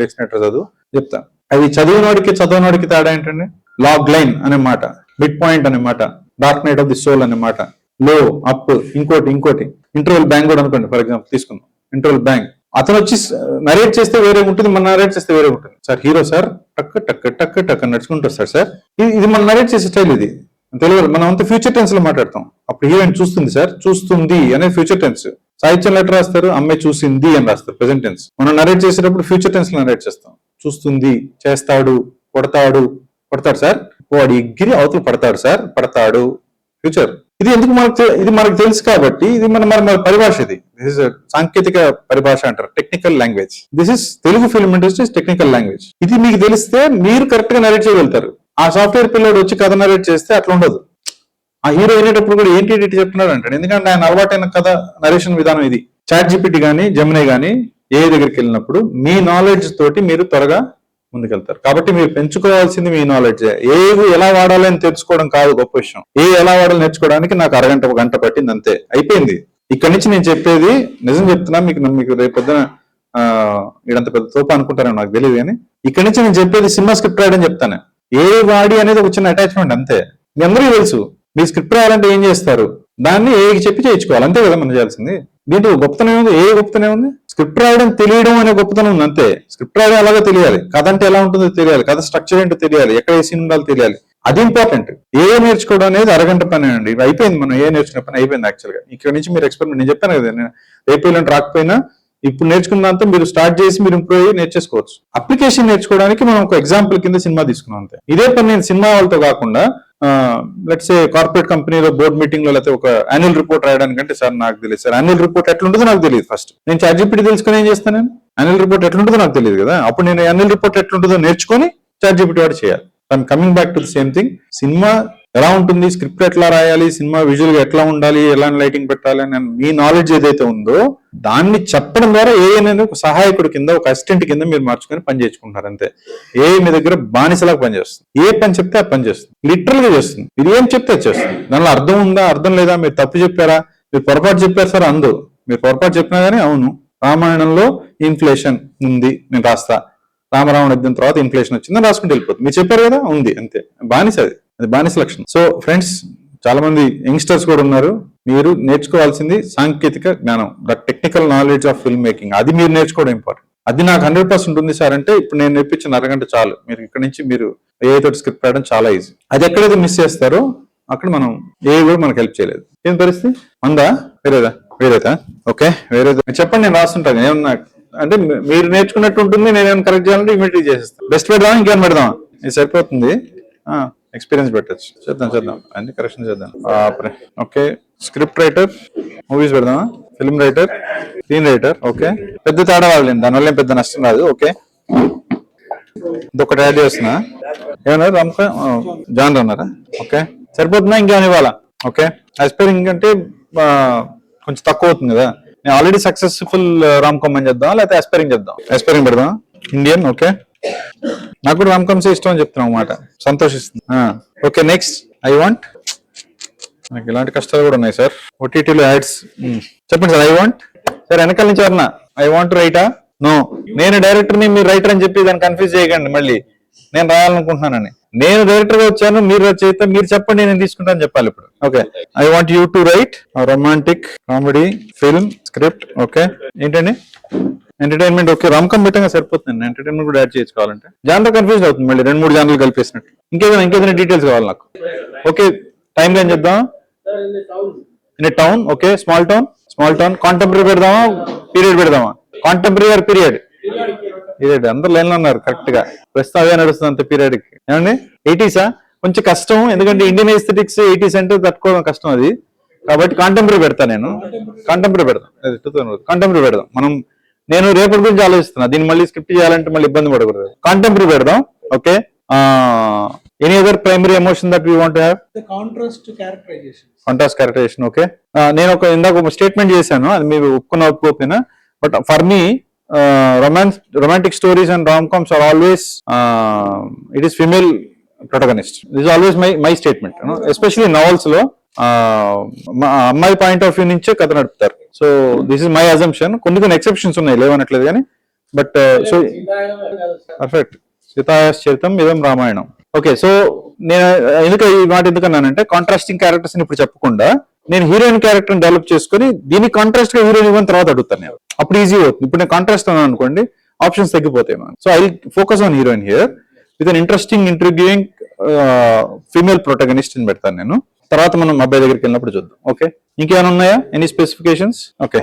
లేక్సినేటర్ చదువు చెప్తా. అది చదవనోడికి తేడా ఏంటండి? లాగ్ లైన్ అనే మాట, మిడ్ పాయింట్ అనే మాట, dark night of the soul అనే మాట, లో, అప్, ఇంకోటి ఇంటర్వల్ బ్యాంక్ కూడా అనుకోండి, ఫర్ ఎగ్జాంపుల్ తీసుకుందాం. ఇంటర్వల్ బ్యాంక్ అతను వచ్చి నరేట్ చేస్తే వేరే ఉంటుంది, మన నరేట్ చేస్తే వేరే ఉంటుంది. సార్ హీరో సార్ టక్ టక్ టక్ టక్ నడుచుకుంటూ వస్తాడు సార్. ఇది మనం నరేట్ చేసే స్టైల్. ఇది తెలియదు. మనం అంతా ఫ్యూచర్ టెన్స్ లో మాట్లాడతాం. అప్పుడు హీరోయిన్ చూస్తుంది సార్, చూస్తుంది అనేది ఫ్యూచర్ టెన్స్. సాహిత్యం లెటర్ రాస్తారు, అమ్మాయి చూసింది అని రాస్తారు ప్రెసెంట్ టెన్స్. మనం నరేట్ చేసేటప్పుడు ఫ్యూచర్ టెన్స్ లో నరేట్ చేస్తాం. చూస్తుంది, చేస్తాడు, కొడతాడు సార్, వాడు ఎగిరి అవతల పడతాడు సార్, పడతాడు, ఫ్యూచర్. ఇది ఎందుకు ఇది మనకు తెలుసు కాబట్టి ఇది మన పరిభాష. ఇది దిస్ ఇస్ సాంకేతిక పరిభాష అంటారు, technical language. This is Telugu film industries technical language. ఇది మీకు తెలిస్తే మీరు కరెక్ట్ గా నరేట్ చేయగలుగుతారు. ఆ సాఫ్ట్వేర్ పిల్లడు వచ్చి కథ నరేట్ చేస్తే అట్లా ఉండదు. ఆ హీరో వెళ్ళేటప్పుడు కూడా ఏంటి చెప్తున్నాడు అంటాడు, ఎందుకంటే ఆయన అలవాటైన కథ నరేషన్ విధానం ఇది. చాట్ జీపీటీ కానీ, జెమినీ కానీ ఏ దగ్గరికి వెళ్ళినప్పుడు మీ నాలెడ్జ్ తోటి మీరు త్వరగా ముందుకెళ్తారు. కాబట్టి మీరు పెంచుకోవాల్సింది మీ నాలెడ్జ్. ఏది ఎలా వాడాలి అని తెలుసుకోవడం కాదు గొప్ప విషయం. ఎలా వాడాలి నేర్చుకోవడానికి నాకు ఒక గంట పట్టింది అంతే, అయిపోయింది. ఇక్కడి నుంచి నేను చెప్పేది నిజం చెప్తున్నా మీకు రేపు పొద్దున ఇడంత పెద్ద తోప అనుకుంటారని నాకు తెలియదు, కానీ ఇక్కడి నుంచి నేను చెప్పేది సినిమా స్క్రిప్ట్ రాయడం చెప్తాను. వాడి అనేది ఒక చిన్న అటాచ్మెంట్ అంతే. మీ అందరికీ తెలుసు మీ స్క్రిప్ట్ రాయాలంటే ఏం చేస్తారు, దాన్ని చెప్పి చేయించుకోవాలి, అంతే కదా మనం చేయాల్సింది. దీంట్లో గొప్పతనం ఉంది, గొప్పతనం ఉంది, స్క్రిప్ట్ రాయడం తెలియడం అనే గొప్పతనం ఉంది అంతే. స్క్రిప్ట్ రాయడం ఎలాగో తెలియాలి, కథ అంటే ఎలా ఉంటుందో తెలియాలి, కథ స్ట్రక్చర్ ఏంటో తెలియాలి, ఎక్కడ ఏ సీన్ ఉండాలో తెలియాలి, అది ఇంపార్టెంట్. నేర్చుకోవడం అనేది అరగంట పని అండి, అయిపోయింది. మనం నేర్చుకునే పని అయిపోయింది యాక్చువల్ గా. ఇక్కడ నుంచి మీరు ఎక్స్పెరిమెంట్, నేను చెప్పాను కదా, నేను రేపు ఇలాంటి రాకపోయినా ఇప్పుడు నేర్చుకున్న దాంతో మీరు స్టార్ట్ చేసి మీరు ఇంప్రూవ్ అయ్యి నేర్చేసుకోవచ్చు. అప్లికేషన్ నేర్చుకోవడానికి మనం ఒక ఎగ్జాంపుల్ కింద సినిమా తీసుకున్నాం అంతే. ఇదే పని నేను సినిమా వాళ్ళతో కాకుండా లెట్స్ ఏ కార్పొరేట్ కంపెనీలో బోర్డ్ మీటింగ్ లో లేకపోతే ఒక యాన్యువల్ రిపోర్ట్ రాయడానికంటే సార్ నాకు తెలియదు సార్, యాన్యువల్ రిపోర్ట్ ఎట్లుంటుందో నాకు తెలియదు. ఫస్ట్ నేను ChatGPT తెలుసుకుని ఏం చేస్తాను, నేను యాన్యువల్ రిపోర్ట్ ఎట్లుంటుందో నాకు తెలియదు కదా, అప్పుడు నేను యాన్యువల్ రిపోర్ట్ ఎట్లుంటుందో నేర్చుకొని ChatGPT వాడు చేయాలి. I'm coming back to the same thing. Cinema ఎలా ఉంటుంది, స్క్రిప్ట్ ఎట్లా రాయాలి, సినిమా విజువల్ గా ఎట్లా ఉండాలి, ఎలాంటి లైటింగ్ పెట్టాలి అని మీ నాలెడ్జ్ ఏదైతే ఉందో దాన్ని చెప్పడం ద్వారా అనేది ఒక సహాయకుడి కింద, ఒక అసిస్టెంట్ కింద మీరు మార్చుకొని పని చేసుకుంటారు అంతే. మీ దగ్గర బానిసలాగా పనిచేస్తుంది. ఏ పని చెప్తే ఆ పని చేస్తుంది, లిటరల్ గా చేస్తుంది. మీరు ఏం చెప్తే అది చేస్తుంది. దానిలో అర్థం ఉందా, అర్థం లేదా, మీరు తప్పు చెప్పారా, మీరు పొరపాటు చెప్పారు సార్ అందు, మీరు పొరపాటు చెప్పినా గానీ అవును రామాయణంలో ఇన్ఫ్లేషన్ ఉంది నేను రాస్తా, రామరావణ యుద్ధం తర్వాత ఇన్ఫ్లేషన్ వచ్చిందని రాసుకుంటూ వెళ్ళిపోతుంది. మీరు చెప్పారు కదా ఉంది అంతే. బానిస అది బానిస లక్షణం. సో ఫ్రెండ్స్, చాలా మంది యంగ్స్టర్స్ కూడా ఉన్నారు. మీరు నేర్చుకోవాల్సింది సాంకేతిక జ్ఞానం, the technical knowledge of film making. అది మీరు నేర్చుకోవడం ఇంపార్టెంట్. అది నాకు 100% ఉంది సార్ అంటే ఇప్పుడు నేను నేర్పించిన అరగంట చాలు. మీరు ఇక్కడ నుంచి మీరు తోటి స్క్రిప్ట్ రాయడం చాలా ఈజీ. అది ఎక్కడైతే మిస్ చేస్తారో అక్కడ మనం కూడా మనకు హెల్ప్ చేయలేదు. ఏం పరిస్థితి ఉందా, వేరేదా ఓకే, వేరేదా చెప్పండి, నేను రాస్తుంటాను. ఏమన్నా అంటే మీరు నేర్చుకున్నట్టు ఉంటుంది, నేనేమైనా కరెక్ట్ చేయాలంటే ఇమీడియట్లీ చేసేస్తాను. బెస్ట్ పెడదామా ఇంకేమైనా పెడదామా, ఇది సరిపోతుంది. ఎక్స్పీరియన్స్ పెట్టచ్చు, చేద్దాం అన్ని కరెక్షన్ చేద్దాం. ఓకే, స్క్రిప్ట్ రైటర్, మూవీస్ పెడదామా, film writer, screen writer. Okay, పెద్ద తేడా వాళ్ళండి, దానివల్ల ఏం పెద్ద నష్టం రాదు. ఓకే, ఇదొకటి యాడ్ చేస్తున్నా. ఏమన్నారు జాన్ అన్నారా? ఓకే, సరిపోతుందా ఇంకేమైనా ఇవ్వాలా? ఓకే, ఆస్పైరింగ్ అంటే కొంచెం తక్కువ అవుతుంది కదా. నేను ఆల్రెడీ సక్సెస్ఫుల్ రామ్ కామ్ అని చేద్దాం, లేకపోతే ఆస్పైరింగ్ చేద్దాం? ఆస్పైరింగ్ పెడదాం, ఇండియన్. ఓకే, నాకు కూడా రామ్ కామ్స్ ఇష్టం అని చెప్తున్నాం అన్నమాట, సంతోషిస్తుంది. Okay, next I want. నాకు ఇలాంటి కష్టాలు కూడా ఉన్నాయి సార్. ఓటీటీలో యాడ్స్ చెప్పండి సార్. ఐ వాంట్ సార్, వెనకాల నుంచి ఎవరన్నా ఐ వాంట్ రైటా? నో, నేను డైరెక్టర్ని మీరు రైటర్ అని చెప్పి దాన్ని కన్ఫ్యూజ్ చేయకండి. మళ్ళీ నేను రాయాలనుకుంటున్నానని, నేను డైరెక్టర్ గా వచ్చాను, మీరు చేస్తే మీరు చెప్పండి, నేను తీసుకుంటాను చెప్పాలి ఇప్పుడు. Okay, I want you to right romantic comedy film script. Okay, ఏంటండి ఎంటర్టైన్మెంట్? ఓకే, రామ్ కామ్ పెట్టంగా సరిపోతుంది. ఎంటర్టైన్మెంట్ కూడా యాడ్ చేసుకోవాలంటే జానర్ కన్ఫ్యూజ్ అవుతుంది, మళ్ళీ 2-3 జానర్లు కలిపేసినట్టు. ఇంకేదైనా డీటెయిల్స్ కావాలి నాకు. ఓకే, టైం లైన్ చెప్దాం. In a town. Okay, small town. Contemporary పెడదామా, పీరియడ్ పెడదామా? Contemporary are period? పీరియడ్. అందరు లైన్ లో ఉన్నారు కరెక్ట్ గా. ప్రస్తుతం అవే నడుస్తుంది అంత పీరియడ్ కి. ఏమండి 80s కొంచెం కష్టం, ఎందుకంటే ఇండియన్ ఎస్థెటిక్స్ 80s అంటే తట్టుకోవడం కష్టం అది. కాబట్టి కాంటెంపరీ పెడతా, నేను కాంటెంపరీ పెడదాం. 2000 కాంటెంపరీ పెడదాం. నేను రేపటి గురించి ఆలోచిస్తున్నా, దీన్ని మళ్ళీ స్క్రిప్ట్ చేయాలంటే మళ్ళీ ఇబ్బంది పడకూడదు. కాంటెంపరీ పెడదాం. Okay, any other primary emotion that we want to have? Contrast characterization. Okay, నేను ఇందాక ఒక స్టేట్మెంట్ చేశాను, అది మీరు ఒప్పుకోకపోయినా, but for me romantic stories and rom-coms are always it is female protagonist. This is always my statement, especially novels lo అమ్మాయి point of view నుంచే కథ నడుపుతారు. So this is my assumption. కొన్ని ఎక్సెప్షన్స్ ఉన్నాయి, లేవనట్లేదు కానీ, బట్ సో పర్ఫెక్ట్. సీతాయాస్ చరితం ఇదం Ramayanam. Okay, so నేను ఈ మాట ఎందుకన్నానంటే, కాంట్రాస్టింగ్ క్యారెక్టర్స్ ఇప్పుడు చెప్పకుండా నేను హీరోయిన్ క్యారెక్టర్ డెవలప్ చేసుకుని దీనికి కాంట్రాస్ట్ గా హీరోయిన్ ఇవ్వని తర్వాత అడుగుతాను నేను, అప్పుడు ఈజీ అవుతుంది. ఇప్పుడు నేను కాంట్రాస్ట్ అన్నాను అనుకోండి, ఆప్షన్స్ తగ్గిపోతాయి మనం. So I focus on heroine here with an interesting intriguing female protagonist అని పెడతాను నేను. తర్వాత మనం అబ్బాయి దగ్గరికి వెళ్ళినప్పుడు చూద్దాం. ఓకే, ఇంకేమైనా ఉన్నాయా, ఎనీ స్పెసిఫికేషన్స్? ఓకే,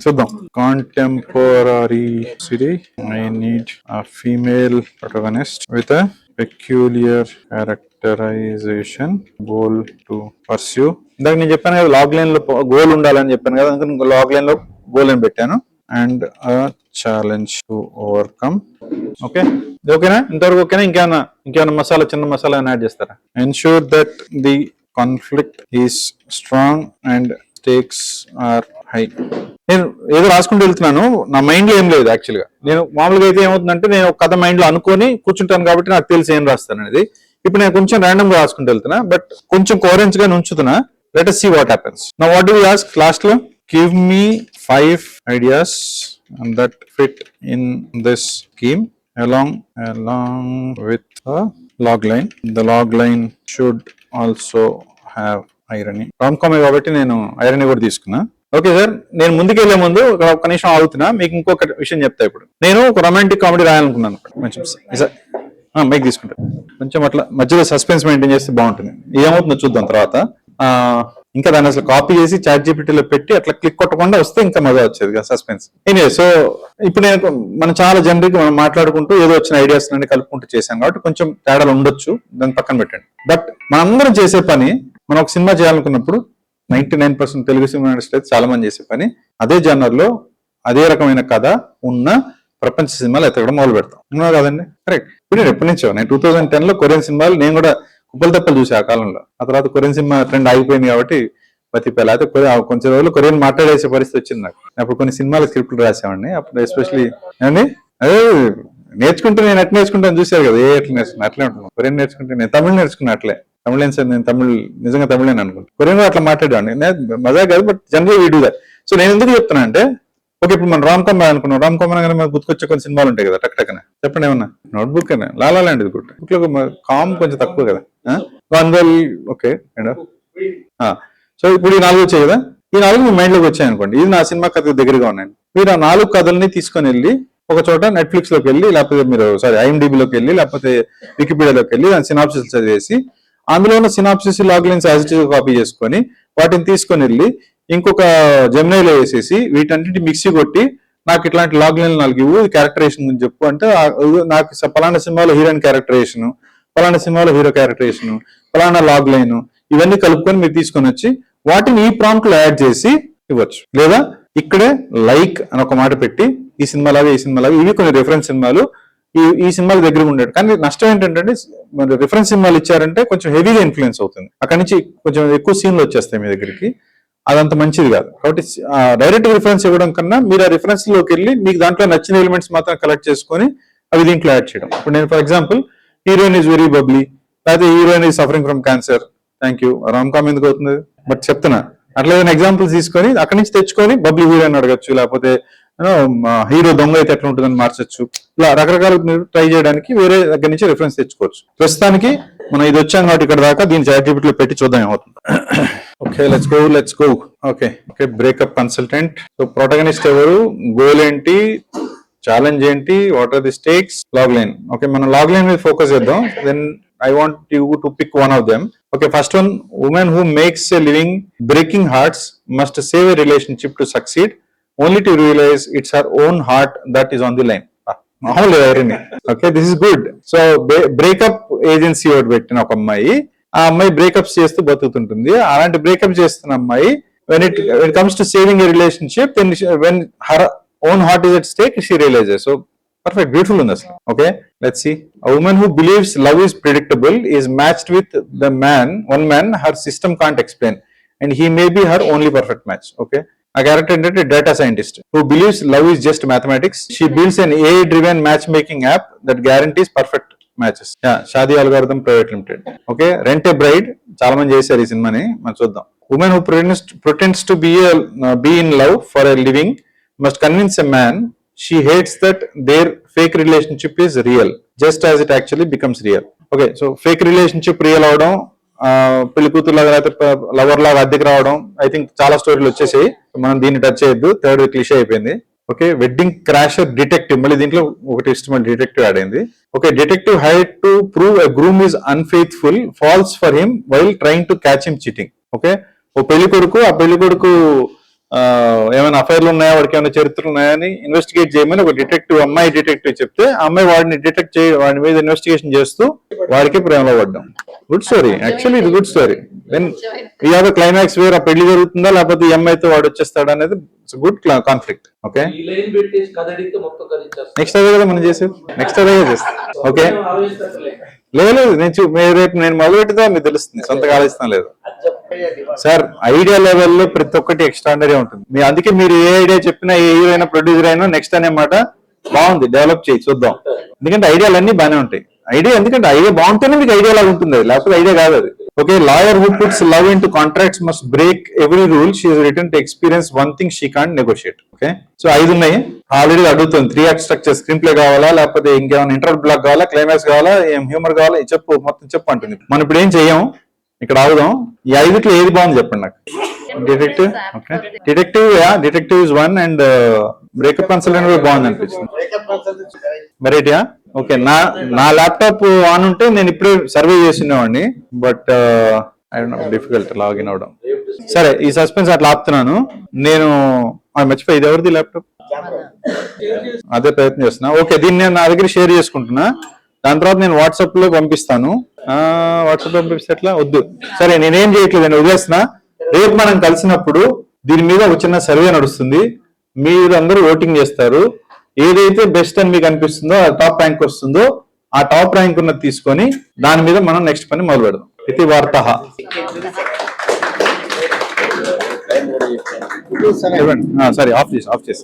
చూద్దాం. Contemporary series, I need a female protagonist with a peculiar characterization, goal to pursue. ఇందాక నేను చెప్పాను కదా, లాగ్ లైన్ లో గోల్ ఉండాలని చెప్పాను కదా, అందుకని లాగ్ లైన్ లో గోల్ అని పెట్టాను. And challenge to overcome. Okay, ఓకేనా? ఇంతవరకు ఓకేనా? ఇంకేమైనా మసాలా, చిన్న మసాలా యాడ్ చేస్తారా? Ensure that the conflict is strong and stakes are high. నేను ఏదో రాసుకుంటూ వెళ్తున్నాను, నా మైండ్ లో ఏం లేదు యాక్చువల్ గా. నేను మామూలుగా అయితే ఏమవుతుందంటే నేను ఒక కథ మైండ్ లో అనుకొని కూర్చుంటాను కాబట్టి నాకు తెలిసి ఏం రాస్తాను అనేది. ఇప్పుడు నేను కొంచెం ర్యాండమ్ గా రాసుకుంటూ వెళ్తున్నా, బట్ కొంచెం కోరెన్స్ గా ఉంచుతున్నా. Let us see what happens. Now what do we ask last లో? Give me 5 ideas that fit in this scheme along with a log line. The log line should also have irony. రామ్-కామ్ కాబట్టి నేను irony కూడా తీసుకున్నా. Okay sir, నేను ముందుకెళ్లే ముందు ఒక నిమిషం ఆగుతున్నా, మీకు ఇంకొక విషయం చెప్తా. ఇప్పుడు నేను ఒక రొమాంటిక్ కామెడీ రాయాలనుకున్నాను. కొంచెం మైక్ తీసుకుంటా, కొంచెం అట్లా మధ్యలో సస్పెన్స్ మెయింటైన్ చేస్తే బాగుంటుంది. ఏమవుతుందో చూద్దాం తర్వాత. ఇంకా దాన్ని అసలు కాపీ చేసి ChatGPT లో పెట్టి అట్లా క్లిక్ కొట్టకుండా వస్తే ఇంకా మజా వచ్చేది కదా, సస్పెన్స్. ఎనీవే, సో ఇప్పుడు నేను మనం చాలా జనరిక్ మనం మాట్లాడుకుంటూ ఏదో వచ్చిన ఐడియాస్ అన్ని కలుపుకుంటూ చేశాను కాబట్టి కొంచెం తేడాలు ఉండొచ్చు, దాన్ని పక్కన పెట్టండి. బట్ మనందరం చేసే పని, మనం ఒక సినిమా చేయాలనుకున్నప్పుడు 99% తెలుగు సినిమా ఇండస్ట్రీ అయితే చాలా మంది చేసే పని అదే జనర్ లో అదే రకమైన కథ ఉన్న ప్రపంచ సినిమాలు ఎత్తడం మొదలు పెడతాం. అవునా కదండి? కరెక్ట్. ఇప్పుడు నేను ఎప్పటి నుంచో, నేను 2010 లో కొరియన్ సినిమాలు నేను కూడా కుప్పలు తప్పలు చూసా ఆ కాలంలో. ఆ తర్వాత కొరియన్ సినిమా ట్రెండ్ ఆగిపోయింది కాబట్టి బతికిపోయి, అయితే కొంచెం రోజులు కొరియన్ మాట్లాడేసే పరిస్థితి వచ్చింది నాకు. అప్పుడు కొన్ని సినిమాల స్క్రిప్ట్లు రాసామండి. అప్పుడు ఎస్పెషలీ అండి అదే నేర్చుకుంటే నేను ఎట్లా నేర్చుకుంటాను చూసారు కదా, ఎట్లా నేర్చుకున్నా అట్లే ఉంటుంది. కొరియన్ నేర్చుకుంటే నేను తమిళ్ నేర్చుకున్నా అట్లే. తమిళేం సార్, నేను నిజంగా తమిళేని అనుకుంటా. కొరియన్ అట్లా మాట్లాడేవాడిని, మజా కాదు, but general we do that. So నేను ఎందుకు చెప్తున్నా అంటే, ఓకే ఇప్పుడు మనం రామ్-కామ్ అనుకున్నాం, రామ్-కామ్ అనగానే మనకు గుర్తుకొచ్చే కొన్ని సినిమాలు ఉంటాయి కదా టక్ చెప్పండి. ఏమన్నా నోట్బుక్ అనే లాలా లాంటిది గుడ్ బుక్ లో కామ్ కొంచెం తక్కువ కదా. ఓకే, సో ఇప్పుడు ఈ 4 వచ్చాయి కదా, ఈ 4 మీ మైండ్ లోకి వచ్చాయి అనుకోండి, ఇది నా సినిమా కథ దగ్గరగా ఉన్నాయి. మీరు ఆ 4 కథల్ని తీసుకొని వెళ్ళి ఒక చోట నెట్ఫ్లిక్స్ లోకి వెళ్ళి, లేకపోతే మీరు IMDb లోకి వెళ్ళి, లేకపోతే వికీపీడియాలోకి వెళ్ళి దాని సినాప్సిస్ చదివేసి, అందులో ఉన్న synopsis loglines as it is copy చేసుకొని వాటిని తీసుకొని వెళ్ళి ఇంకొక జెమినైలో వేసేసి వీటన్నిటి మిక్సీ కొట్టి నాకు ఇట్లాంటి లాగ్లైన్ 4 ఇవ్వు, క్యారెక్టరేషన్ గురించి చెప్పు అంటే, నాకు పలానా సినిమాలో హీరోయిన్ క్యారెక్టరేషన్, పలానా సినిమాలో హీరో క్యారెక్టరేషన్, పలానా లాగ్లైన్, ఇవన్నీ కలుపుకొని మీరు తీసుకొని వచ్చి వాటిని ఈ ప్రాంప్ట్ లో యాడ్ చేసి ఇవ్వచ్చు. లేదా ఇక్కడే లైక్ అని ఒక మాట పెట్టి ఈ సినిమాలాగా ఇవి కొన్ని రిఫరెన్స్ సినిమాలు, ఈ సినిమాల దగ్గర ఉండేది. కానీ నష్టం ఏంటంటే మరి రిఫరెన్స్ సినిమాలు ఇచ్చారంటే కొంచెం హెవీగా ఇన్ఫ్లుయెన్స్ అవుతుంది, అక్కడి నుంచి కొంచెం ఎక్కువ సీన్లు వచ్చేస్తాయి మీ దగ్గరికి, అదంత మంచిది కాదు. కాబట్టి డైరెక్ట్ రిఫరెన్స్ ఇవ్వడం కన్నా మీరు ఆ రిఫరెన్స్ లోకి వెళ్ళి మీకు దాంట్లో నచ్చిన ఎలిమెంట్స్ మాత్రం కలెక్ట్ చేసుకొని అవి దీంట్లో యాడ్ చేయడం. ఇప్పుడు నేను for example heroine is very bubbly, లేకపోతే heroine is suffering from cancer, thank you, rom com ఎందుకు అవుతుంది బట్ చెప్తున్నా. అట్లా ఏదైనా ఎగ్జాంపుల్స్ తీసుకొని అక్కడి నుంచి తెచ్చుకొని బబ్లీ హీరోయిన్ అడగచ్చు, లేకపోతే హీరో దొంగ అయితే ఎట్లా ఉంటుందని మార్చచ్చు. ఇలా రకరకాల మీరు ట్రై చేయడానికి వేరే దగ్గర నుంచి రిఫరెన్స్ తెచ్చుకోవచ్చు. ప్రస్తుతానికి మనం ఇది వచ్చాం కాబట్టి ఇక్కడ దాకా, దీన్ని ChatGPT లో పెట్టి చూద్దాం ఏమవుతుంది. Okay, let's go. Okay, breakup consultant. So protagonist ఎవరు, గోల్ ఏంటి, ఛాలెంజ్ ఏంటి, what are the stakes, log line. Okay, మనం లాగ్ లైన్ మీద ఫోకస్ చేద్దాం. Then I want you to pick one of them. Okay, first one, woman who makes a living breaking hearts must save a relationship to succeed, only to realize it's her own heart that is on the line. Okay, this is good. So breakup agency ఒకటి పెట్టిన ఒక అమ్మాయి, ఆ అమ్మాయి breakups చేస్తూ బతుకుతుంటుంది. అలాంటి breakup చేస్తున్న అమ్మాయి when it comes to saving a relationship, then when her own heart is at stake, she realizes. So perfect, beautiful in this. Okay, let's see. A woman who believes love is predictable is matched with one man her system can't explain, and he may be her only perfect match. Okay, a character ఏంటంటే data scientist who believes love is just mathematics. She builds an AI-driven matchmaking app that guarantees perfect matches. Shaadi algorithm private limited. Okay, rent A braid, చాలా మంది చేశారు ఈ సినిమాని, మనం చూద్దాం. Woman who pretends to be in love for a living must convince a man she hates that their fake relationship is real, just as it actually becomes real. Okay, so fake relationship real అవడం, పెళ్లి కూతురు లాగా లేకపోతే lover లాగా అద్దెకి రావడం, I think చాలా స్టోరీలు వచ్చేసాయి, మనం దీన్ని టచ్ చేయొద్దు, థర్డ్ క్లిషే అయిపోయింది. ఓకే, వెడ్డింగ్ క్రాషర్ డిటెక్టివ్, మళ్ళీ దీంట్లో ఒకటి ఇష్టమైన డిటెక్టివ్ యాడ్ అయింది. Okay, detective hired to prove a groom is unfaithful falls for him while trying to catch him cheating. Okay, ఓ పెళ్లి కొడుకు ఏమైనా అఫైర్లు ఉన్నాయా, వాడికి ఏమైనా చరిత్రలు ఉన్నాయని ఇన్వెస్టిగేట్ చేయమని ఒక అమ్మాయి డిటెక్టివ్ చెప్తే, ఆ అమ్మాయి వాడి మీద ఇన్వెస్టిగేషన్ చేస్తూ వాడికి ప్రేమలో పడ్డాం. గుడ్ స్టోరీ, యాక్చువల్లీ ఇది good story. Then we have a climax where ఆ పెళ్లి జరుగుతుందా లేకపోతే ఈ అమ్మాయితో వాడు వచ్చేస్తాడా అనేది గుడ్ కాన్ఫ్లిక్ట్. ఓకే, నెక్స్ట్ అదే కదా మనం చేసేది, నెక్స్ట్ అదే చేస్తాం. ఓకే, లేదు రేపు నేను మొదలు పెట్టిదా మీకు తెలుస్తుంది, సొంతగా ఆలోచిస్తాం లేదు. సార్ ఐడియా లెవెల్లో ప్రతి ఒక్కటి ఎక్స్ట్రాడనరీ ఉంటుంది. అందుకే మీరు ఏ ఐడియా చెప్పినా, ఏ హీరో అయినా, ప్రొడ్యూసర్ అయినా నెక్స్ట్ అనే మాట బాగుంది, డెవలప్ చేయి చూద్దాం. ఎందుకంటే ఐడియాలు అన్ని బాగానే ఉంటాయి. ఎందుకంటే ఐడియా బాగుంటేనే మీకు ఐడియా లాగా ఉంటుంది, అది లేకపోతే ఐడియా కాదు అది. Okay, lawyer who puts love into contracts must break every rule. She is return to experience one thing she can't negotiate. Okay, so 5 ఉన్నాయి ఆల్రెడీ. అడుగుతుంది 3 యాక్ట్ స్ట్రక్చర్, స్క్రీన్ ప్లే కావాలా, లేకపోతే ఇంకేమైనా ఇంటర్వల్ బ్లాక్ కావాలా, climax కావాలా, ఏం humour కావాలా, చెప్పు, మొత్తం చెప్పు అంటుంది. మనం ఇప్పుడు ఏం చెయ్యం, ఇక్కడ ఆగుదాం. ఈ 5 ఏది బాగుంది చెప్పండి నాకు. Detective, okay, detective is 1 and breakup consultant కూడా బాగుంది అనిపిస్తుంది. వెరైటీయా? ఓకే, నా ల్యాప్టాప్ ఆన్ ఉంటే నేను ఇప్పుడే సర్వే చేసినవాడిని, but I don't know, difficult login అవడం. సరే, ఈ సస్పెన్స్ అట్లా ఆపుతున్నాను నేను. మర్చిపోయి, ఇది ఎవరిది ల్యాప్టాప్? అదే ప్రయత్నం చేస్తున్నా. ఓకే, దీన్ని నేను నా దగ్గర షేర్ చేసుకుంటున్నా. దాని తర్వాత నేను వాట్సాప్ లో పంపిస్తాను. వాట్సాప్ లో పంపిస్తే ఎట్లా? వద్దు, సరే నేనేం చేయట్లేదు, నేను వదిలేస్తున్నా. రేపు మనం కలిసినప్పుడు దీని మీద ఒక చిన్న సర్వే నడుస్తుంది. మీరు అందరూ ఓటింగ్ చేస్తారు. ఏదైతే బెస్ట్ అని మీకు అనిపిస్తుందో, ఆ టాప్ ర్యాంక్ వస్తుందో, ఆ టాప్ ర్యాంక్ ఉన్నది తీసుకొని దాని మీద మనం నెక్స్ట్ పని మొదలు పెడదాం. ఇది వార్త. సరే, ఆఫ్ చేసి